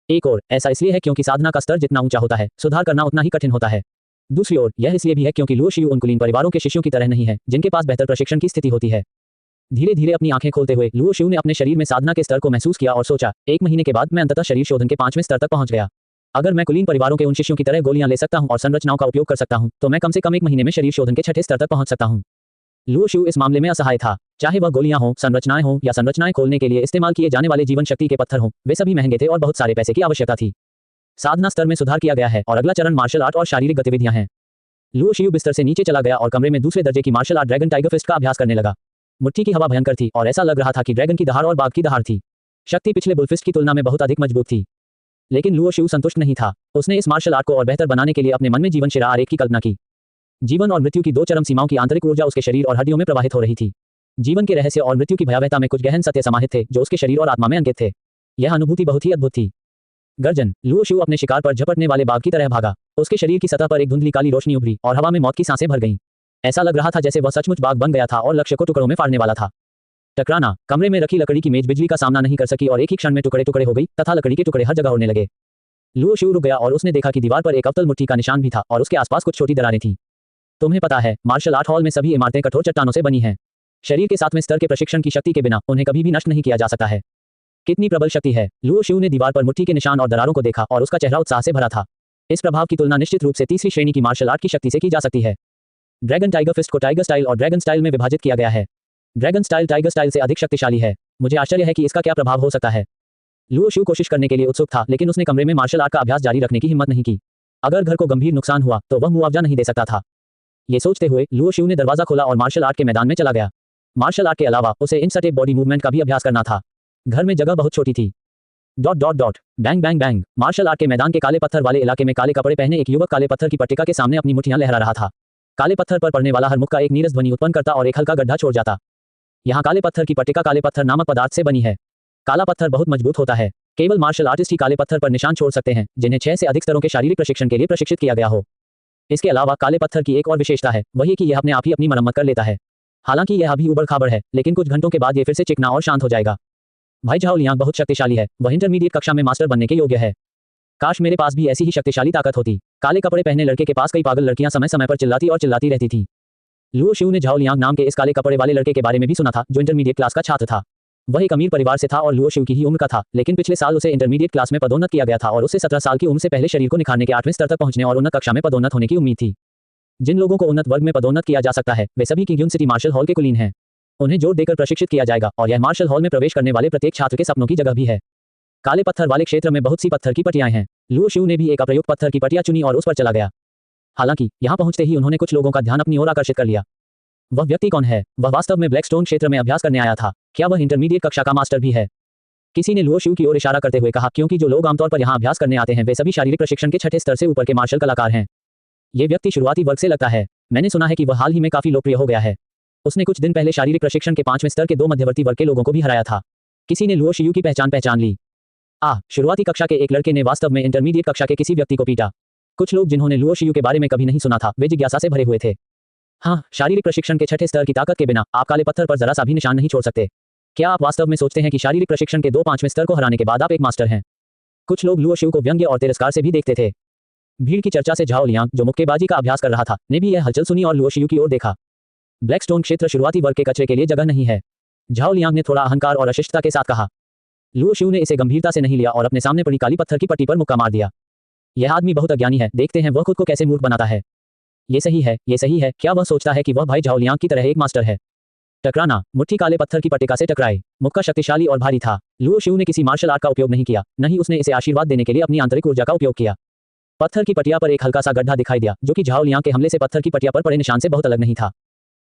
एक और ऐसा इसलिए है क्योंकि साधना का स्तर जितना ऊंचा होता है, सुधार करना उतना ही कठिन होता है। दूसरी ओर यह इसलिए भी है क्योंकि लुओ शियू उन कुलीन परिवारों के शिष्यों की तरह नहीं है जिनके पास बेहतर प्रशिक्षण की स्थिति होती है। धीरे धीरे अपनी आंखें खोलते हुए लुओ शियू ने अपने शरीर में साधना के स्तर को महसूस किया और सोचा, 1 महीने के बाद मैं अंततः शरीर शोधन के 5वें स्तर तक पहुंच गया। अगर मैं कुलीन परिवारों के उन शिष्यों की तरह गोलियां ले सकता हूं और संरचनाओं का उपयोग कर सकता हूं तो मैं कम से कम 1 महीने में शरीर शोधन के 6ठे स्तर तक पहुंच सकता हूं। लुओ शियू इस मामले में असहाय था। चाहे वह गोलियां हों, संरचनाएं हों या संरचनाएं खोलने के लिए इस्तेमाल किए जाने वाले जीवन शक्ति के पत्थर हों, वे सभी महंगे थे और बहुत सारे पैसे की आवश्यकता थी। साधना स्तर में सुधार किया गया है और अगला चरण मार्शल आर्ट और शारीरिक गतिविधियां हैं। लुओ शियू बिस्तर से नीचे चला गया और कमरे में दूसरे दर्जे की martial art dragon tiger fist का अभ्यास करने लगा। मुट्ठी की हवा भयंकर थी और ऐसा लग रहा था कि ड्रैगन की दहाड़ और बाघ की दहाड़ थी। शक्ति पिछले बुलफिस्ट की तुलना में बहुत अधिक मजबूत थी। लेकिन लुओ शियू संतुष्ट नहीं था। उसने इस मार्शल आर्ट को और बेहतर बनाने के लिए अपने मन में जीवन शिरा आरेख की कल्पना की। जीवन और मृत्यु की 2 चरम सीमाओं की आंतरिक ऊर्जा उसके शरीर और हड्डियों में प्रवाहित हो रही थी। जीवन के रहस्य और मृत्यु की भयावहता में कुछ गहन सत्य समाहित थे जो उसके शरीर और आत्मा में अंकित थे। यह अनुभूति बहुत ही अद्भुत थी। गर्जन। लुओ शियू अपने शिकार पर झपटने वाले बाघ की तरह भागा। उसके शरीर की सतह पर एक धुंधली काली रोशनी उभरी और हवा में मौत की सांसें भर गईं। ऐसा लग रहा था जैसे वह सचमुच बाघ बन गया था और लक्ष्य को टुकड़ों में फाड़ने वाला था। टकराना। कमरे में रखी लकड़ी की मेज बिजली का सामना नहीं कर सकी और एक ही क्षण में टुकड़े टुकड़े हो गई तथा लकड़ी के टुकड़े हर जगह उड़ने लगे। लुओ शियू रुक गया और उसने देखा कि दीवार पर एक अवतल मुट्ठी का निशान भी था और उसके आसपास कुछ छोटी दरारें थीं। तुम्हें पता है, मार्शल आर्ट हॉल में सभी इमारतें कठोर चट्टानों से बनी हैं। शरीर के 7वें स्तर के प्रशिक्षण की शक्ति के बिना उन्हें कभी भी नष्ट नहीं किया जा सकता है। कितनी प्रबल शक्ति है। लुओ शियू ने दीवार पर मुट्ठी के निशान और दरारों को देखा और उसका चेहरा उत्साह से भरा था। इस प्रभाव की तुलना निश्चित रूप से तीसरी श्रेणी की मार्शल आर्ट की शक्ति से की जा सकती है। ड्रैगन टाइगर फिस्ट को टाइगर स्टाइल और ड्रैगन स्टाइल में विभाजित किया गया है। ड्रैगन स्टाइल टाइगर स्टाइल से अधिक शक्तिशाली है। मुझे आश्चर्य है कि इसका क्या प्रभाव हो सकता है। लुओ शियू कोशिश करने के लिए उत्सुक था, लेकिन उसने कमरे में मार्शल आर्ट का अभ्यास जारी रखने की हिम्मत नहीं की। अगर घर को गंभीर नुकसान हुआ तो वह मुआवजा नहीं दे सकता था। ये सोचते हुए लुओ शियू ने दरवाजा खोला और मार्शल आर्ट के मैदान में चला गया। मार्शल आर्ट के अलावा उसे इंस्टेंट बॉडी मूवमेंट का भी अभ्यास करना था। घर में जगह बहुत छोटी थी। Dot dot dot bang bang bang. Martial art के मैदान के काले पत्थर वाले इलाके में काले कपड़े पहने एक युवक काले पत्थर की पट्टिका के सामने अपनी मुट्ठियां लहरा रहा था। काले पत्थर पर पड़ने वाला हर मुक्का एक नीरस ध्वनि उत्पन्न करता और एक हल्का गड्ढा छोड़ जाता। यहाँ काले पत्थर की पट्टिका काले पत्थर नामक पदार्थ से बनी है। काला पत्थर बहुत मजबूत होता है। केवल मार्शल आर्टिस्ट ही काले पत्थर पर निशान छोड़ सकते हैं, जिन्हें 6 से अधिक स्तरों के शारीरिक प्रशिक्षण के लिए प्रशिक्षित किया गया हो। इसके अलावा काले पत्थर की एक और विशेषता है, वही कि यह अपने आप ही अपनी मरम्मत कर लेता है। हालांकि यह अभी उबड़ खाबड़ है, लेकिन कुछ घंटों के बाद ये फिर से चिकना और शांत हो जाएगा। भाई झाओ लियांग बहुत शक्तिशाली है। वह इंटरमीडिएट कक्षा में मास्टर बनने के योग्य है। काश मेरे पास भी ऐसी ही शक्तिशाली ताकत होती। काले कपड़े पहने लड़के के पास कई पागल लड़कियां समय समय पर चिल्लाती और चिल्लाती रहती थी। लुओ शिउ ने झाओ लियांग नाम के इस काले कपड़े वाले लड़के के बारे में भी सुना था, जो इंटरमीडिएट क्लास का छात्र था। वह एक अमीर परिवार से था और लुओ शिउ की ही उम्र का था, लेकिन पिछले साल उसे इंटरमीडिएट क्लास में पदोन्नत किया गया था और उससे 17 साल की उम्र से पहले शरीर को निखारने के 8वें स्तर तक पहुंचने और उन्नत कक्षा में पदोन्नत होने की उम्मीद थी। जिन लोगों को उन्नत वर्ग में पदोन्नत किया जा सकता है, वे सभी किंगयुन सिटी मार्शल हॉल के कुलीन हैं। उन्हें जोर देकर प्रशिक्षित किया जाएगा और यह मार्शल हॉल में प्रवेश करने वाले प्रत्येक छात्र के सपनों की जगह भी है। काले पत्थर वाले क्षेत्र में बहुत सी पत्थर की पटियाएं हैं। लुओ शिउ ने भी एक अप्रयुक्त पत्थर की पटिया चुनी और उस पर चला गया। हालांकि यहां पहुंचते ही उन्होंने कुछ लोगों का ध्यान अपनी ओर आकर्षित कर लिया। वह व्यक्ति कौन है? वह वास्तव में ब्लैकस्टोन क्षेत्र में अभ्यास करने आया था। क्या वह इंटरमीडिएट कक्षा का मास्टर भी है? किसी ने लुओ शिउ की ओर इशारा करते हुए कहा, क्योंकि जो लोग आमतौर पर यहां अभ्यास करने आते हैं वे सभी शारीरिक प्रशिक्षण के 6ठे स्तर से ऊपर के मार्शल कलाकार हैं। ये व्यक्ति शुरुआती वर्ग से लगता है। मैंने सुना है कि वह हाल ही में काफी लोकप्रिय हो गया है। उसने कुछ दिन पहले शारीरिक प्रशिक्षण के 5वें स्तर के 2 मध्यवर्ती वर्ग के लोगों को भी हराया था। किसी ने लुओ शिउ की पहचान ली। शुरुआती कक्षा के एक लड़के ने वास्तव में इंटरमीडिएट कक्षा के किसी व्यक्ति को पीटा। कुछ लोग जिन्होंने लुओ शिउ के बारे में कभी नहीं सुना था, वे जिज्ञासा से भरे हुए थे। हाँ, शारीरिक प्रशिक्षण के 6ठे स्तर की ताकत के बिना आप काले पत्थर पर जरा सा भी निशान नहीं छोड़ सकते। क्या आप वास्तव में सोचते हैं कि शारीरिक प्रशिक्षण के 5वें स्तर को हराने के बाद आप एक मास्टर हैं? कुछ लोग लुओ शिउ को व्यंग्य और तिरस्कार से भी देखते थे। भीड़ की चर्चा से झाओ लियांग, जो मुक्केबाजी का अभ्यास कर रहा था, ने भी यह हलचल सुनी और लुओ शिउ की ओर देखा। ब्लैकस्टोन क्षेत्र शुरुआती वर्ग के कचरे के लिए जगह नहीं है। झाओ लियांग ने थोड़ा अहंकार और अशिष्टता के साथ कहा। लुओ शिउ ने इसे गंभीरता से नहीं लिया और अपने सामने पड़ी काली पत्थर की पट्टी पर मुक्का मार दिया। यह आदमी बहुत अज्ञानी है। देखते हैं वह खुद को कैसे मूर्ख बनाता है। ये सही है, ये सही है। क्या वह सोचता है कि वह भाई झाओ लियांग की तरह एक मास्टर है? टकराना। मुट्ठी काले पत्थर की पट्टिका से टकराई। मुक्का शक्तिशाली और भारी था। लुओ शिउ ने किसी मार्शल आर्ट का उपयोग नहीं किया, न ही उसने इसे आशीर्वाद देने के लिए अपनी आंतरिक ऊर्जा का उपयोग किया। पत्थर की पटिया पर एक हल्का सा गड्ढा दिखाई दिया, जो कि झाओ लियांग के हमले से पत्थर की पटिया पर पड़े निशान से बहुत अलग नहीं था।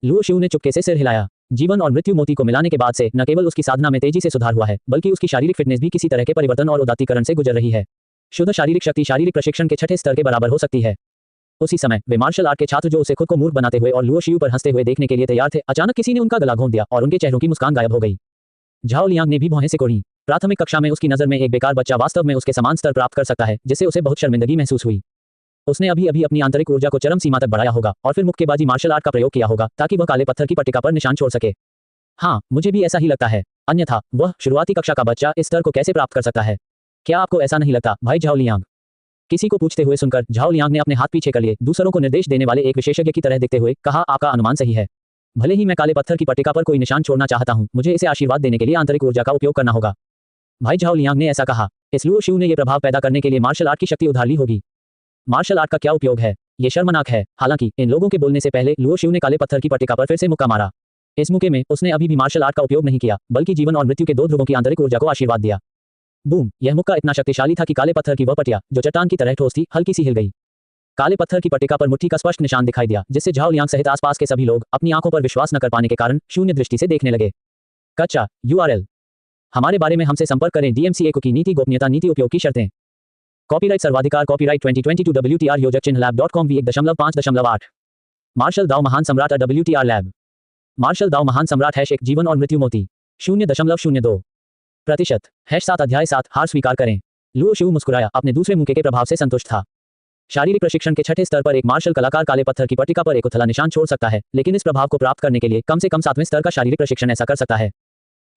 लुओ शिउ ने चुपके से सिर हिलाया। जीवन और मृत्यु मोती को मिलाने के बाद से न केवल उसकी साधना में तेजी से सुधार हुआ है, बल्कि उसकी शारीरिक फिटनेस भी किसी तरह के परिवर्तन और उदात्तीकरण से गुजर रही है। शुद्ध शारीरिक शक्ति शारीरिक प्रशिक्षण के 6ठे स्तर के बराबर हो सकती है। उसी समय वे मार्शल आर्ट के छात्र जो उसे खुद को मूर्ख बनाते हुए और लुओ शिउ पर हंसते हुए देखने के लिए तैयार थे, अचानक किसी ने उनका गला घोंट दिया और उनके चेहरों की मुस्कान गायब हो गई। झाओ लियांग ने भी भौहें सिकोड़ी। प्राथमिक कक्षा में उसकी नजर में एक बेकार बच्चा वास्तव में उसके समान स्तर प्राप्त कर सकता है, जिससे उसे बहुत शर्मिंदगी महसूस हुई। उसने अभी अभी अपनी आंतरिक ऊर्जा को चरम सीमा तक बढ़ाया होगा और फिर मुक्केबाजी मार्शल आर्ट का प्रयोग किया होगा ताकि वह काले पत्थर की पट्टिका पर निशान छोड़ सके। हाँ, मुझे भी ऐसा ही लगता है। अन्यथा वह शुरुआती कक्षा का बच्चा इस स्तर को कैसे प्राप्त कर सकता है? क्या आपको ऐसा नहीं लगता, भाई झाओ लियांग? किसी को पूछते हुए सुनकर झाओ लियांग ने अपने हाथ पीछे कर लिए, दूसरों को निर्देश देने वाले एक विशेषज्ञ की तरह दिखते हुए कहा, आपका अनुमान सही है। भले ही मैं काले पत्थर की पट्टिका पर कोई निशान छोड़ना चाहता हूं, मुझे इसे आशीर्वाद देने के लिए आंतरिक ऊर्जा का उपयोग करना होगा। भाई झाओ लियांग ने ऐसा कहा। इस लुओ शिउ ने यह प्रभाव पैदा करने के लिए मार्शल आर्ट की शक्ति उधार ली होगी। मार्शल आर्ट का क्या उपयोग है? ये शर्मनाक है। हालांकि इन लोगों के बोलने से पहले लुओ शिउ ने काले पत्थर की पट्टिका पर फिर से मुक्का मारा। इस मुक्के में उसने अभी भी मार्शल आर्ट का उपयोग नहीं किया, बल्कि जीवन और मृत्यु के 2 ध्रुवों की आंतरिक ऊर्जा को आशीर्वाद दिया। बूम! यह मुक्का इतना शक्तिशाली था कि काले पत्थर की वह पटिया, जो चट्टान की तरह ठोस थी, हल्की सी हिल गई। काले पत्थर की पट्टिका पर मुट्ठी का स्पष्ट निशान दिखाई दिया, जिससे झाओ लियांग सहित आसपास के सभी लोग अपनी आंखों पर विश्वास न कर पाने के कारण शून्य दृष्टि से देखने लगे। कच्चा URL। हमारे बारे में हमसे संपर्क करें। DMCA की नीति गोपनीयता नीति उपयोग की शर्तें। कॉपीराइट सर्वाधिकार कॉपीराइट 2022 WTR योजक चिन्ह lab.com v1.5.8। मार्शल दाओ महान सम्राट WTR लैब। मार्शल दाओ महान सम्राट #1 जीवन और मृत्यु मोती 0.02%। #7 अध्याय 7 हार स्वीकार करें। लुओ शिउ मुस्कुराया, अपने दूसरे मुक्के के प्रभाव से संतुष्ट था। शारीरिक प्रशिक्षण के 6ठे स्तर पर एक मार्शल कलाकार काले पत्थर की पट्टिका पर एक उथला निशान छोड़ सकता है, लेकिन इस प्रभाव को प्राप्त करने के लिए कम से कम 7वें स्तर का शारीरिक प्रशिक्षण ऐसा कर सकता है।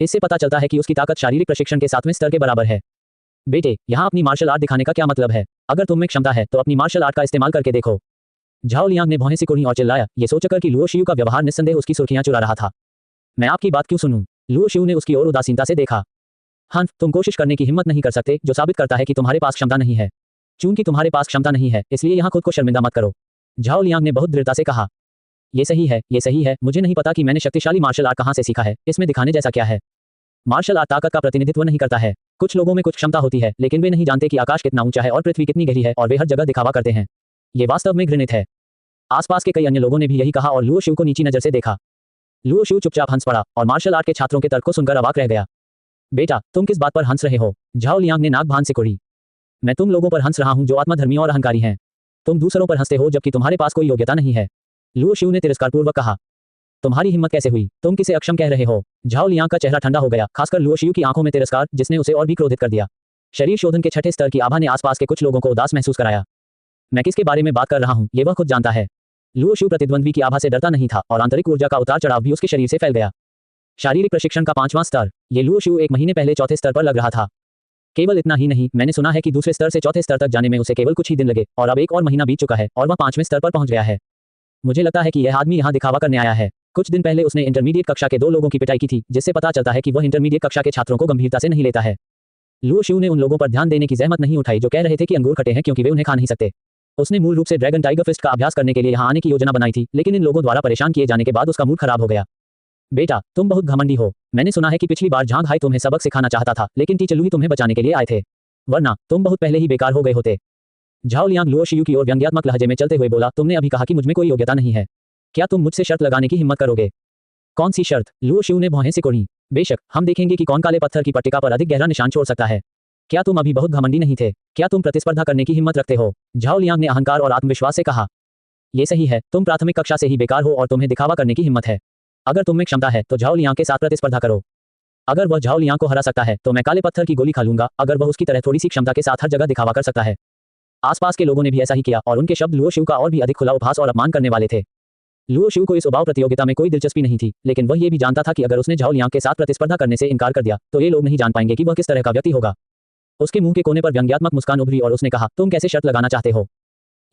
इससे पता चलता है कि उसकी ताकत शारीरिक प्रशिक्षण के 7वें स्तर के बराबर है। बेटे, यहाँ अपनी मार्शल आर्ट दिखाने का क्या मतलब है? अगर तुम में क्षमता है तो अपनी मार्शल आर्ट का इस्तेमाल करके देखो। झाओ लियांग ने भौहें सिकोड़ी और चिल्लाया, ये सोचकर कि लुओ शिउ का व्यवहार निस्संदेह उसकी सुर्खियां चुरा रहा था। मैं आपकी बात क्यों सुनूं? लुओ शिउ ने उसकी ओर उदासीनता से देखा। हंस, तुम कोशिश करने की हिम्मत नहीं कर सकते, जो साबित करता है कि तुम्हारे पास क्षमता नहीं है। चूंकि तुम्हारे पास क्षमता नहीं है, इसलिए यहाँ खुद को शर्मिंदा मत करो। झाओ लियांग ने बहुत दृढ़ता से कहा। ये सही है, ये सही है। मुझे नहीं पता कि मैंने शक्तिशाली मार्शल आर्ट कहाँ से सीखा है, इसमें दिखाने जैसा क्या है? मार्शल आर्ट ताकत का प्रतिनिधित्व नहीं करता है। कुछ लोगों में कुछ क्षमता होती है, लेकिन वे नहीं जानते कि आकाश कितना ऊंचा है और पृथ्वी कितनी गहरी है, और वे हर जगह दिखावा करते हैं। ये वास्तव में घृणित है। आसपास के कई अन्य लोगों ने भी यही कहा और लुओ शिउ को नीची नजर से देखा। लुओ शिउ चुपचाप हंस पड़ा और मार्शल आर्ट के छात्रों के तर्क को सुनकर अवाक रह गया। बेटा, तुम किस बात पर हंस रहे हो? झाओ लियांग ने नाक भान से कुड़ी। मैं तुम लोगों पर हंस रहा हूं जो आत्मधर्मी और अहंकारी हैं। तुम दूसरों पर हंसते हो जबकि तुम्हारे पास कोई योग्यता नहीं है। लुओ शिउ ने तिरस्कारपूर्वक कहा। तुम्हारी हिम्मत कैसे हुई? तुम किसे अक्षम कह रहे हो? झाओ लियांग का चेहरा ठंडा हो गया, खासकर लुओ शिउ की आंखों में तिरस्कार, जिसने उसे और भी क्रोधित कर दिया। शरीर शोधन के छठे स्तर की आभा ने आसपास के कुछ लोगों को उदास महसूस कराया। मैं किसके बारे में बात कर रहा हूं, ये वह खुद जानता है। लुओ शिउ प्रतिद्वंद्वी की आभा से डरता नहीं था और आंतरिक ऊर्जा का उतार चढ़ाव भी उसके शरीर से फैल गया। शारीरिक प्रशिक्षण का 5वां स्तर। ये लुओ शिउ 1 महीने पहले चौथे स्तर पर लग रहा था। केवल इतना ही नहीं, मैंने सुना है कि दूसरे स्तर से चौथे स्तर तक जाने में उसे केवल कुछ ही दिन लगे और अब 1 और महीना बीत चुका है और वह 5वें स्तर पर पहुंच गया है। मुझे लगता है कि यह आदमी यहाँ दिखावा करने आया है। कुछ दिन पहले उसने इंटरमीडिएट कक्षा के 2 लोगों की पिटाई की थी, जिससे पता चलता है कि वह इंटरमीडिएट कक्षा के छात्रों को गंभीरता से नहीं लेता है। लुओ शिउ ने उन लोगों पर ध्यान देने की जहमत नहीं उठाई जो कह रहे थे कि अंगूर खट्टे हैं क्योंकि वे उन्हें खा नहीं सकते। उसने मूल रूप से ड्रैगन टाइगर फिस्ट का अभ्यास करने के लिए यहाँ आने की योजना बनाई थी, लेकिन इन लोगों द्वारा परेशान किए जाने के बाद उसका मूड खराब हो गया। बेटा, तुम बहुत घमंडी हो। मैंने सुना है कि पिछली बार झांग हाई तुम्हें सबक सिखाना चाहता था, लेकिन टीचर लुई तुम्हें बचाने के लिए आए थे, वरना तुम बहुत पहले ही बेकार हो गए होते। झाओ लियांग लुओ शिउ की ओर व्यंग्यात्मक लहजे में चलते हुए बोला, तुमने अभी कहा कि मुझमें कोई योग्यता नहीं है। क्या तुम मुझसे शर्त लगाने की हिम्मत करोगे? कौन सी शर्त? लुओ शिउ ने भौहें से कुड़ी। बेशक, हम देखेंगे कि कौन काले पत्थर की पट्टिका पर अधिक गहरा निशान छोड़ सकता है। क्या तुम अभी बहुत घमंडी नहीं थे? क्या तुम प्रतिस्पर्धा करने की हिम्मत रखते हो? झाओ लियांग ने अहंकार और आत्मविश्वास से कहा। ये सही है, तुम प्राथमिक कक्षा से ही बेकार हो और तुम्हें दिखावा करने की हिम्मत है। अगर तुम में क्षमता है तो झाओ लियांग के साथ प्रतिस्पर्धा करो। अगर वह झाओ लियांग को हरा सकता है तो मैं काले पत्थर की गोली खा लूंगा। अगर वह उसकी तरह थोड़ी सी क्षमता के साथ हर जगह दिखावा कर सकता है। आसपास के लोगों ने भी ऐसा ही किया और उनके शब्द लुओ शिउ का और भी अधिक खुला उपहास और अपमान करने वाले थे। लुओ शिउ को इस उबाऊ प्रतियोगिता में कोई दिलचस्पी नहीं थी, लेकिन वह ये भी जानता था कि अगर उसने झाओ लियांग के साथ प्रतिस्पर्धा करने से इनकार कर दिया तो ये लोग नहीं जान पाएंगे कि वह किस तरह का व्यक्ति होगा। उसके मुंह के कोने पर व्यंग्यात्मक मुस्कान उभरी और उसने कहा, तुम कैसे शर्त लगाना चाहते हो?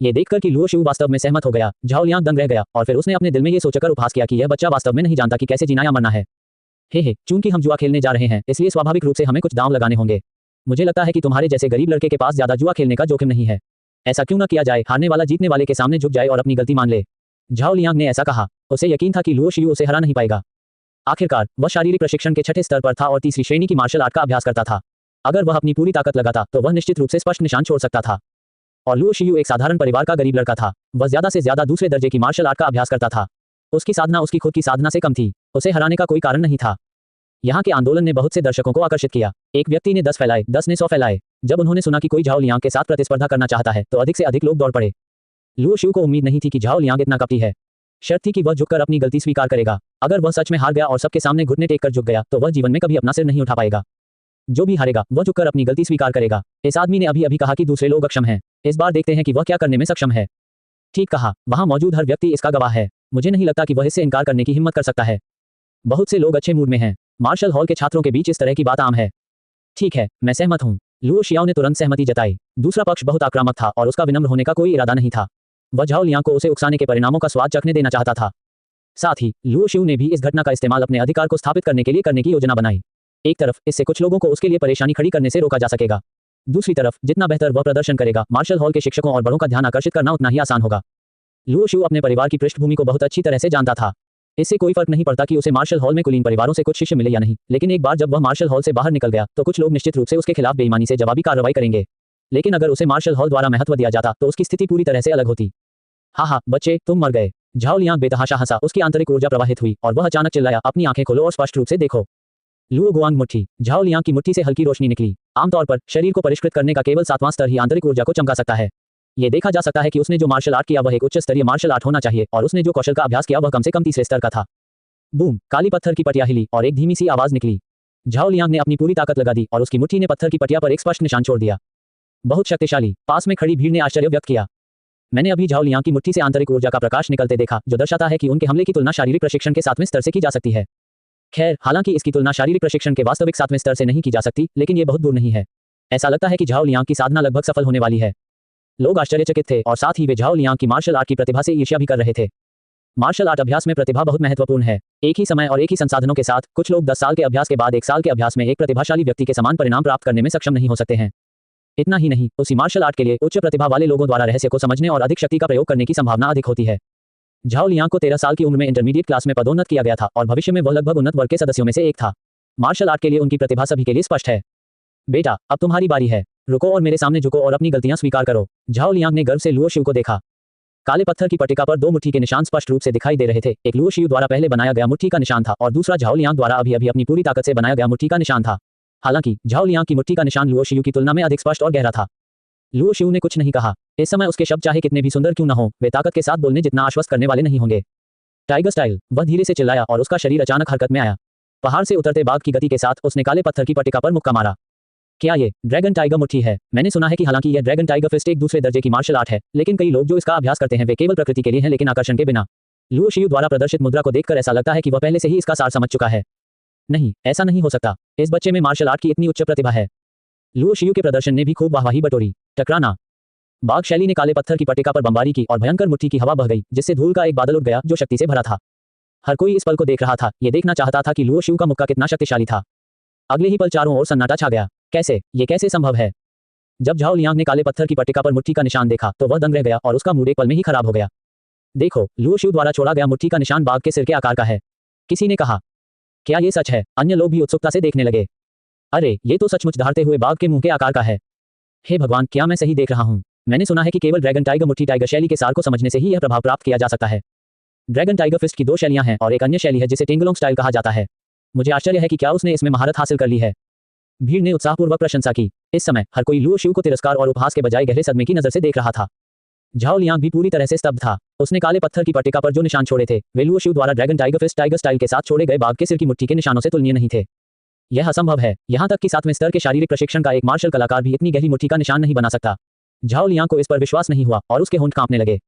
ये देखकर कि लुओ शिउ वास्तव में सहमत हो गया, झाओ लियांग दंग रह गया और फिर उसने अपने दिल में ये सोचकर उपहास किया कि यह बच्चा वास्तव में नहीं जानता कि कैसे जीना या मरना है। हे, चूंकि हम जुआ खेलने जा रहे हैं, इसलिए स्वाभाविक रूप से हमें कुछ दांव लगाने होंगे। मुझे लगता है कि तुम्हारे जैसे गरीब लड़के के पास ज्यादा जुआ खेलने का जोखिम नहीं है। ऐसा क्यों न किया जाए, हारने वाला जीतने वाले के सामने झुक जाए और अपनी गलती मान ले। झाओ लियांग ने ऐसा कहा। उसे यकीन था कि लुओ शिउ उसे हरा नहीं पाएगा। आखिरकार वह शारीरिक प्रशिक्षण के छठे स्तर पर था और तीसरी श्रेणी की मार्शल आर्ट का अभ्यास करता था। अगर वह अपनी पूरी ताकत लगाता तो वह निश्चित रूप से स्पष्ट निशान छोड़ सकता था। और लुओ शिउ एक साधारण परिवार का गरीब लड़का था। वह ज्यादा से ज्यादा दूसरे दर्जे की मार्शल आर्ट का अभ्यास करता था। उसकी साधना उसकी खुद की साधना से कम थी। उसे हराने का कोई कारण नहीं था। यहाँ के आंदोलन ने बहुत से दर्शकों को आकर्षित किया। एक व्यक्ति ने 10 फैलाए, 10 ने 100 फैलाए। जब उन्होंने सुना कि कोई झाओ लियांग के साथ प्रतिस्पर्धा करना चाहता है तो अधिक से अधिक लोग दौड़ पड़े। लुओ शिउ को उम्मीद नहीं थी कि झाओ लियांग इतना कपटी है। शर्त थी कि वह झुककर अपनी गलती स्वीकार करेगा। अगर वह सच में हार गया और सबके सामने घुटने टेक कर झुक गया तो वह जीवन में कभी अपना सिर नहीं उठा पाएगा। जो भी हारेगा वह झुककर अपनी गलती स्वीकार करेगा। इस आदमी ने अभी अभी कहा कि दूसरे लोग अक्षम हैं। इस बार देखते हैं कि वह क्या करने में सक्षम है। ठीक कहा, वहां मौजूद हर व्यक्ति इसका गवाह है। मुझे नहीं लगता कि वह इससे इनकार करने की हिम्मत कर सकता है। बहुत से लोग अच्छे मूड में हैं। मार्शल हॉल के छात्रों के बीच इस तरह की बात आम है। ठीक है, मैं सहमत हूँ। लुओ शियाओ ने तुरंत सहमति जताई। दूसरा पक्ष बहुत आक्रामक था और उसका विनम्र होने का कोई इरादा नहीं था। वह झाओ लियांग को उसे उकसाने के परिणामों का स्वाद चखने देना चाहता था। साथ ही लुओ शिउ ने भी इस घटना का इस्तेमाल अपने अधिकार को स्थापित करने के लिए करने की योजना बनाई। एक तरफ इससे कुछ लोगों को उसके लिए परेशानी खड़ी करने से रोका जा सकेगा। दूसरी तरफ जितना बेहतर वह प्रदर्शन करेगा, मार्शल हॉल के शिक्षकों और बड़ों का ध्यान आकर्षित करना उतना ही आसान होगा। लुओ शिउ अपने परिवार की पृष्ठभूमि को बहुत अच्छी तरह से जानता था। इससे कोई फर्क नहीं पड़ता कि उसे मार्शल हॉल में कुलीन परिवारों से कुछ शिष्य मिले या नहीं, लेकिन एक बार जब वह मार्शल हॉल से बाहर निकल गया तो कुछ लोग निश्चित रूप से उसके खिलाफ बेईमानी से जवाबी कार्रवाई करेंगे। लेकिन अगर उसे मार्शल हॉल द्वारा महत्व दिया जाता तो उसकी स्थिति पूरी तरह से अलग होती। हाँ, बच्चे, तुम मर गए। झाओ लियांग बेतहाशा हंसा। उसकी आंतरिक ऊर्जा प्रवाहित हुई और वह अचानक चिल्लाया, अपनी आंखें खोलो और स्पष्ट रूप से देखो। लुओ गुआंग मुट्ठी। झाओ लियांग की मुट्ठी से हल्की रोशनी निकली। आमतौर पर शरीर को परिष्कृत करने का केवल 7वां स्तर ही आंतरिक ऊर्जा को चमका सकता है। ये देखा जा सकता है कि उसने जो मार्शल आर्ट किया वह एक उच्च स्तरीय मार्शल आर्ट होना चाहिए और उसने जो कौशल का अभ्यास किया वह कम से कम तीसरे स्तर का था। बूम! काली पत्थर की पटिया हिली और एक धीमी सी आवाज निकली। झाओ लियांग ने अपनी पूरी ताकत लगा दी और उसकी मुट्ठी ने पत्थर की पटिया पर एक स्पष्ट निशान छोड़ दिया। बहुत शक्तिशाली। पास में खड़ी भीड़ ने आश्चर्य व्यक्त किया। मैंने अभी झाओ लियांग की मुट्ठी से आंतरिक ऊर्जा का प्रकाश निकलते देखा, जो दर्शाता है कि उनके हमले की तुलना शारीरिक प्रशिक्षण के 7वें स्तर से की जा सकती है। खैर, हालांकि इसकी तुलना शारीरिक प्रशिक्षण के वास्तविक 7वें स्तर से नहीं की जा सकती, लेकिन ये बहुत दूर नहीं है। ऐसा लगता है कि झाओ लियांग की साधना लगभग सफल होने वाली है। लोग आश्चर्यचकित थे और साथ ही वे झाओ लियांग की मार्शल आर्ट की प्रतिभा से ईर्ष्या भी कर रहे थे। मार्शल आर्ट अभ्यास में प्रतिभा बहुत महत्वपूर्ण है। एक ही समय और एक ही संसाधनों के साथ कुछ लोग 10 साल के अभ्यास के बाद 1 साल के अभ्यास में एक प्रतिभाशाली व्यक्ति के समान परिणाम प्राप्त करने में सक्षम नहीं हो सकते हैं। इतना ही नहीं, उसी मार्शल आर्ट के लिए उच्च प्रतिभा वाले लोगों द्वारा रहस्य को समझने और अधिक शक्ति का प्रयोग करने की संभावना अधिक होती है। झाओ लियांग को 13 साल की उम्र में इंटरमीडिएट क्लास में पदोन्नत किया गया था और भविष्य में वह लगभग उन्नत वर्ग के सदस्यों में से एक था। मार्शल आर्ट के लिए उनकी प्रतिभा सभी के लिए स्पष्ट है। बेटा, अब तुम्हारी बारी है। रुको और मेरे सामने झुको और अपनी गलतियां स्वीकार करो। झाओ लियांग ने गर्व से लुओ शिउ को देखा। काले पत्थर की पट्टिका पर 2 मुट्ठी के निशान स्पष्ट रूप से दिखाई दे रहे थे। एक लुओ शिउ द्वारा पहले बनाया गया मुट्ठी का निशान था और दूसरा झाओ लियांग द्वारा अभी अभी अपनी पूरी ताकत से बनाया गया मुट्ठी का निशान था। हालांकि झाओ लियांग की मुट्ठी का निशान लुओ शियू की तुलना में अधिक स्पष्ट और गहरा था। लुओ शियू ने कुछ नहीं कहा। इस समय उसके शब्द चाहे कितने भी सुंदर क्यों न हो, वे ताकत के साथ बोलने जितना आश्वस्त करने वाले नहीं होंगे। टाइगर स्टाइल, वह धीरे से चिल्लाया और उसका शरीर अचानक हरकत में आया। पहाड़ से उतरते बाघ की गति के साथ उसने काले पत्थर की पट्टिका पर मुक्का मारा। क्या ये ड्रैगन टाइगर मुट्ठी है? मैंने सुना है कि हालांकि यह ड्रैगन टाइगर फिस्ट एक दूसरे दर्जे की मार्शल आर्ट है, लेकिन कई लोग जो इसका अभ्यास करते हैं वे केवल प्रकृति के लिए हैं लेकिन आकर्षण के बिना। लुओ शियू द्वारा प्रदर्शित मुद्रा को देखकर ऐसा लगता है कि वह पहले से ही इसका सार समझ चुका है। नहीं, ऐसा नहीं हो सकता। इस बच्चे में मार्शल आर्ट की इतनी उच्च प्रतिभा है। लुओ शियू के प्रदर्शन ने भी खूब वाहवाही बटोरी। टकराना। बाघ शैली ने काले पत्थर की पट्टिका पर बमबारी की और भयंकर मुट्ठी की हवा बह गई, जिससे धूल का एक बादल उठ गया जो शक्ति से भरा था। हर कोई इस पल को देख रहा था, ये देखना चाहता था कि लुओ शियू का मुक्का कितना शक्तिशाली था। अगले ही पल चारों ओर सन्नाटा छा गया। ये कैसे संभव है? जब झाओ लियांग ने काले पत्थर की पट्टिका पर मुट्ठी का निशान देखा तो वह दंग रह गया और उसका मूड एक पल में ही खराब हो गया। देखो, लुओ शियू द्वारा छोड़ा गया मुट्ठी का निशान बाघ के सिर के आकार का है, किसी ने कहा। क्या ये सच है? अन्य लोग भी उत्सुकता से देखने लगे। अरे, ये तो सचमुच दहाड़ते हुए बाघ के मुंह के आकार का है। हे भगवान, क्या मैं सही देख रहा हूँ? मैंने सुना है कि केवल ड्रैगन टाइगर मुट्ठी टाइगर शैली के सार को समझने से ही यह प्रभाव प्राप्त किया जा सकता है। ड्रैगन टाइगर फिस्ट की दो शैलियां हैं और एक अन्य शैली है जिसे टेंगलोंग स्टाइल कहा जाता है। मुझे आश्चर्य है कि क्या उसने इसमें महारत हासिल कर ली है। भीड़ ने उत्साहपूर्वक प्रशंसा की। इस समय हर कोई लुओ शियू को तिरस्कार और उपहास के बजाय गहरे सदमे की नजर से देख रहा था। झाओ लियांग भी पूरी तरह से स्तब्ध था। उसने काले पत्थर की पट्टिका पर जो निशान छोड़े थे वे लुओ शियू द्वारा dragon tiger fist tiger style के साथ छोड़े गए बाघ के सिर की मुट्ठी के निशानों से तुलनीय नहीं थे। यह असंभव है। यहाँ तक कि 7वें स्तर के शारीरिक प्रशिक्षण का एक मार्शल कलाकार भी इतनी गहरी मुट्ठी का निशान नहीं बना सकता। झाओ लियांग को इस पर विश्वास नहीं हुआ और उसके होंठ कांपने लगे।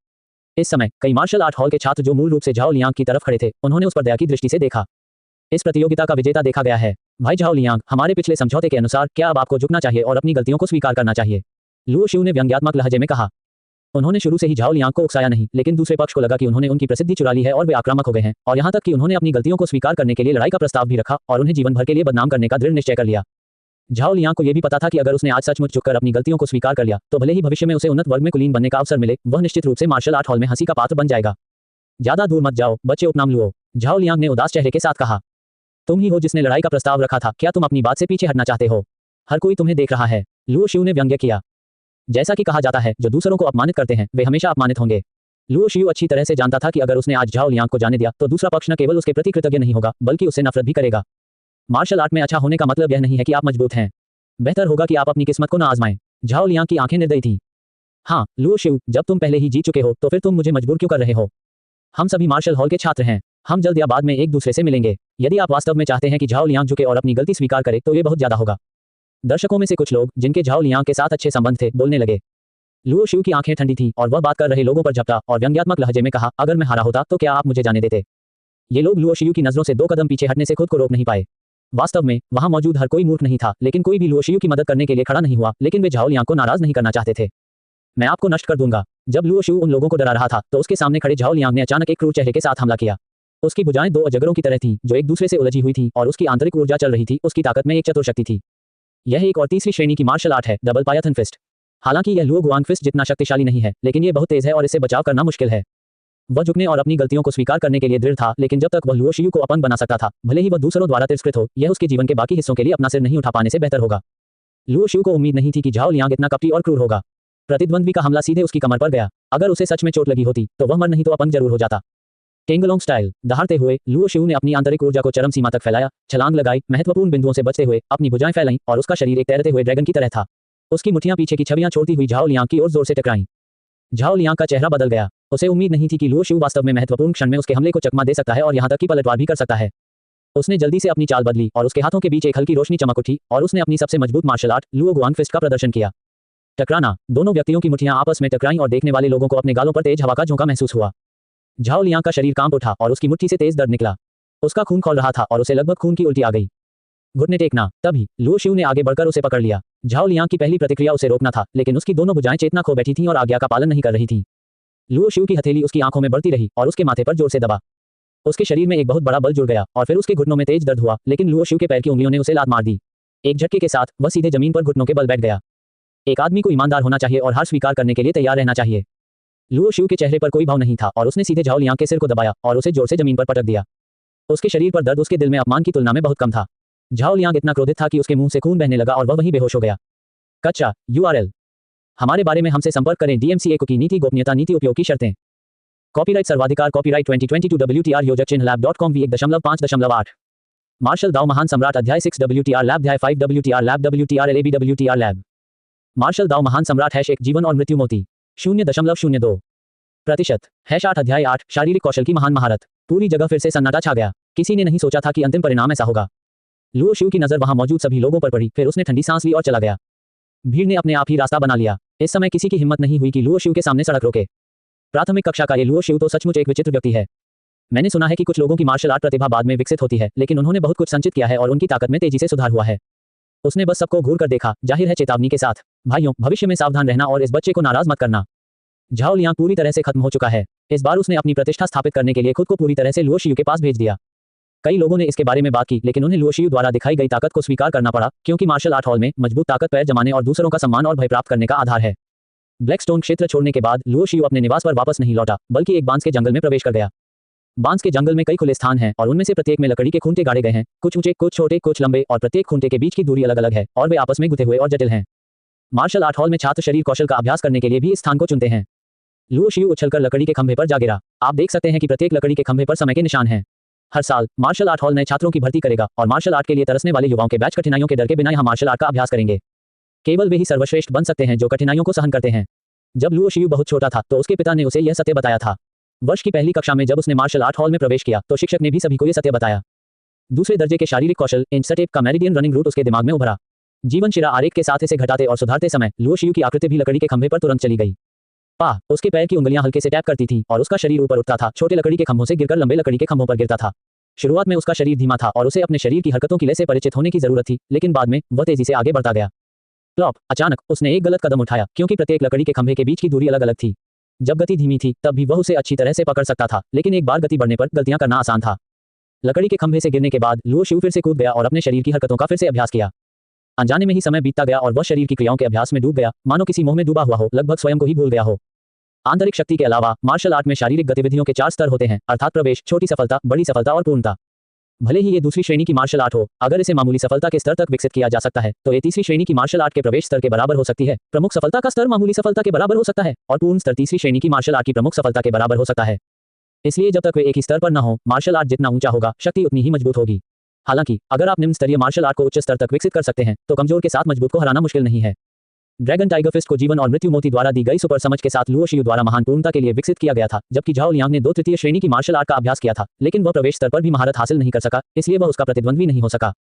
इस समय कई मार्शल आर्ट हॉल के छात्र जो मूल रूप से झाओ लियांग की तरफ खड़े थे, उन्होंने उस पर दया की दृष्टि से देखा। इस प्रतियोगिता का विजेता देखा गया है। भाई झाओ लियांग, हमारे पिछले समझौते के अनुसार क्या अब आपको झुकना चाहिए और अपनी गलतियों को स्वीकार करना चाहिए? लुओ शियू ने व्यंग्यात्मक लहजे में कहा। उन्होंने शुरू से ही झाओ लियांग को उकसाया नहीं, लेकिन दूसरे पक्ष को लगा कि उन्होंने उनकी प्रसिद्धि चुरा ली है और वे आक्रामक हो गए हैं, और यहाँ तक कि उन्होंने अपनी गलतियों को स्वीकार करने के लिए लड़ाई का प्रस्ताव भी रखा और उन्हें जीवन भर के लिए बदनाम करने का दृढ़ निश्चय कर लिया। झाओ लियांग को यह भी पता था कि अगर उसने आज सचमुच झुककर अपनी गलतियों को स्वीकार कर लिया तो भले ही भविष्य में उसे उन्नत वर्ग में कुलीन बनने का अवसर मिले, वह निश्चित रूप से मार्शल आर्ट हॉल में हंसी का पात्र बन जाएगा। ज्यादा दूर मत जाओ बच्चे, उपनाम लुओ, झाओ लियांग ने उदास चेहरे के साथ कहा। तुम ही हो जिसने लड़ाई का प्रस्ताव रखा था, क्या तुम अपनी बात से पीछे हटना चाहते हो? हर कोई तुम्हें देख रहा है, लुओ शियू ने व्यंग्य किया। जैसा कि कहा जाता है, जो दूसरों को अपमानित करते हैं वे हमेशा अपमानित होंगे। लुओ शियू अच्छी तरह से जानता था कि अगर उसने आज झाओ लियांग को जाने दिया तो दूसरा पक्ष न केवल उसके प्रति कृतज्ञ नहीं होगा बल्कि उससे नफरत भी करेगा। मार्शल आर्ट में अच्छा होने का मतलब यह नहीं है कि आप मजबूत हैं। बेहतर होगा कि आप अपनी किस्मत को न आजमाएं। झाओ लियांग की आंखें निर्दयी थीं। हाँ लुओ शियू, जब तुम पहले ही जीत चुके हो तो फिर तुम मुझे मजबूर क्यों कर रहे हो? हम सभी मार्शल हॉल के छात्र हैं। हम जल्द या बाद में एक दूसरे से मिलेंगे। यदि आप वास्तव में चाहते हैं कि झाओ लियांग झुके और अपनी गलती स्वीकार करे तो ये बहुत ज्यादा होगा। दर्शकों में से कुछ लोग, जिनके झाओ लियांग के साथ अच्छे संबंध थे, बोलने लगे। लुओ शियू की आंखें ठंडी थीं और वह बात कर रहे लोगों पर झपटा और व्यंग्यात्मक लहजे में कहा, अगर मैं हारा होता तो क्या आप मुझे जाने देते? ये लोग लुओ शियू की नजरों से 2 कदम पीछे हटने से खुद को रोक नहीं पाए। वास्तव में वहां मौजूद हर कोई मूर्ख नहीं था, लेकिन कोई भी लुओ शियू की मदद करने के लिए खड़ा नहीं हुआ, लेकिन वे झाओ लियांग को नाराज नहीं करना चाहते थे। मैं आपको नष्ट कर दूंगा। जब लुओ शियू उन लोगों को डरा रहा था तो उसके सामने खड़े झाओ लियांग ने अचानक एक क्रूर चेहरे के साथ हमला किया। उसकी भुजाएं 2 अजगरों की तरह थीं जो एक दूसरे से उलझी हुई थीं और उसकी आंतरिक ऊर्जा चल रही थी। उसकी ताकत में एक चतुर शक्ति थी। यह एक और तीसरी श्रेणी की मार्शल आर्ट है, डबल पायथन फिस्ट। हालांकि यह लुओ गुआंग फिस्ट जितना शक्तिशाली नहीं है, लेकिन यह बहुत तेज है और इससे बचाव करना मुश्किल है। वह झुकने और अपनी गलतियों को स्वीकार करने के लिए दृढ़ था, लेकिन जब तक वह लुओ शियू को अपंग बना सकता था, भले ही वह दूसरों द्वारा तिरस्कृत हो, यह उसके जीवन के बाकी हिस्सों के लिए अपना सिर नहीं उठा पाने से बेहतर होगा। लुओ शियू को उम्मीद नहीं थी कि झाओ लियांग इतना कपटी और क्रूर होगा। प्रतिद्वंद्वी का हमला सीधे उसकी कमर पर गया। अगर उसे सच में चोट लगी होती तो वह मर नहीं तो अपंग जरूर हो जाता। टेंगलोंग स्टाइल, दहाड़ते हुए लुओ शियू ने अपनी आंतरिक ऊर्जा को चरम सीमा तक फैलाया, छलांग लगाई, महत्वपूर्ण बिंदुओं से बचते हुए अपनी भुजाएं फैलाईं और उसका शरीर एक तैरते हुए ड्रैगन की तरह था। उसकी मुठ्ठियां पीछे की छवियां छोड़ती हुई झाओ लियांग की ओर जोर से टकराईं। झाओ लियांग का चेहरा बदल गया। उसे उम्मीद नहीं थी कि लुओ शियू वास्तव में महत्वपूर्ण क्षण में उसके हमले को चकमा दे सकता है और यहां तक कि पलटवार भी कर सकता है। उसने जल्दी से अपनी चाल बदली और उसके हाथों के बीच एक हल्की रोशनी चमक उठी और उसने अपनी सबसे मजबूत मार्शल आर्ट लुओ गुआंग फिस्ट का प्रदर्शन किया। टकराना। दोनों व्यक्तियों की मुठ्ठियां आपस में टकराईं और देखने वाले लोगों को अपने गालों पर तेज हवा का झोंका महसूस हुआ। झाओ लियांग का शरीर कांप उठा और उसकी मुट्ठी से तेज दर्द निकला। उसका खून खौल रहा था और उसे लगभग खून की उल्टी आ गई। घुटने टेकना। तभी लुओ शियू ने आगे बढ़कर उसे पकड़ लिया। झाओ लियांग की पहली प्रतिक्रिया उसे रोकना था, लेकिन उसकी दोनों भुजाएं चेतना खो बैठी थीं और आज्ञा का पालन नहीं कर रही थीं। लुओ शियू की हथेली उसकी आंखों में बढ़ती रही और उसके माथे पर जोर से दबा। उसके शरीर में एक बहुत बड़ा बल जुड़ गया और फिर उसके घुटनों में तेज दर्द हुआ, लेकिन लुओ शियू के पैर की उंगलियों ने उसे लात मार दी। एक झटके के साथ वह सीधे जमीन पर घुटनों के बल बैठ गया। एक आदमी को ईमानदार होना चाहिए और हार स्वीकार करने के लिए तैयार रहना चाहिए। लुओ शियू के चेहरे पर कोई भाव नहीं था और उसने सीधे झाओ लियांग के सिर को दबाया और उसे जोर से जमीन पर पटक दिया। उसके शरीर पर दर्द उसके दिल में अपमान की तुलना में बहुत कम था। झाओ लियांग इतना क्रोधित था कि उसके मुंह से खून बहने लगा और वह वहीं बेहोश हो गया। कच्चा URL। हमारे बारे में हमसे संपर्क करें। DMCA की नीति गोपनीयता नीति उपयोग की शर्तें। कॉपीराइट सर्वाधिकार कॉपीराइट 2022 WTR योजक चिन्ह lab.com V1.5.8 मार्शल दाओ महान सम्राट अध्याय 6 WTR लैब अध्याय 5 WTR lab WTR LAB WTR lab. Martial दाओ महान सम्राट #1 जीवन और मृत्यु मोती 0.02% #8 अध्याय 8 शारीरिक कौशल की महान महारत। पूरी जगह फिर से सन्नाटा छा गया। किसी ने नहीं सोचा था कि अंतिम परिणाम ऐसा होगा। लुओ शिउ की नजर वहां मौजूद सभी लोगों पर पड़ी, फिर उसने ठंडी सांस ली और चला गया। भीड़ ने अपने आप ही रास्ता बना लिया। इस समय किसी की हिम्मत नहीं हुई कि लुओ शिउ के सामने सड़क रोके। प्राथमिक कक्षा का ये लुओ शिउ तो सचमुच एक विचित्र व्यक्ति है। मैंने सुना है कि कुछ लोगों की मार्शल आर्ट प्रतिभा बाद में विकसित होती है, लेकिन उन्होंने बहुत कुछ संचित किया है और उनकी ताकत में तेजी से सुधार हुआ है। उसने बस सबको घूर कर देखा, जाहिर है चेतावनी के साथ, भाइयों भविष्य में सावधान रहना और इस बच्चे को नाराज मत करना। झाओ लियांग पूरी तरह से खत्म हो चुका है। इस बार उसने अपनी प्रतिष्ठा स्थापित करने के लिए खुद को पूरी तरह से लुओ शिउ के पास भेज दिया। कई लोगों ने इसके बारे में बात की, लेकिन उन्हें लुओ शिउ द्वारा दिखाई गई ताकत को स्वीकार करना पड़ा, क्योंकि मार्शल आर्ट हॉल में मजबूत ताकत पैर जमाने और दूसरों का सम्मान और भय प्राप्त करने का आधार है। ब्लैकस्टोन क्षेत्र छोड़ने के बाद लुओ शिउ अपने निवास पर वापस नहीं लौटा, बल्कि एक बांस के जंगल में प्रवेश कर गया। बांस के जंगल में कई खुले स्थान हैं और उनमें से प्रत्येक में लकड़ी के खूंटे गाड़े गए हैं, कुछ ऊंचे, कुछ छोटे, कुछ लंबे, और प्रत्येक खूंटे के बीच की दूरी अलग अलग है और वे आपस में गुथे हुए और जटिल हैं। मार्शल आर्ट हॉल में छात्र शरीर कौशल का अभ्यास करने के लिए भी इस स्थान को चुनते हैं। लुओ शिउ उछलकर लकड़ी के खंभे पर जा गिरा। आप देख सकते हैं कि प्रत्येक लकड़ी के खंभे पर समय के निशान हैं। हर साल मार्शल आर्ट हॉल नए छात्रों की भर्ती करेगा और मार्शल आर्ट के लिए तरसने वाले युवाओं के बैच कठिनाइयों के डर के बिना यहां मार्शल आर्ट का अभ्यास करेंगे। केवल वे ही सर्वश्रेष्ठ बन सकते हैं जो कठिनाइयों को सहन करते हैं। जब लुओ शिउ बहुत छोटा था तो उसके पिता ने उसे यह सत्य बताया था। वर्ष की पहली कक्षा में जब उसने मार्शल आर्ट हॉल में प्रवेश किया तो शिक्षक ने भी सभी को यह सत्य बताया। दूसरे दर्जे के शारीरिक कौशल इंच का मेरिडियन रनिंग रूट उसके दिमाग में उभरा। जीवन शिरा आरेख के साथ इसे घटाते और सुधारते समय लुओ शिउ की आकृति भी लकड़ी के खंभे पर तुरंत चली गई। उसके पैर की उंगलियां हल्के से टैप करती थीं और उसका शरीर ऊपर उठता था, छोटे लकड़ी के खंभों से गिरकर लंबे लकड़ी के खंभों पर गिरता था। शुरुआत में उसका शरीर धीमा था और उसे अपने शरीर की हरकतों की लय से परिचित होने की जरूरत थी, लेकिन बाद में वह तेजी से आगे बढ़ता गया। प्लॉप! अचानक उसने एक गलत कदम उठाया, क्योंकि प्रत्येक लकड़ी के खंभे के बीच की दूरी अलग अलग थी। जब गति धीमी थी तब भी वह उसे अच्छी तरह से पकड़ सकता था, लेकिन एक बार गति बढ़ने पर गलतियां करना आसान था। लकड़ी के खंभे से गिरने के बाद लुओ शिउ फिर से कूद गया और अपने शरीर की हरकतों का फिर से अभ्यास किया। अनजाने में ही समय बीतता गया और वह शरीर की क्रियाओं के अभ्यास में डूब गया, मानो किसी मोह में डूबा हुआ हो, लगभग स्वयं को ही भूल गया हो। आंतरिक शक्ति के अलावा मार्शल आर्ट में शारीरिक गतिविधियों के 4 स्तर होते हैं, अर्थात प्रवेश, छोटी सफलता, बड़ी सफलता और पूर्णता। भले ही ये दूसरी श्रेणी की मार्शल आर्ट हो, अगर इसे मामूली सफलता के स्तर तक विकसित किया जा सकता है तो ये तीसरी श्रेणी की मार्शल आर्ट के प्रवेश स्तर के बराबर हो सकती है। प्रमुख सफलता का स्तर मामूली सफलता के बराबर हो सकता है और पूर्ण स्तर तीसरी श्रेणी की मार्शल आर्ट की प्रमुख सफलता के बराबर हो सकता है। इसलिए जब तक वे एक ही स्तर पर न हो, मार्शल आर्ट जितना ऊंचा होगा, शक्ति उतनी ही मजबूत होगी। हालांकि अगर आप निम्न स्तरीय मार्शल आर्ट को उच्च स्तर तक विकसित कर सकते हैं तो कमजोर के साथ मजबूत को हराना मुश्किल नहीं है। ड्रैगन टाइगर फिस्ट को जीवन और मृत्यु मोती द्वारा दी गई सुपर समझ के साथ लुओ शिउ द्वारा महान पूर्णता के लिए विकसित किया गया था, जबकि झाओ लियांग ने 2 तृतीय श्रेणी की मार्शल आर्ट का अभ्यास किया था, लेकिन वह प्रवेश स्तर पर भी महारत हासिल नहीं कर सका, इसलिए वह उसका प्रतिद्वंद्वी नहीं हो सका।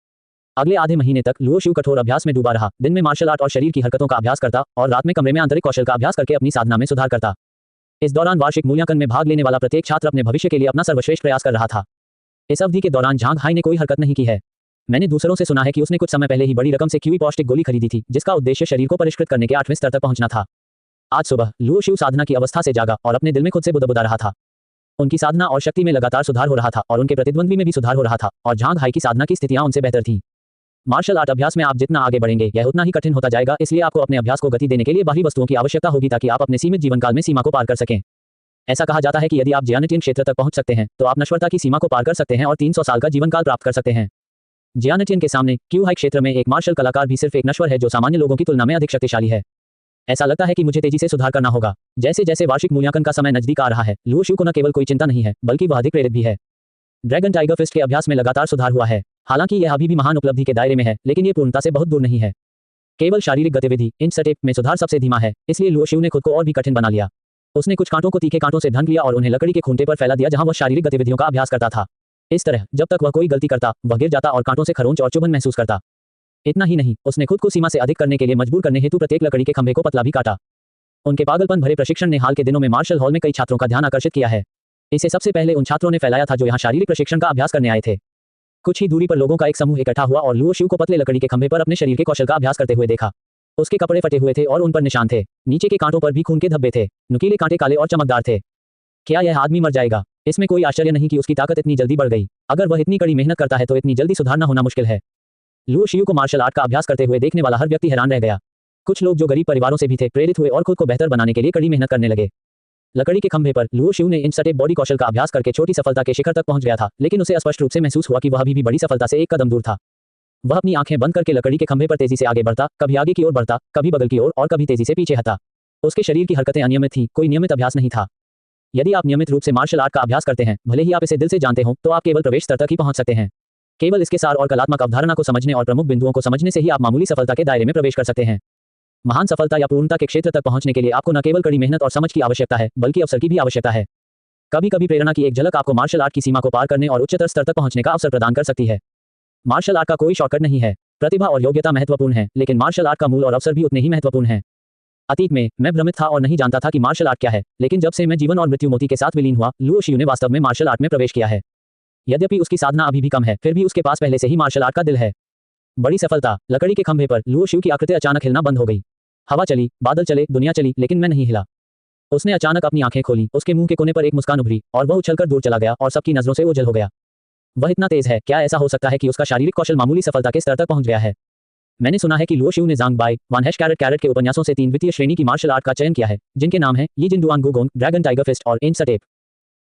अगले आधे महीने तक लुओ शिउ कठोर अभ्यास में डूबा रहा, दिन में मार्शल आर्ट और शरीर की हरकतों का अभ्यास करता और रात में कमरे में आंतरिक कौशल का अभ्यास करके अपनी साधना में सुधार करता। इस दौरान वार्षिक मूल्यांकन में भाग लेने वाला प्रत्येक छात्र अपने भविष्य के लिए अपना सर्वश्रेष्ठ प्रयास कर रहा था। इस अवधि के दौरान झांग हाई ने कोई हरकत नहीं की है। मैंने दूसरों से सुना है कि उसने कुछ समय पहले ही बड़ी रकम से क्यूई पौष्टिक गोली खरीदी थी, जिसका उद्देश्य शरीर को परिष्कृत करने के 8वें स्तर तक पहुंचना था। आज सुबह लुओ शिउ साधना की अवस्था से जागा और अपने दिल में खुद से बुदबुदा रहा था। उनकी साधना और शक्ति में लगातार सुधार हो रहा था और उनके प्रतिद्वंद्वी में भी सुधार हो रहा था, और झांग हाई की साधना की स्थितियां उनसे बेहतर थीं। मार्शल आर्ट अभ्यास में आप जितना आगे बढ़ेंगे, यह उतना ही कठिन होता जाएगा, इसलिए आपको अपने अभ्यास को गति देने के लिए बाहरी वस्तुओं की आवश्यकता होगी ताकि आप अपने सीमित जीवन काल में सीमा को पार कर सकें। ऐसा कहा जाता है कि यदि आप जियानिटियन क्षेत्र तक पहुंच सकते हैं तो आप नश्वरता की सीमा को पार कर सकते हैं और 300 साल का जीवन काल प्राप्त कर सकते हैं। जियानिटियन के सामने क्यू हाई क्षेत्र में एक मार्शल कलाकार भी सिर्फ एक नश्वर है जो सामान्य लोगों की तुलना में अधिक शक्तिशाली है। ऐसा लगता है कि मुझे तेजी से सुधार करना होगा। जैसे जैसे वार्षिक मूल्यांकन का समय नजदीक आ रहा है, लुओ शिउ को न केवल कोई चिंता नहीं है, बल्कि वह अधिक प्रेरित भी है। ड्रैगन टाइगर फिस्ट के अभ्यास में लगातार सुधार हुआ है। हालांकि यह अभी भी महान उपलब्धि के दायरे में है, लेकिन ये पूर्णता से बहुत दूर नहीं है। केवल शारीरिक गतिविधि इंच में सुधार सबसे धीमा है, इसलिए लुओ शिउ ने खुद को और भी कठिन बना लिया। उसने कुछ कांटों को तीखे कांटों से ढंक लिया और उन्हें लकड़ी के खूंटे पर फैला दिया जहां वह शारीरिक गतिविधियों का अभ्यास करता था। इस तरह जब तक वह कोई गलती करता, वह गिर जाता और कांटों से खरोंच और चुभन महसूस करता। इतना ही नहीं, उसने खुद को सीमा से अधिक करने के लिए मजबूर करने हेतु प्रत्येक लकड़ी के खंभे को पतला भी काटा। उनके पागलपन भरे प्रशिक्षण ने हाल के दिनों में मार्शल हॉल में कई छात्रों का ध्यान आकर्षित किया है। इसे सबसे पहले उन छात्रों ने फैलाया था जो यहाँ शारीरिक प्रशिक्षण का अभ्यास करने आए थे। कुछ ही दूरी पर लोगों का एक समूह इकट्ठा हुआ और लुओ शिउ को पतले लकड़ी के खंभे पर अपने शरीर के कौशल का अभ्यास करते हुए देखा। उसके कपड़े फटे हुए थे और उन पर निशान थे। नीचे के कांटों पर भी खून के धब्बे थे। नुकीले कांटे काले और चमकदार थे। क्या यह आदमी मर जाएगा? इसमें कोई आश्चर्य नहीं कि उसकी ताकत इतनी जल्दी बढ़ गई। अगर वह इतनी कड़ी मेहनत करता है तो इतनी जल्दी सुधारना होना मुश्किल है। लुओ शिउ को मार्शल आर्ट का अभ्यास करते हुए देखने वाला हर व्यक्ति हैरान रह गया। कुछ लोग जो गरीब परिवारों से भी थे प्रेरित हुए और खुद को बेहतर बनाने के लिए कड़ी मेहनत करने लगे। लकड़ी के खंभे पर लुओ शिउ ने इंच बॉडी कौशल का अभ्यास करके छोटी सफलता के शिखर तक पहुंच गया था, लेकिन उसे स्पष्ट रूप से महसूस हुआ कि वह अभी भी बड़ी सफलता से एक कदम दूर था। वह अपनी आंखें बंद करके लकड़ी के खंभे पर तेजी से आगे बढ़ता, कभी आगे की ओर बढ़ता, कभी बगल की ओर और कभी तेजी से पीछे हटा। उसके शरीर की हरकतें अनियमित थीं, कोई नियमित अभ्यास नहीं था। यदि आप नियमित रूप से मार्शल आर्ट का अभ्यास करते हैं, भले ही आप इसे दिल से जानते हो, तो आप केवल प्रवेश स्तर तक ही पहुंच सकते हैं। केवल इसके सार और कलात्मक अवधारणा को समझने और प्रमुख बिंदुओं को समझने से ही आप मामूली सफलता के दायरे में प्रवेश कर सकते हैं। महान सफलता या पूर्णता के क्षेत्र तक पहुंचने के लिए आपको न केवल कड़ी मेहनत और समझ की आवश्यकता है, बल्कि अवसर की भी आवश्यकता है। कभी कभी प्रेरणा की एक झलक आपको मार्शल आर्ट की सीमा को पार करने और उच्चतर स्तर तक पहुंचने का अवसर प्रदान कर सकती है। मार्शल आर्ट का कोई शॉर्टकट नहीं है। प्रतिभा और योग्यता महत्वपूर्ण है, लेकिन मार्शल आर्ट का मूल और अवसर भी उतने ही महत्वपूर्ण हैं। अतीत में मैं भ्रमित था और नहीं जानता था कि मार्शल आर्ट क्या है, लेकिन जब से मैं जीवन और मृत्यु मोती के साथ विलीन हुआ, लुओ शियू ने वास्तव में मार्शल आर्ट में प्रवेश किया है। यद्यपि उसकी साधना अभी भी कम है, फिर भी उसके पास पहले से ही मार्शल आर्ट का दिल है। बड़ी सफलता। लकड़ी के खंभे पर लुओ शियू की आकृति अचानक हिलना बंद हो गई। हवा चली, बादल चले, दुनिया चली, लेकिन मैं नहीं हिला। उसने अचानक अपनी आंखें खोली, उसके मुंह के कोने पर एक मुस्कान उभरी और वह उछलकर दूर चला गया और सबकी नजरों से ओझल हो गया। वह इतना तेज है, क्या ऐसा हो सकता है कि उसका शारीरिक कौशल मामूली सफलता के स्तर तक पहुंच गया है? मैंने सुना है कि लुओ शियू ने ज़ांग बाई, वान हैश कैरेट कैरेट के उपन्यासों से 3 द्वितीय श्रेणी की मार्शल आर्ट का चयन किया है, जिनके नाम हैं यी जिनडुआन गुगोंग, ड्रैगन टाइगर फिस्ट और इंच सटेप।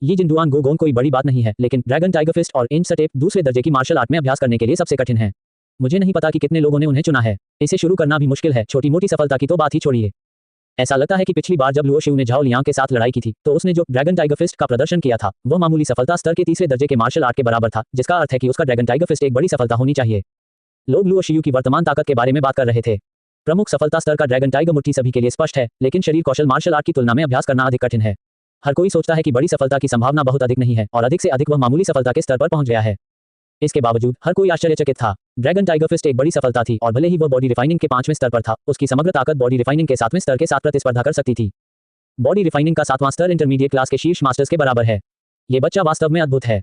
यी जिनडुआन गुगोंग कोई बड़ी बात नहीं है, लेकिन ड्रैगन टाइगर फिस्ट और इंच सटेप दूसरे दर्जे की मार्शल आर्ट में अभ्यास करने के लिए सबसे कठिन है। मुझे नहीं पता कि कितने लोगों ने उन्हें चुना है। इसे शुरू करना भी मुश्किल है, छोटी मोटी सफलता की तो बात ही छोड़िए। ऐसा लगता है कि पिछली बार जब लुओ शियू ने झाओ लियांग के साथ लड़ाई की थी, तो उसने जो ड्रैगन टाइगर फिस्ट का प्रदर्शन किया था, वह मामूली सफलता स्तर के तीसरे दर्जे के मार्शल आर्ट के बराबर था, जिसका अर्थ है कि उसका ड्रैगन टाइगर फिस्ट एक बड़ी सफलता होनी चाहिए। लोग लुओ शियू की वर्तमान ताकत के बारे में बात कर रहे थे। प्रमुख सफलता स्तर का ड्रैगन टाइगर मुट्ठी सभी के लिए स्पष्ट है, लेकिन शरीर कौशल मार्शल आर्ट की तुलना में अभ्यास करना अधिक कठिन है। हर कोई सोचता है कि बड़ी सफलता की संभावना बहुत अधिक नहीं है, और अधिक से अधिक वह मामूली सफलता के स्तर पर पहुंच गया है। इसके बावजूद हर कोई आश्चर्यचकित था। ड्रैगन टाइगर फिस्ट एक बड़ी सफलता थी, और भले ही वह बॉडी रिफाइनिंग के 5वें स्तर पर था, उसकी समग्र ताकत बॉडी रिफाइनिंग के 7वें स्तर के साथ प्रतिस्पर्धा कर सकती थी। बॉडी रिफाइनिंग का 7वां स्तर इंटरमीडिएट क्लास के शीर्ष मास्टर्स के बराबर है। ये बच्चा वास्तव में अद्भुत है,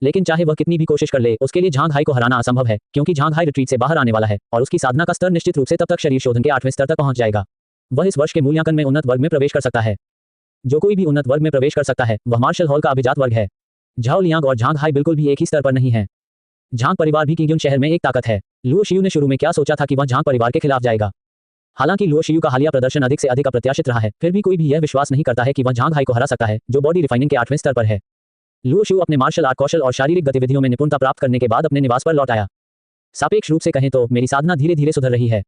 लेकिन चाहे वह कितनी भी कोशिश कर ले, उसके लिए झांग हाई को हराना असंभव है, क्योंकि झांग हाई रिट्रीट से बाहर आने वाला है और उसकी साधना का स्तर निश्चित रूप से तब तक शरीर शोधन के 8वें स्तर तक पहुंच जाएगा। वह इस वर्ष के मूल्यांकन में उन्नत वर्ग में प्रवेश कर सकता है। जो कोई भी उन्नत वर्ग में प्रवेश कर सकता है, वह मार्शल हॉल का अभिजात वर्ग है। झाओ लियांग और झांग हाई बिल्कुल भी एक ही स्तर पर नहीं है। झांग परिवार भी किंगयुन शहर में एक ताकत है। लुओ शियू ने शुरू में क्या सोचा था कि वह झांग परिवार के खिलाफ जाएगा। हालांकि लुओ शियू का हालिया प्रदर्शन अधिक से अधिक अप्रत्याशित रहा है, फिर भी कोई भी यह विश्वास नहीं करता है कि वह झांग हाई को हरा सकता है, जो बॉडी रिफाइनिंग के 8वें स्तर पर है। लुओ शियू अपने मार्शल आर्ट कौशल और शारीरिक गतिविधियों में निपुणता प्राप्त करने के बाद अपने निवास पर लौट आया। सापेक्ष रूप से कहें तो मेरी साधना धीरे धीरे सुधर रही है।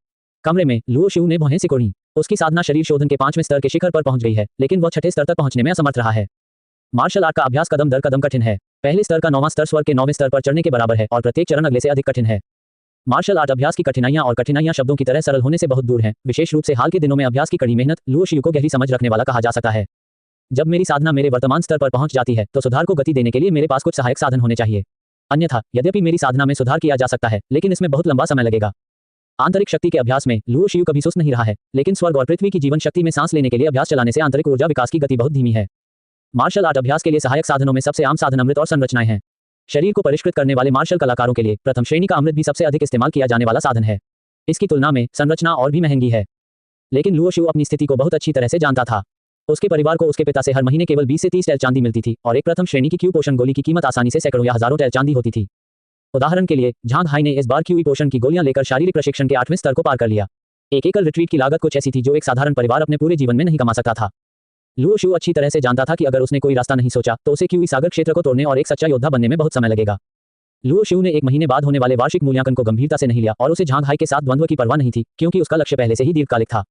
कमरे में लुओ शियू ने भौहें सिकोड़ी। उसकी साधना शरीर शोधन के 5वें स्तर के शिखर पर पहुंच गई है, लेकिन वह 6ठे स्तर तक पहुंचने में असमर्थ रहा है। मार्शल आर्ट का अभ्यास कदम दर कदम कठिन है। पहले स्तर का 9वां स्तर स्वर्ग के 9वें स्तर पर चढ़ने के बराबर है, और प्रत्येक चरण अगले से अधिक कठिन है। मार्शल आर्ट अभ्यास की कठिनाइयां और कठिनाइयां शब्दों की तरह सरल होने से बहुत दूर हैं। विशेष रूप से हाल के दिनों में अभ्यास की कड़ी मेहनत लुओ शियू को गहरी समझ रखने वाला कहा जा सकता है। जब मेरी साधना मेरे वर्तमान स्तर पर पहुंच जाती है, तो सुधार को गति देने के लिए मेरे पास कुछ सहायक साधन होने चाहिए। अन्यथा यद्यपि मेरी साधना में सुधार किया जा सकता है, लेकिन इसमें बहुत लंबा समय लगेगा। आंतरिक शक्ति के अभ्यास में लुओ शियू कभी सुस्त नहीं रहा है, लेकिन स्वर्ग और पृथ्वी की जीवन शक्ति में सांस लेने के लिए अभ्यास चलाने से आंतरिक ऊर्जा विकास की गति बहुत धीमी है। मार्शल आर्ट अभ्यास के लिए सहायक साधनों में सबसे आम साधन अमृत और संरचनाएं हैं। शरीर को परिष्कृत करने वाले मार्शल कलाकारों के लिए प्रथम श्रेणी का अमृत भी सबसे अधिक इस्तेमाल किया जाने वाला साधन है। इसकी तुलना में संरचना और भी महंगी है, लेकिन लुओ शियू अपनी स्थिति को बहुत अच्छी तरह से जानता था। उसके परिवार को उसके पिता से हर महीने केवल 20 से 30 टैल चांदी मिलती थी, और एक प्रथम श्रेणी की क्यू पोषण गोली की कीमत आसानी से सैकड़ों या हजारों टैल चांदी होती थी। उदाहरण के लिए झांग हाई ने इस बार क्यू पोषण की गोलियां लेकर शारीरिक प्रशिक्षण के 8वें स्तर को पार कर लिया। एक एकल रिट्रीट की लागत कुछ ऐसी थी जो एक साधारण परिवार अपने पूरे जीवन में नहीं कमा सकता था। लुओ शियू अच्छी तरह से जानता था कि अगर उसने कोई रास्ता नहीं सोचा, तो उसे क्यू सागर क्षेत्र को तोड़ने और एक सच्चा योद्धा बनने में बहुत समय लगेगा। लुओ शियू ने 1 महीने बाद होने वाले वार्षिक मूल्यांकन को गंभीरता से नहीं लिया, और उसे झांग हाई के साथ द्वंद्व की परवाह नहीं थी, क्योंकि उसका लक्ष्य पहले से ही दीर्घकालिक था।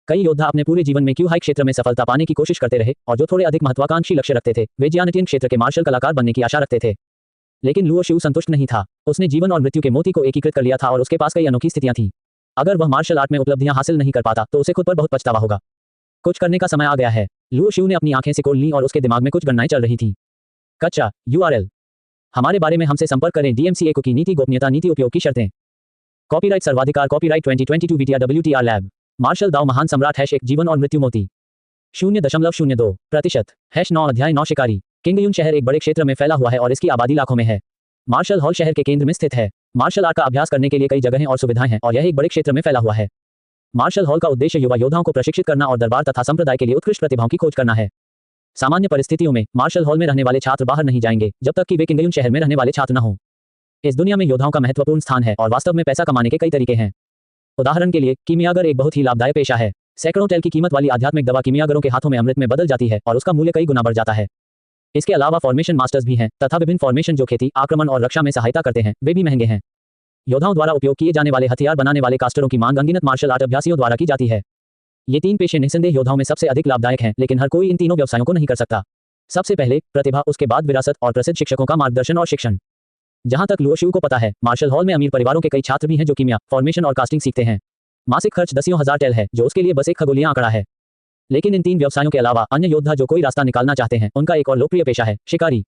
कई योद्धा अपने पूरे जीवन में क्यू हाई क्षेत्र में सफलता पाने की कोशिश करते रहे, और जो थोड़े अधिक महत्वाकांक्षी लक्ष्य रखते थे, वे जियानटियन क्षेत्र के मार्शल कलाकार बनने की आशा रखते थे। लेकिन लुओ शियू संतुष्ट नहीं था। उसने जीवन और मृत्यु के मोती को एकीकृत कर लिया था, और उसके पास कई अनोखी स्थितियां थीं। अगर वह मार्शल आर्ट में उपलब्धियां हासिल नहीं कर पाता, तो उसे खुद पर बहुत पछतावा होगा। कुछ करने का समय आ गया है। लुओ शियू ने अपनी आंखें सिकोड़ लीं और उसके दिमाग में कुछ गणनाएं चल रही थीं। कच्चा URL। हमारे बारे में हमसे संपर्क करें। DMCA कुकी नीति, गोपनीयता नीति, उपयोग की शर्तें। कॉपीराइट सर्वाधिकार, कॉपीराइट 2022 विटिया WTR लैब। मार्शल दाओ महान सम्राट # 1 जीवन और मृत्यु मोती 0.02% #9 अध्याय 9 शिकारी। किंगयुन शहर एक बड़े क्षेत्र में फैला हुआ है और इसकी आबादी लाखों में है। मार्शल हॉल शहर के केंद्र में स्थित है। मार्शल आर्ट का अभ्यास करने के लिए कई जगहें और सुविधाएं हैं, और यह एक बड़े क्षेत्र में फैला हुआ है। मार्शल हॉल का उद्देश्य युवा योद्धाओं को प्रशिक्षित करना और दरबार तथा संप्रदाय के लिए उत्कृष्ट प्रतिभाओं की खोज करना है। सामान्य परिस्थितियों में मार्शल हॉल में रहने वाले छात्र बाहर नहीं जाएंगे जब तक कि वे किंगयुन शहर में रहने वाले छात्र न हों। इस दुनिया में योद्धाओं का महत्वपूर्ण स्थान है, और वास्तव में पैसा कमाने के कई तरीके हैं। उदाहरण के लिए कीमियागर एक बहुत ही लाभदायक पेशा है। सैकड़ों टैल की कीमत वाली आध्यात्मिक दवा कीमियागरों के हाथों में अमृत में बदल जाती है, और उसका मूल्य कई गुना बढ़ जाता है। इसके अलावा फॉर्मेशन मास्टर्स भी हैं, तथा विभिन्न फॉर्मेशन जो खेती, आक्रमण और रक्षा में सहायता करते हैं, वे भी महंगे हैं। योद्धाओं द्वारा उपयोग किए जाने वाले हथियार बनाने वाले कास्टरों की मांग अनगिनत मार्शल आर्ट अभ्यासियों द्वारा की जाती है। ये 3 पेशे निस्संदेह योद्धाओं में सबसे अधिक लाभदायक हैं, लेकिन हर कोई इन तीनों व्यवसायों को नहीं कर सकता। सबसे पहले प्रतिभा, उसके बाद विरासत, और प्रसिद्ध शिक्षकों का मार्गदर्शन और शिक्षण। जहां तक लुओ शिउ को पता है, मार्शल हॉल में अमीर परिवारों के कई छात्र भी हैं जो कीमिया, फॉर्मेशन और कास्टिंग सीखते हैं। मासिक खर्च दसियों हजार टेल है, जो उसके लिए बस एक खगोलीय आंकड़ा है। लेकिन इन 3 व्यवसायों के अलावा अन्य योद्धा जो कोई रास्ता निकालना चाहते हैं, उनका एक और लोकप्रिय पेशा है शिकारी।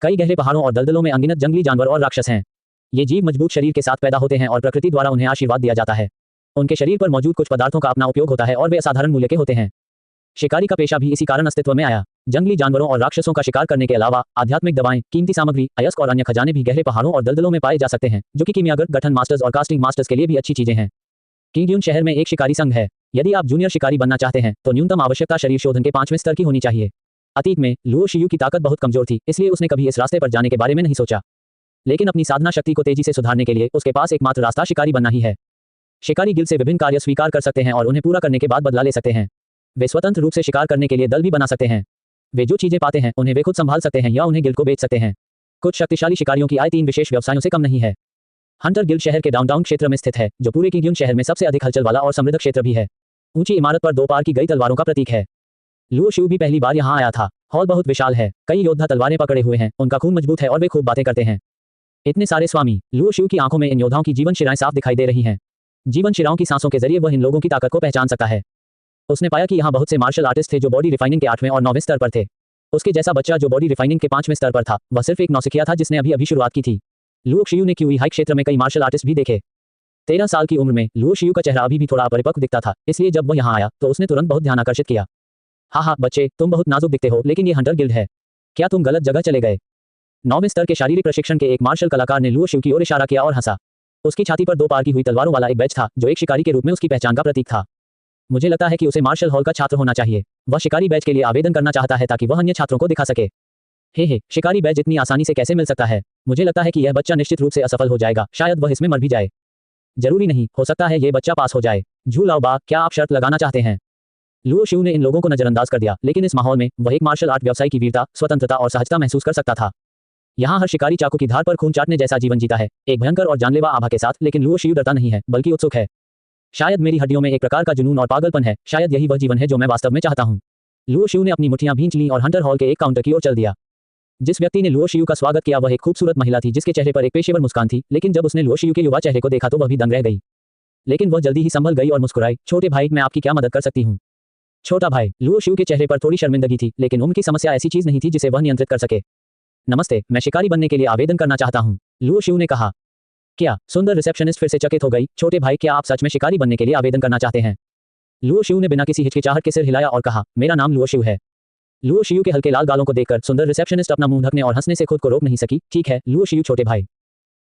कई गहरे पहाड़ों और दलदलों में अनगिनत जंगली जानवर और राक्षस हैं। ये जीव मजबूत शरीर के साथ पैदा होते हैं और प्रकृति द्वारा उन्हें आशीर्वाद दिया जाता है। उनके शरीर पर मौजूद कुछ पदार्थों का अपना उपयोग होता है और वे असाधारण मूल्य के होते हैं। शिकारी का पेशा भी इसी कारण अस्तित्व में आया। जंगली जानवरों और राक्षसों का शिकार करने के अलावा आध्यात्मिक दवाएं, कीमती सामग्री, अयस्क और अन्य खजाने भी गहरे पहाड़ों और दलदलों में पाए जा सकते हैं, जो कि कीमियागर, गठन मास्टर्स और कास्टिंग मास्टर्स के लिए भी अच्छी चीजें हैं। किंगड्यून शहर में एक शिकारी संघ है। यदि आप जूनियर शिकारी बनना चाहते हैं, तो न्यूनतम आवश्यकता शरीर शोधन के 5वें स्तर की होनी चाहिए। अतीत में लुओ शियू की ताकत बहुत कमजोर थी, इसलिए उसने कभी इस रास्ते पर जाने के बारे में नहीं सोचा। लेकिन अपनी साधना शक्ति को तेजी से सुधारने के लिए उसके पास एकमात्र रास्ता शिकारी बनना ही है। शिकारी गिल्ड से विभिन्न कार्य स्वीकार कर सकते हैं और उन्हें पूरा करने के बाद बदला ले सकते हैं। वे स्वतंत्र रूप से शिकार करने के लिए दल भी बना सकते हैं। वे जो चीजें पाते हैं उन्हें वे खुद संभाल सकते हैं या उन्हें गिल्ड को बेच सकते हैं। कुछ शक्तिशाली शिकारियों की आय 3 विशेष व्यवसायों से कम नहीं है। हंटर गिल्ड शहर के डाउनटाउन क्षेत्र में स्थित है, जो पूरे किंगड्यून शहर में सबसे अधिक हलचल वाला और समृद्ध क्षेत्र भी है। ऊंची इमारत पर 2 पार की गई तलवारों का प्रतीक है। लुओ शिउ भी पहली बार यहाँ आया था। हॉल बहुत विशाल है, कई योद्धा तलवारें पकड़े हुए हैं, उनका खून मजबूत है और वे खूब बातें करते हैं। इतने सारे स्वामी। लुओ शिउ की आंखों में इन योद्धाओं की जीवन शिराएं साफ दिखाई दे रही हैं। जीवन शिराओं की सांसों के जरिए वह इन लोगों की ताकत को पहचान सकता है। उसने पाया कि यहाँ बहुत से मार्शल आर्टिस्ट थे जो बॉडी रिफाइनिंग के 8वें और 9वें स्तर पर थे। उसके जैसा बच्चा जो बॉडी रिफाइनिंग के 5वें स्तर पर था, वह सिर्फ एक नौसिखिया था जिसने अभी अभी शुरुआत की थी। लुओ शियू ने क्यूई हाई क्षेत्र में कई मार्शल आर्टिस्ट भी देखे। 13 साल की उम्र में लुओ शियू का चेहरा अभी भी थोड़ा अपरिपक्व दिखता था, इसलिए जब वह यहाँ आया तो उसने तुरंत बहुत ध्यान आकर्षित किया। हाँ बच्चे, तुम बहुत नाजुक दिखते हो, लेकिन ये हंटर गिल्ड है। क्या तुम गलत जगह चले गए? 9वें स्तर के शारीरिक प्रशिक्षण के एक मार्शल कलाकार ने लुओ शियू की ओर इशारा किया और हंसा। उसकी छाती पर 2 पार की हुई तलवारों वाला एक बैज था, जो एक शिकारी के रूप में उसकी पहचान का प्रतीक था। मुझे लगता है कि उसे मार्शल हॉल का छात्र होना चाहिए। वह शिकारी बैज के लिए आवेदन करना चाहता है ताकि वह अन्य छात्रों को दिखा सके। हे, शिकारी बैज इतनी आसानी से कैसे मिल सकता है? मुझे लगता है कि यह बच्चा निश्चित रूप से असफल हो जाएगा, शायद वह इसमें मर भी जाए। जरूरी नहीं, हो सकता है ये बच्चा पास हो जाए। झू लाओ बा, क्या आप शर्त लगाना चाहते हैं? लुओ शियू ने इन लोगों को नजरअंदाज कर दिया, लेकिन इस माहौल में वह एक मार्शल आर्ट व्यवसायी की वीरता, स्वतंत्रता और सहजता महसूस कर सकता था। यहाँ हर शिकारी चाकू की धार पर खून चाटने जैसा जीवन जीता है, एक भयंकर और जानलेवा आभा के साथ, लेकिन लुओ शियू डरता नहीं है, बल्कि उत्सुक है। शायद मेरी हड्डियों में एक प्रकार का जुनून और पागलपन है, शायद यही वह जीवन है जो मैं वास्तव में चाहता हूँ। लुओ शियू ने अपनी मुट्ठियां भींच लीं और हंटर हॉल के एक काउंटर की ओर चल दिया। जिस व्यक्ति ने लुओ शियू का स्वागत किया वह एक खूबसूरत महिला थी जिसके चेहरे पर एक पेशेवर मुस्कान थी, लेकिन जब उसने लुओ शियू के युवा चेहरे को देखा तो वह भी दंग रह गई। लेकिन वह जल्दी ही संभल गई और मुस्कुराई। छोटे भाई, मैं आपकी क्या मदद कर सकती हूँ? छोटा भाई। लुओ शियू के चेहरे पर थोड़ी शर्मिंदगी थी, लेकिन उम्र की समस्या ऐसी चीज नहीं थी जिसे वह नियंत्रित कर सके। नमस्ते, मैं शिकारी बनने के लिए आवेदन करना चाहता हूँ, लुओ शियू ने कहा। क्या? सुंदर रिसेप्शनिस्ट फिर से चकित हो गई। छोटे भाई, क्या आप सच में शिकारी बनने के लिए आवेदन करना चाहते हैं? लुओ शियू ने बिना किसी हिचकिचाहट के सिर हिलाया और कहा, मेरा नाम लुओ शियू है। लुओ शियू के हल्के लाल गालों को देखकर सुंदर रिसेप्शनिस्ट अपना मुंह ढकने और हंसने से खुद को रोक नहीं सकी। ठीक है लुओ शियू छोटे भाई।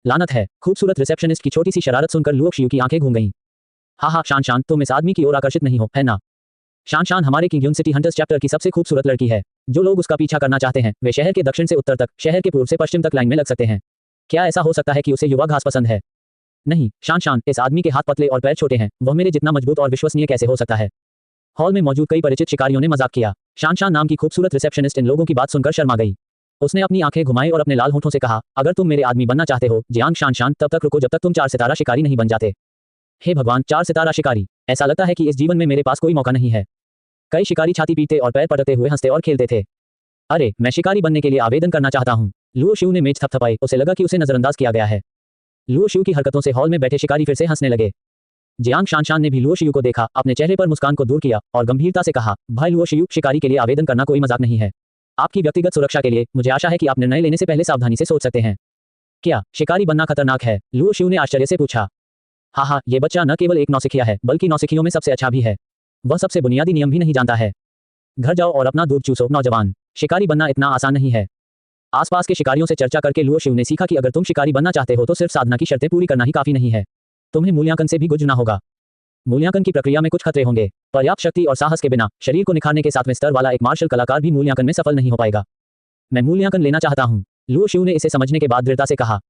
लानत है। खूबसूरत रिसेप्शनिस्ट की छोटी सी शरारत सुनकर लुओ शियू की आंखें घूम गईं। हाँ, शान, तुम इस आदमी की ओर आकर्षित नहीं हो, है ना? शान हमारे किंगड्यून सिटी हंटर्स चैप्टर की सबसे खूबसूरत लड़की है। जो लोग उसका पीछा करना चाहते हैं, वे शहर के दक्षिण से उत्तर तक, शहर के पूर्व से पश्चिम तक लाइन में लग सकते हैं। क्या ऐसा हो सकता है कि उसे युवा घास पसंद है? नहीं, शान, इस आदमी के हाथ पतले और पैर छोटे हैं, वह मेरे जितना मजबूत और विश्वसनीय कैसे हो सकता है? हॉल में मौजूद कई परिचित शिकारियों ने मजाक किया। शान नाम की खूबसूरत रिसेप्शनिस्ट इन लोगों की बात सुनकर शर्मा गई। उसने अपनी आंखें घुमाई और अपने लाल होठों से कहा, अगर तुम मेरे आदमी बनना चाहते हो जियांग शान, तब तक रुको जब तक तुम 4 सितारा शिकारी नहीं बन जाते। हे भगवान, 4 सितारा शिकारी! ऐसा लगता है कि इस जीवन में मेरे पास कोई मौका नहीं है। कई शिकारी छाती पीटते और पैर पटकते हुए हंसते और खेलते थे। अरे, मैं शिकारी बनने के लिए आवेदन करना चाहता हूँ। लुओ शियू ने मेज थपथपाई, उसे लगा कि उसे नजरअंदाज किया गया है। लुओ शियू की हरकतों से हॉल में बैठे शिकारी फिर से हंसने लगे। जियांग शान ने भी लुओ शियू को देखा, अपने चेहरे पर मुस्कान को दूर किया और गंभीरता से कहा, भाई लुओ शियू, शिकारी के लिए आवेदन करना कोई मजाक नहीं है। आपकी व्यक्तिगत सुरक्षा के लिए मुझे आशा है कि आप निर्णय लेने से पहले सावधानी से सोच सकते हैं। क्या शिकारी बनना खतरनाक है? लुओ शियू ने आश्चर्य से पूछा। हाँ, ये बच्चा न केवल एक नौसिखिया है, बल्कि नौसिखियों में सबसे अच्छा भी है। वह सबसे बुनियादी नियम भी नहीं जानता है। घर जाओ और अपना दूध चूसो नौजवान। शिकारी बनना इतना आसान नहीं है। आसपास के शिकारियों से चर्चा करके लुओ शियू ने सीखा कि अगर तुम शिकारी बनना चाहते हो तो सिर्फ साधना की शर्तें पूरी करना ही काफी नहीं है। तुम्हें मूल्यांकन से भी गुजरना होगा। मूल्यांकन की प्रक्रिया में कुछ खतरे होंगे। पर्याप्त शक्ति और साहस के बिना शरीर को निखारने के 7वें स्तर वाला एक मार्शल कलाकार भी मूल्यांकन में सफल नहीं हो पाएगा। मैं मूल्यांकन लेना चाहता हूँ, लुओ शियू ने इसे समझने के बाद दृढ़ता से कहा।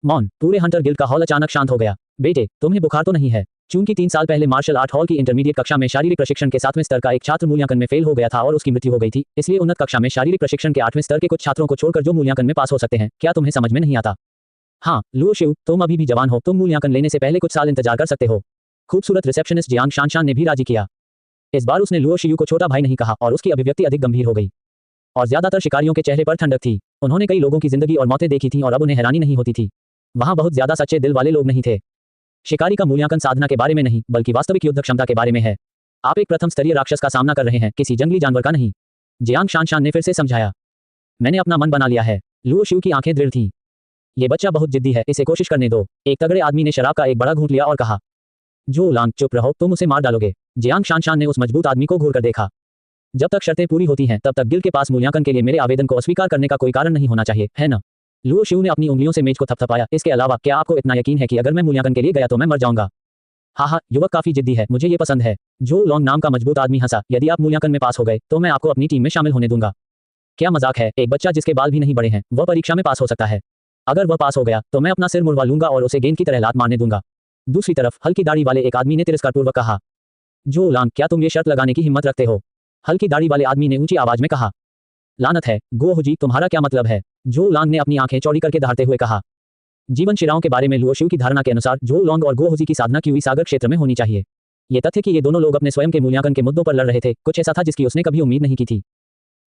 मौन। पूरे हंटर गिल्ड का हॉल अचानक शांत हो गया। बेटे, तुम्हें बुखार तो नहीं है? चूंकि 3 साल पहले मार्शल आर्ट हॉल की इंटरमीडिएट कक्षा में शारीरिक प्रशिक्षण के 7वें स्तर का एक छात्र मूल्यांकन में फेल हो गया था और उसकी मृत्यु हो गई थी, इसलिए उन्नत कक्षा में शारीरिक प्रशिक्षण के 8वें स्तर के कुछ छात्रों को छोड़कर जो मूल्यांकन में पास हो सकते हैं, क्या तुम्हें समझ में नहीं आता? हाँ लुओ शियू, तुम अभी भी जवान हो, तुम मूल्यांकन लेने से पहले कुछ साल इंतजार कर सकते हो। खूबसूरत रिसेप्शनिस्ट जियांग शान ने भी राजी किया। इस बार उसने लुओ शियू को छोटा भाई नहीं कहा और उसकी अभिव्यक्ति अधिक गंभीर हो गई। और ज्यादातर शिकारियों के चेहरे पर ठंडक थी। उन्होंने कई लोगों की जिंदगी और मौतें देखी थीं और अब उन्हें हैरानी नहीं होती थी। वहां बहुत ज्यादा सच्चे दिल वाले लोग नहीं थे। शिकारी का मूल्यांकन साधना के बारे में नहीं, बल्कि वास्तविक युद्ध क्षमता के बारे में है। आप एक प्रथम स्तरीय राक्षस का सामना कर रहे हैं, किसी जंगली जानवर का नहीं। जियांग शानशान ने फिर से समझाया। मैंने अपना मन बना लिया है। लुओ शिव की आंखें दृढ़ थीं। ये बच्चा बहुत जिद्दी है, इसे कोशिश करने दो। एक तगड़े आदमी ने शराब का एक बड़ा घूंट लिया और कहा, जो लांग चुप रहो, तुम उसे मार डालोगे। जियांग शानशान ने उस मजबूत आदमी को घूर कर देखा। जब तक शर्तें पूरी होती हैं तब तक गिल्ड के पास मूल्यांकन के लिए मेरे आवेदन को अस्वीकार करने का कोई कारण नहीं होना चाहिए, है ना? लुओ शिव ने अपनी उंगलियों से मेज को थपथपाया। इसके अलावा क्या आपको इतना यकीन है कि अगर मैं मूल्यांकन के लिए गया तो मैं मर जाऊंगा? हाँ, युवक काफी जिद्दी है, मुझे ये पसंद है। जो लॉन्ग नाम का मजबूत आदमी हंसा। यदि आप मूल्यांकन में पास हो गए तो मैं आपको अपनी टीम में शामिल होने दूंगा। क्या मजाक है, एक बच्चा जिसके बाल भी नहीं बड़े हैं, वह परीक्षा में पास हो सकता है। अगर वह पास हो गया तो मैं अपना सिर मुड़वा लूंगा और उसे गेंद की तरह लात मारने दूंगा। दूसरी तरफ हल्की दाढ़ी वाले एक आदमी ने तिरस्कारपूर्वक कहा, जो लांग, क्या तुम ये शर्त लगाने की हिम्मत रखते हो? हल्की दाढ़ी वाले आदमी ने ऊंची आवाज में कहा। लानत है, गोहुजी, तुम्हारा क्या मतलब है? जो लांग ने अपनी आंखें चौड़ी करके दहाड़ते हुए कहा। जीवन शिराओं के बारे में लुओ शिव की धारणा के अनुसार जो लॉन्ग और गोहुजी की साधना क्यूई सागर क्षेत्र में होनी चाहिए। ये तथ्य कि ये दोनों लोग अपने स्वयं के मूल्यांकन के मुद्दों पर लड़ रहे थे, कुछ ऐसा था जिसकी उसने कभी उम्मीद नहीं की थी।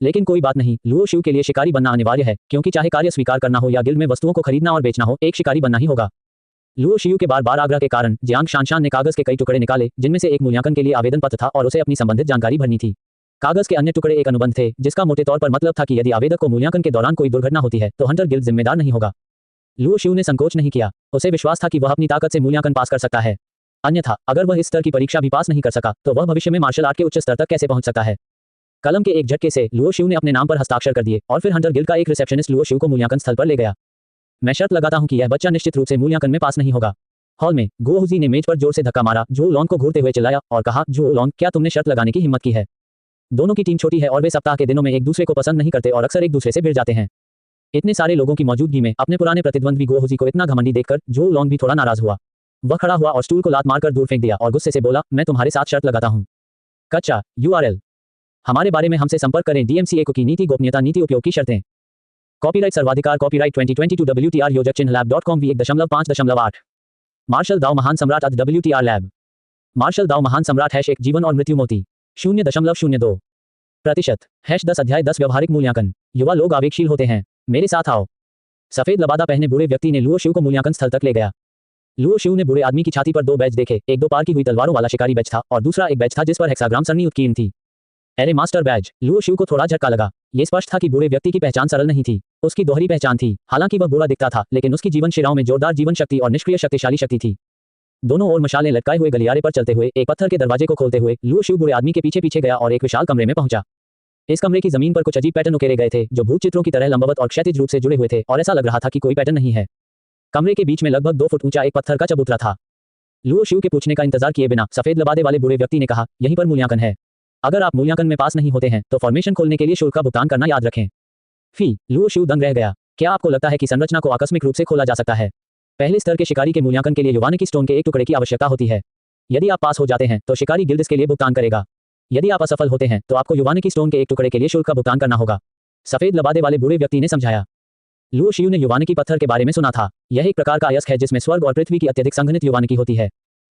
लेकिन कोई बात नहीं, लुओ शिव के लिए शिकारी बनना अनिवार्य है, क्योंकि चाहे कार्य स्वीकार करना हो या गिल्ड में वस्तुओं को खरीदना और बेचना हो, एक शिकारी बनना ही होगा। लुओ शिव के बार बार आग्रह के कारण जियांग शानशान ने कागज के कई टुकड़े निकाले, जिनमें से एक मूल्यांकन के लिए आवेदन पत्र था और उसे अपनी संबंधित जानकारी भरनी थी। कागज के अन्य टुकड़े एक अनुबंध थे, जिसका मोटे तौर पर मतलब था कि यदि आवेदक को मूल्यांकन के दौरान कोई दुर्घटना होती है तो हंटर गिल्ड जिम्मेदार नहीं होगा। लुओ शिव ने संकोच नहीं किया। उसे विश्वास था कि वह अपनी ताकत से मूल्यांकन पास कर सकता है। अन्यथा अगर वह इस स्तर की परीक्षा भी पास नहीं कर सका तो वह भविष्य में मार्शल आर्ट के उच्च स्तर तक कैसे पहुंच सकता है? कलम के एक झटके से लुओ शिव ने अपने नाम पर हस्ताक्षर कर दिए और फिर हंटर गिल्ड का एक रिसेप्शनिस्ट लुओ शिव को मूल्यांकन स्थल पर ले गया। मैं शर्त लगाता हूं कि यह बच्चा निश्चित रूप से मूल्यांकन में पास नहीं होगा। हॉल में गोहुजी ने मेज पर जोर से धक्का मारा। जो लॉन्ग को घूरते हुए चिल्लाया और कहा, जो लॉन्ग, क्या तुमने शर्त लगाने की हिम्मत की है? दोनों की टीम छोटी है और वे सप्ताह के दिनों में एक दूसरे को पसंद नहीं करते और अक्सर एक दूसरे से भिड़ जाते हैं। इतने सारे लोगों की मौजूदगी में अपने पुराने प्रतिद्वंद्वी गोहुजी को इतना घमंडी देखकर जो लॉन्ग भी थोड़ा नाराज हुआ। वह खड़ा हुआ और स्टूल को लात मारकर दूर फेंक दिया और गुस्से से बोला, मैं तुम्हारे साथ शर्त लगाता हूं। कच्चा URL हमारे बारे में हमसे संपर्क करें। DMCA को की नीति गोपनीयता नीति उपयोग की शर्तें। कॉपीराइट सर्वाधिकार कॉपीराइट 2022 WTR योजक चिन्ह lab.com v1.5.8 मार्शल दाओ महान सम्राट WTR लैब। मार्शल दाओ महान सम्राट #1 जीवन और मृत्यु मोती 0.02% #10 अध्याय 10 व्यवहारिक मूल्यांकन। युवा लोग आवेगशील होते हैं, मेरे साथ आओ। सफेद लबादा पहने बूढ़े व्यक्ति ने लुओ शिव को मूल्यांकन स्थल तक ले गया। लुओ शिव ने बूढ़े आदमी की छाती पर 2 बैज देखे। एक 2 पार की हुई तलवारों वाला शिकारी बैज था और दूसरा एक बैज था जिस पर हेक्साग्राम सरनी उत्कीर्ण थी। Array master badge. लुओ शिव को थोड़ा झटका लगा। ये स्पष्ट था कि बूढ़े व्यक्ति की पहचान सरल नहीं थी। उसकी दोहरी पहचान थी। हालांकि वह बूढ़ा दिखता था, लेकिन उसकी जीवन शिराओं में जोरदार जीवन शक्ति और निष्क्रिय शक्तिशाली शक्ति थी। दोनों ओर मशालें लटकाए हुए गलियारे पर चलते हुए एक पत्थर के दरवाजे को खोलते हुए लुओ शिव बूढ़े आदमी के पीछे पीछे गया और एक विशाल कमरे में पहुंचा। इस कमरे की जमीन पर कुछ अजीब पैटर्न उकेरे गए थे, जो भूत चित्रों की तरह लंबवत और क्षैतिज रूप से जुड़े हुए थे, और ऐसा लग रहा था कि कोई पैटर्न नहीं है। कमरे के बीच में लगभग 2 फुट ऊंचा एक पत्थर का चबूतरा था। लुओ शिव के पूछने का इंतजार किए बिना सफेद लबादे वाले बूढ़े व्यक्ति ने कहा, यहीं पर मूल्यांकन है। अगर आप मूल्यांकन में पास नहीं होते हैं तो फॉर्मेशन खोलने के लिए शुल्क का भुगतान करना याद रखें। फी। लुओ शिव दंग रह गया। क्या आपको लगता है कि संरचना को आकस्मिक रूप से खोला जा सकता है? पहले स्तर के शिकारी के मूल्यांकन के लिए युवानिकी स्टोन के एक टुकड़े की आवश्यकता होती है। यदि आप पास हो जाते हैं तो शिकारी गिल्ड इसके लिए भुगतान करेगा। यदि आप असफल होते हैं तो आपको युवानिकी स्टोन के एक टुकड़े के लिए शुल्क का भुगतान करना होगा। सफेद लबादे वाले बूढ़े व्यक्ति ने समझाया। लुओ शिव ने युवानिकी पत्थर के बारे में सुना था। यह एक प्रकार का अयस्क है जिसमें स्वर्ग और पृथ्वी की अत्यधिक संघनित युवानिकी होती है।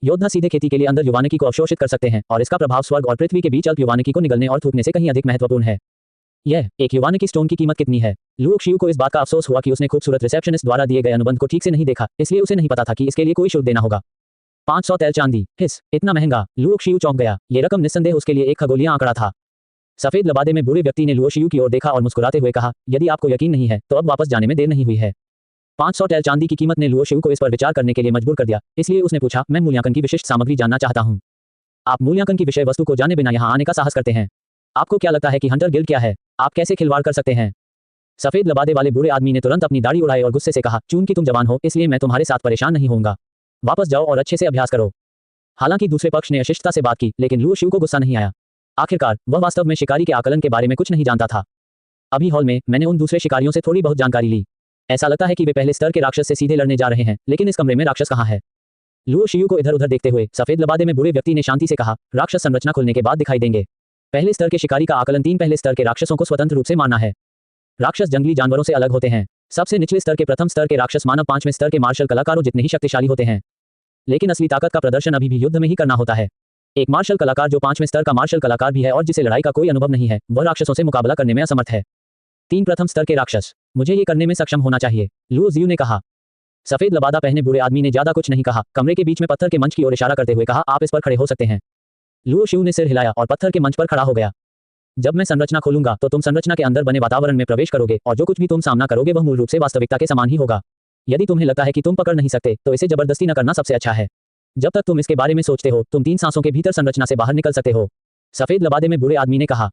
योद्धा सीधे खेती के लिए अंदर युवानिकी को अवशोषित कर सकते हैं और इसका प्रभाव स्वर्ग और पृथ्वी के बीच अल्प युवानिकी को निगलने और थूकने से कहीं अधिक महत्वपूर्ण है। यह एक युवानिकी स्टोन की कीमत कितनी है? लुओ शिव को इस बात का अफसोस हुआ कि उसने खूबसूरत रिसेप्शनिस्ट द्वारा दिए गए अनुबंध को ठीक से नहीं देखा, इसलिए उसे नहीं पता था कि इसके लिए कोई शुल्क देना होगा। 500 तैल चांदी। हिस, इतना महंगा? लुओ शिव चौंक गया। यह रकम निस्संदेह उसके लिए एक खगोलीय आंकड़ा था। सफेद लबादे में बूढ़े व्यक्ति ने लुओ शिव की ओर देखा और मुस्कुराते हुए कहा, यदि आपको यकीन नहीं है तो अब वापस जाने में देर नहीं हुई है। 500 तैल चांदी की कीमत ने लुओ शिव को इस पर विचार करने के लिए मजबूर कर दिया, इसलिए उसने पूछा, मैं मूल्यांकन की विशिष्ट सामग्री जानना चाहता हूं। आप मूल्यांकन की विषय वस्तु को जाने बिना यहां आने का साहस करते हैं। आपको क्या लगता है कि हंटर गिल्ड क्या है? आप कैसे खिलवाड़ कर सकते हैं? सफेद लबादे वाले बूढ़े आदमी ने तुरंत अपनी दाढ़ी उड़ाई और गुस्से से कहा, चूंकि तुम जवान हो इसलिए मैं तुम्हारे साथ परेशान नहीं होऊंगा। वापस जाओ और अच्छे से अभ्यास करो। हालांकि दूसरे पक्ष ने अशिष्टता से बात की, लेकिन लुओ शिव को गुस्सा नहीं आया। आखिरकार वह वास्तव में शिकारी के आकलन के बारे में कुछ नहीं जानता था। अभी हॉल में मैंने उन दूसरे शिकारियों से थोड़ी बहुत जानकारी ली। ऐसा लगता है कि वे पहले स्तर के राक्षस से सीधे लड़ने जा रहे हैं, लेकिन इस कमरे में राक्षस कहाँ है? लुओ शिव को इधर उधर देखते हुए सफेद लबादे में बूढ़े व्यक्ति ने शांति से कहा, राक्षस संरचना खुलने के बाद दिखाई देंगे। पहले स्तर के शिकारी का आकलन 3 पहले स्तर के राक्षसों को स्वतंत्र रूप से मारना है। राक्षस जंगली जानवरों से अलग होते हैं। सबसे निचले स्तर के प्रथम स्तर के राक्षस मानव 5वें स्तर के मार्शल कलाकारों जितने ही शक्तिशाली होते हैं। लेकिन असली ताकत का प्रदर्शन अभी भी युद्ध में ही करना होता है। एक मार्शल कलाकार जो 5वें स्तर का मार्शल कलाकार भी है और जिसे लड़ाई का कोई अनुभव नहीं है, वह राक्षसों से मुकाबला करने में असमर्थ है। 3 प्रथम स्तर के राक्षस। मुझे ये करने में सक्षम होना चाहिए, लुओ जियू ने कहा। सफेद लबादा पहने बूढ़े आदमी ने ज्यादा कुछ नहीं कहा, कमरे के बीच में पत्थर के मंच की ओर इशारा करते हुए कहा, आप इस पर खड़े हो सकते हैं। लुओ शियू ने सिर हिलाया और पत्थर के मंच पर खड़ा हो गया। जब मैं संरचना खोलूंगा तो तुम संरचना के अंदर बने वातावरण में प्रवेश करोगे और जो कुछ भी तुम सामना करोगे वह मूल रूप से वास्तविकता के समान ही होगा। यदि तुम्हें लगता है कि तुम पकड़ नहीं सकते तो इसे जबरदस्ती न करना सबसे अच्छा है। जब तक तुम इसके बारे में सोचते हो तुम 3 सांसों के भीतर संरचना से बाहर निकल सकते हो। सफेद लबादे में बूढ़े आदमी ने कहा।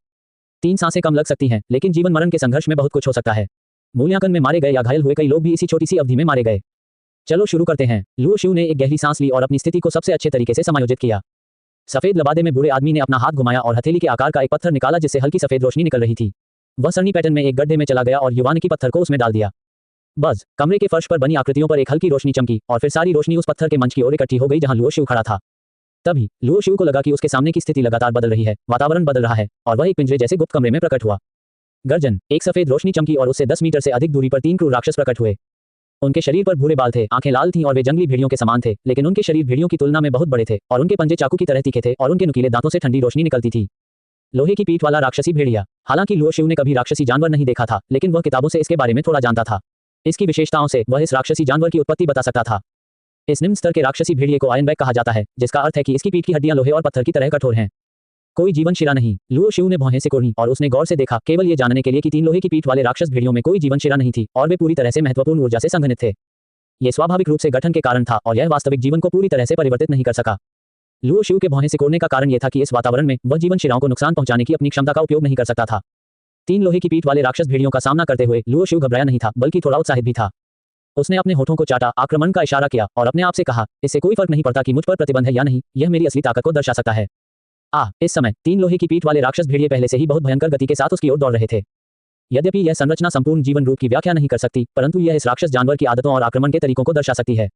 3 सांसें कम लग सकती हैं, लेकिन जीवन मरण के संघर्ष में बहुत कुछ हो सकता है। मूल्यांकन में मारे गए या घायल हुए कई लोग भी इसी छोटी सी अवधि में मारे गए। चलो शुरू करते हैं। लुओ शियू ने एक गहरी सांस ली और अपनी स्थिति को सबसे अच्छे तरीके से समायोजित किया। सफेद लबादे में बूढ़े आदमी ने अपना हाथ घुमाया और हथेली के आकार का एक पत्थर निकाला जिससे हल्की सफेद रोशनी निकल रही थी। वह सरणी पैटर्न में एक गड्ढे में चला गया और युवानिकी पत्थर को उसमें डाल दिया। बस कमरे के फर्श पर बनी आकृतियों पर एक हल्की रोशनी चमकी और फिर सारी रोशनी उस पत्थर के मंच की ओर इकट्ठी हो गई जहां लुओ शियू खड़ा था। तभी लुओ शियू को लगा कि उसके सामने की स्थिति लगातार बदल रही है, वातावरण बदल रहा है और वह एक पिंजरे जैसे गुप्त कमरे में प्रकट हुआ। गर्जन, एक सफेद रोशनी चमकी और उससे 10 मीटर से अधिक दूरी पर 3 क्रूर राक्षस प्रकट हुए। उनके शरीर पर भूरे बाल थे, आंखें लाल थीं और वे जंगली भेड़ियों के समान थे, लेकिन उनके शरीर भेड़ियों की तुलना में बहुत बड़े थे और उनके पंजे चाकू की तरह तीखे थे और उनके नुकीले दांतों से ठंडी रोशनी निकलती थी। लोहे की पीठ वाला राक्षसी भेड़िया। हालांकि लुओ शियू ने कभी राक्षसी जानवर नहीं देखा था, लेकिन वह किताबों से इसके बारे में थोड़ा जानता था। इसकी विशेषताओं से वह इस राक्षसी जानवर की उत्पत्ति बता सकता था। इस निम्न स्तर के राक्षसी भेड़िए को आयरनबैक कहा जाता है, जिसका अर्थ है कि इसकी पीठ की हड्डियां लोहे और पत्थर की तरह कठोर हैं। कोई जीवन शिरा नहीं। लुओ शियू ने भौहें सिकोड़ी और उसने गौर से देखा, केवल ये जानने के लिए कि 3 लोहे की पीठ वाले राक्षस भेड़ियों में कोई जीवन शिरा नहीं थी और वे पूरी तरह से महत्वपूर्ण ऊर्जा से संघनित थे। यह स्वाभाविक रूप से गठन के कारण था और यह वास्तविक जीवन को पूरी तरह से परिवर्तित नहीं कर सका। लुओ शियू के भौहें सिकोड़ने का कारण यह था कि इस वातावरण में वह जीवन शिराओं को नुकसान पहुंचाने की अपनी क्षमता का उपयोग नहीं कर सकता था। 3 लोहे की पीठ वाले राक्षस भेड़ियों का सामना करते हुए लुओ शियू घबराया नहीं था, बल्कि थोड़ा उत्साहित भी था। उसने अपने होठों को चाटा, आक्रमण का इशारा किया और अपने आप से कहा, इससे कोई फर्क नहीं पड़ता कि मुझ पर प्रतिबंध है या नहीं, यह मेरी असली ताकत को दर्शा सकता है। इस समय 3 लोहे की पीठ वाले राक्षस भेड़िए पहले से ही बहुत भयंकर गति के साथ उसकी ओर दौड़ रहे थे। यद्यपि यह संरचना संपूर्ण जीवन रूप की व्याख्या नहीं कर सकती, परंतु यह इस राक्षस जानवर की आदतों और आक्रमण के तरीकों को दर्शा सकती है।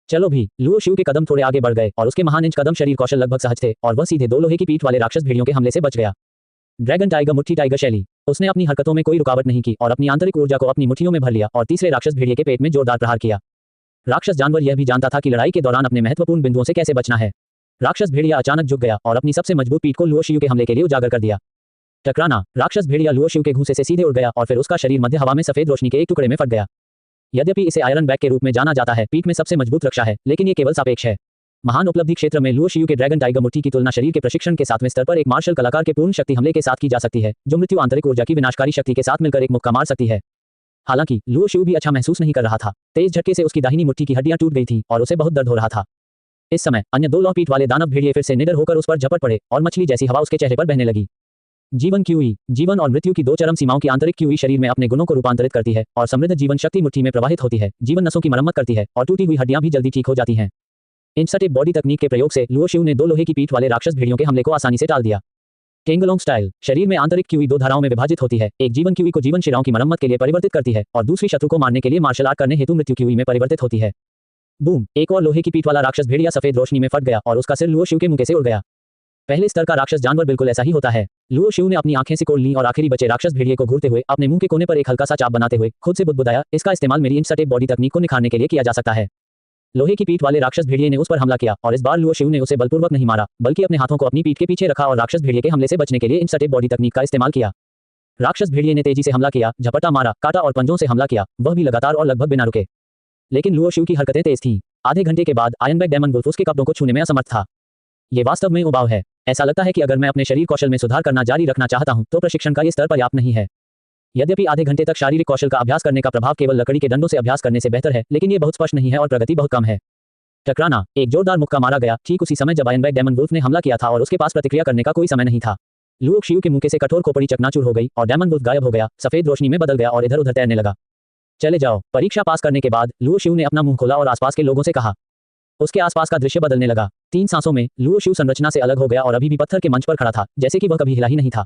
चलो भी। लुओ शियू के कदम थोड़े आगे बढ़ गए और उसके महान इंच कदम शरीर कौशल लगभग सहज थे और वह सीधे 2 लोहे की पीठ वाले राक्षस भेड़ियों के हमले से बच गया। ड्रैगन टाइगर मुट्ठी टाइगर शैली। उसने अपनी हरकतों में कोई रुकावट नहीं की और अपनी आंतरिक ऊर्जा को अपनी मुट्ठियों में भर लिया और तीसरे राक्षस भेड़िए के पेट में जोरदार प्रहार किया। राक्षस जानवर यह भी जानता था कि लड़ाई के दौरान अपने महत्वपूर्ण बिंदुओं से कैसे बचना है। राक्षस भेड़िया अचानक झुक गया और अपनी सबसे मजबूत पीठ को लुओ शियू के हमले के लिए उजागर कर दिया। टकराना। राक्षस भेड़िया लुओ शियू के घूंसे से सीधे उड़ गया और फिर उसका शरीर मध्य हवा में सफेद रोशनी के एक टुकड़े में फट गया। यद्यपि इसे आयरन बैक के रूप में जाना जाता है, पीठ में सबसे मजबूत रक्षा है, लेकिन ये केवल सापेक्ष है। महान उपलब्धि क्षेत्र में लुओ शियू के ड्रैगन टाइगर मुट्ठी की तुलना शरीर के प्रशिक्षण के 7वें स्तर पर एक मार्शल कलाकार के पूर्ण शक्ति हमले के साथ की जा सकती है, जो मृत्यु आंतरिक ऊर्जा की विनाशकारी शक्ति के साथ मिलकर एक मुक्का मार सकती है। हालांकि लुओ शियू भी अच्छा महसूस नहीं कर रहा था। तेज झटके से उसकी दाहिनी मुट्ठी की हड्डियां टूट गई थीं और उसे बहुत दर्द हो रहा था। इस समय अन्य 2 लौह पीठ वाले दानव भेड़िए फिर से निडर होकर उस पर झपट पड़े और मछली जैसी हवा उसके चेहरे पर बहने लगी। जीवन क्यूई। जीवन और मृत्यु की 2 चरम सीमाओं की आंतरिक क्यूई शरीर में अपने गुणों को रूपांतरित करती है और समृद्ध जीवन शक्ति मुट्ठी में प्रवाहित होती है। जीवन नसों की मरम्मत करती है और टूटी हुई हड्डियां भी जल्दी ठीक हो जाती हैं। इंस्टाटेप बॉडी तकनीक के प्रयोग से लुओ शियू ने 2 लोहे की पीठ वाले राक्षस भेड़ियों के हमले को आसानी से टाल दिया। टेंगलोंग स्टाइल। शरीर में आंतरिक क्यूई 2 धाराओं में विभाजित होती है। एक जीवन क्यूई को जीवन शिराओं की मरम्मत के लिए परिवर्तित करती है और दूसरी शत्रु को मारने के लिए मार्शल आर्ट करने हेतु मृत्यु क्यूई में परिवर्तित होती है। बूम। एक और लोहे की पीठ वाला राक्षस भेड़िया सफेद रोशनी में फट गया और उसका सिर लुओ शियू के मुंह से उड़ गया। पहले स्तर का राक्षस जानवर बिल्कुल ऐसा ही होता है। लुओ शियू ने अपनी आंखें सिकोड़ लीं और आखिरी बचे राक्षस भेड़िए को घूरते हुए अपने मुंह के कोने पर एक हल्का सा चाप बनाते हुए खुद से बुदबुदाया, इसका इस्तेमाल मेरी इंस्टाटेप बॉडी तकनीक को निखारने के लिए किया जा सकता है। लोहे की पीठ वाले राक्षस भेड़िए ने उस पर हमला किया और इस बार लुओ शियू ने उसे बलपूर्वक नहीं मारा, बल्कि अपने हाथों को अपनी पीठ के पीछे रखा और राक्षस भेड़िए के हमले से बचने के लिए इंस्टाटेप बॉडी तकनीक का इस्तेमाल किया। राक्षस भेड़िए ने तेजी से हमला किया, झपटा मारा, काटा और पंजों से हमला किया, वह भी लगातार और लगभग बिना रुके। लेकिन लुओ शियू की हरकतें तेज थीं। आधे घंटे के बाद आयरनबैक डेमन वुल्फ उसके कपड़ों को छूने में असमर्थ था। ये वास्तव में उबाऊ है। ऐसा लगता है कि अगर मैं अपने शरीर कौशल में सुधार करना जारी रखना चाहता हूं तो प्रशिक्षण का ये स्तर पर्याप्त नहीं है। यद्यपि आधे घंटे तक शारीरिक कौशल का अभ्यास करने का प्रभाव केवल लकड़ी के डंडों से अभ्यास करने से बेहतर है, लेकिन ये बहुत स्पष्ट नहीं है और प्रगति बहुत कम है। टकराना। एक जोरदार मुक्का मारा गया ठीक उसी समय जब आयरनबैक डेमन वुल्फ ने हमला किया था और उसके पास प्रतिक्रिया करने का कोई समय नहीं था। लुओ शियू के मुंह से कठोर खोपड़ी चकनाचूर हो गई और डेमन वुल्फ गायब हो गया, सफेद रोशनी में बदल गया और इधर उधर तैरने लगा। चले जाओ। परीक्षा पास करने के बाद लुओ शियू ने अपना मुंह खोला और आसपास के लोगों से कहा। उसके आसपास का दृश्य बदलने लगा। 3 सांसों में लुओ शियू संरचना से अलग हो गया और अभी भी पत्थर के मंच पर खड़ा था, जैसे कि वह कभी हिला ही नहीं था।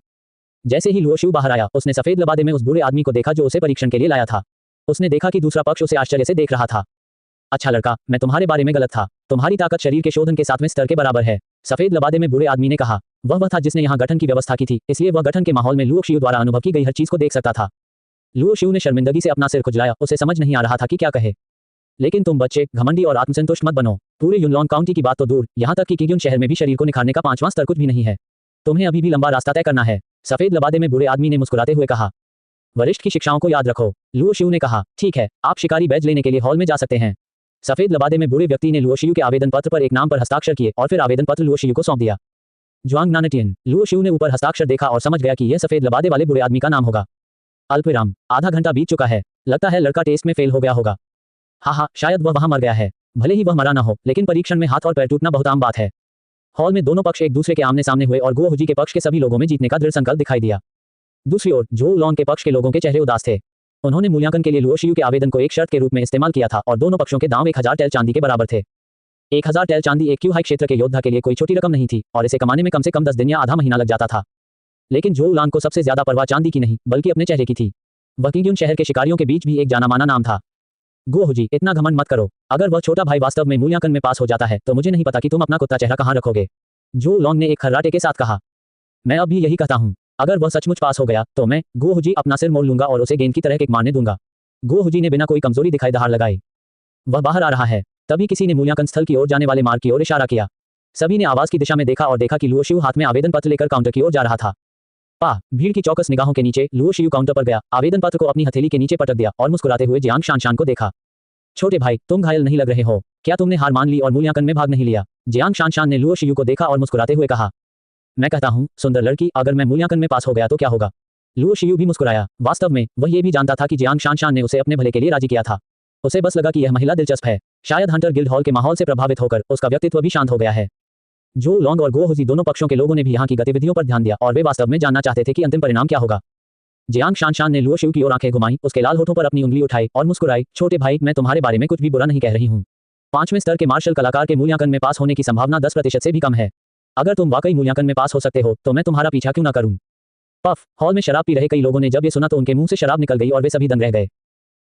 जैसे ही लुओ शियू बाहर आया, उसने सफेद लबादे में उस बूढ़े आदमी को देखा जो उसे परीक्षण के लिए लाया था। उसने देखा कि दूसरा पक्ष उसे आश्चर्य से देख रहा था। अच्छा लड़का, मैं तुम्हारे बारे में गलत था। तुम्हारी ताकत शरीर के शोधन के 7वें स्तर के बराबर है। सफेद लबादे में बूढ़े आदमी ने कहा। वह था जिसने यहाँ गठन की व्यवस्था की थी, इसलिए वह गठन के माहौल में लुओ शियू द्वारा अनुभव की गई हर चीज को देख सकता था। लुओ शियू ने शर्मिंदगी से अपना सिर खुजलाया, उसे समझ नहीं आ रहा था कि क्या कहे। लेकिन तुम बच्चे घमंडी और आत्मसंतुष्ट मत बनो। पूरे युनलॉन्ग काउंटी की बात तो दूर, यहाँ तक कि किग्यून शहर में भी शरीर को निखारने का 5वां स्तर कुछ भी नहीं है। तुम्हें अभी भी लंबा रास्ता तय करना है। सफेद लबादे में बूढ़े आदमी ने मुस्कुराते हुए कहा। वरिष्ठ की शिक्षाओं को याद रखो। लुओ शियू ने कहा, ठीक है, आप शिकारी बैज लेने के लिए हॉल में जा सकते हैं। सफेद लबादे में बूढ़े व्यक्ति ने लुओ शियू के आवेदन पत्र पर एक नाम पर हस्ताक्षर किए और फिर आवेदन पत्र लुओ शियू को सौंप दिया। जुआंग नानटियन। लुओ शियू ने ऊपर हस्ताक्षर देखा और समझ गया कि यह सफेद लबादे वाले बूढ़े आदमी का नाम होगा। अल्पविराम। आधा घंटा बीत चुका है। लगता है लड़का टेस्ट में फेल हो गया होगा। हाँ, शायद वह वहां मर गया है। भले ही वह मरा न हो, लेकिन परीक्षण में हाथ और पैर टूटना बहुत आम बात है। हॉल में दोनों पक्ष एक दूसरे के आमने सामने हुए और गुओ हुजी के पक्ष के सभी लोगों में जीतने का दृढ़ संकल्प दिखाई दिया। दूसरी ओर जोऊ लॉन्ग के पक्ष के लोगों के चेहरे उदास थे। उन्होंने मूल्यांकन के लिए लुओ शियू के आवेदन को एक शर्त के रूप में इस्तेमाल किया था और दोनों पक्षों के दांव 1000 टैल चांदी के बराबर थे। 1000 टैल चांदी एक क्यू हाई क्षेत्र के योद्धा के लिए कोई छोटी रकम नहीं थी और इसे कमाने में कम से कम 10 दिन या आधा महीना लग जाता था। लेकिन जोऊ लॉन्ग को सबसे ज्यादा परवाह चांदी की नहीं, बल्कि अपने चेहरे की थी। वह किंग्युन शहर के शिकारियों के बीच भी एक जाना माना नाम था। गुओ हुजी, इतना घमंड मत करो। अगर वह छोटा भाई वास्तव में मूल्यांकन में पास हो जाता है तो मुझे नहीं पता कि तुम अपना कुत्ता चेहरा कहाँ रखोगे। जोऊ लॉन्ग ने एक खर्राटे के साथ कहा। मैं अब भी यही कहता हूँ, अगर वह सचमुच पास हो गया तो मैं गुओ हुजी अपना सिर मोड़ लूंगा और उसे गेंद की तरह किक मारने दूंगा। गुओ हुजी ने बिना कोई कमजोरी दिखाई दहाड़ लगाई। वह बाहर आ रहा है। तभी किसी ने मूल्यांकन स्थल की ओर जाने वाले मार्ग की ओर इशारा किया। सभी ने आवाज की दिशा में देखा और देखा कि लुओ शियू हाथ में आवेदन पत्र लेकर काउंटर की ओर जा रहा था। भीड़ की चौकस निगाहों के नीचे लुओ शियू काउंटर पर गया, आवेदन पत्र को अपनी हथेली के नीचे पटक दिया और मुस्कुराते हुए जियांग शानशान को देखा। छोटे भाई, तुम घायल नहीं लग रहे हो। क्या तुमने हार मान ली और मूल्यांकन में भाग नहीं लिया? जियांग शानशान ने लुओ शियू को देखा और मुस्कुराते हुए कहा। मैं कहता हूँ, सुंदर लड़की, अगर मैं मूल्यांकन में पास हो गया तो क्या होगा? लुओ शियू भी मुस्कुराया। वास्तव में वह ये भी जानता था कि जियांग शानशान ने उसे अपने भले के लिए राजी किया था। उसे बस लगा कि यह महिला दिलचस्प है। शायद हंटर गिल्ड हॉल के माहौल से प्रभावित होकर उसका व्यक्तित्व भी शांत हो गया है। जोऊ लॉन्ग और गुओ हुजी दोनों पक्षों के लोगों ने भी यहाँ की गतिविधियों पर ध्यान दिया और वे वास्तव में जानना चाहते थे कि अंतिम परिणाम क्या होगा। जियांग शानशान ने लुओ शियू की ओर आंखें घुमाई, उसके लाल होठों पर अपनी उंगली उठाई और मुस्कुराई। छोटे भाई, मैं तुम्हारे बारे में कुछ भी बुरा नहीं कह रही हूँ। 5वें स्तर के मार्शल कलाकार के मूल्यांकन में पास होने की संभावना 10% से भी कम है। अगर तुम वाकई मूल्यांकन में पास हो सकते हो तो मैं तुम्हारा पीछा क्यों ना करूं? पफ। हॉल में शराब पी रहे कई लोगों ने जब ये सुना तो उनके मुंह से शराब निकल गई और वे सभी दंग रह गए।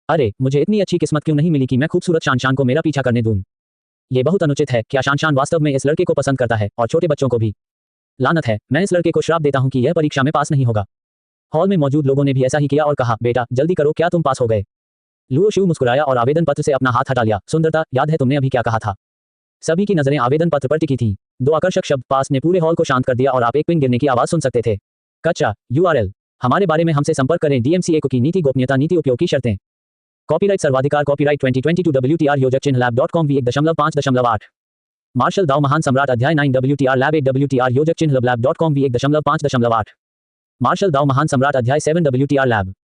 अरे, मुझे इतनी अच्छी किस्मत क्यों नहीं मिली कि मैं खूबसूरत शानशान को मेरा पीछा करने दूं? ये बहुत अनुचित है। क्या शानशान वास्तव में इस लड़के को पसंद करता है और छोटे बच्चों को भी? लानत है, मैं इस लड़के को श्राप देता हूं कि यह परीक्षा में पास नहीं होगा। हॉल में मौजूद लोगों ने भी ऐसा ही किया और कहा, बेटा जल्दी करो, क्या तुम पास हो गए? लुओ शियू मुस्कुराया और आवेदन पत्र से अपना हाथ हटा लिया। सुंदरता, याद है तुमने अभी क्या कहा था? सभी की नजरें आवेदन पत्र पर टिकी थीं। 2 आकर्षक शब्द पास ने पूरे हॉल को शांत कर दिया और आप एक पिन गिरने की आवाज सुन सकते थे। कच्चा URL। हमारे बारे में हमसे संपर्क करें। DMCA की नीति गोपनीयता नीति उपयोग की शर्तें। कॉपीराइट सर्वाधिकार कॉपीराइट 2022 WTR योजक चिन्ह lab.com v1.5.8। मार्शल दाओ महान सम्राट अध्याय 9 WTR लैब 8 WTR योजक चिन्ह lab.com v1.5.8। मार्शल दाओ महान सम्राट अध्याय 7 WTR लैब।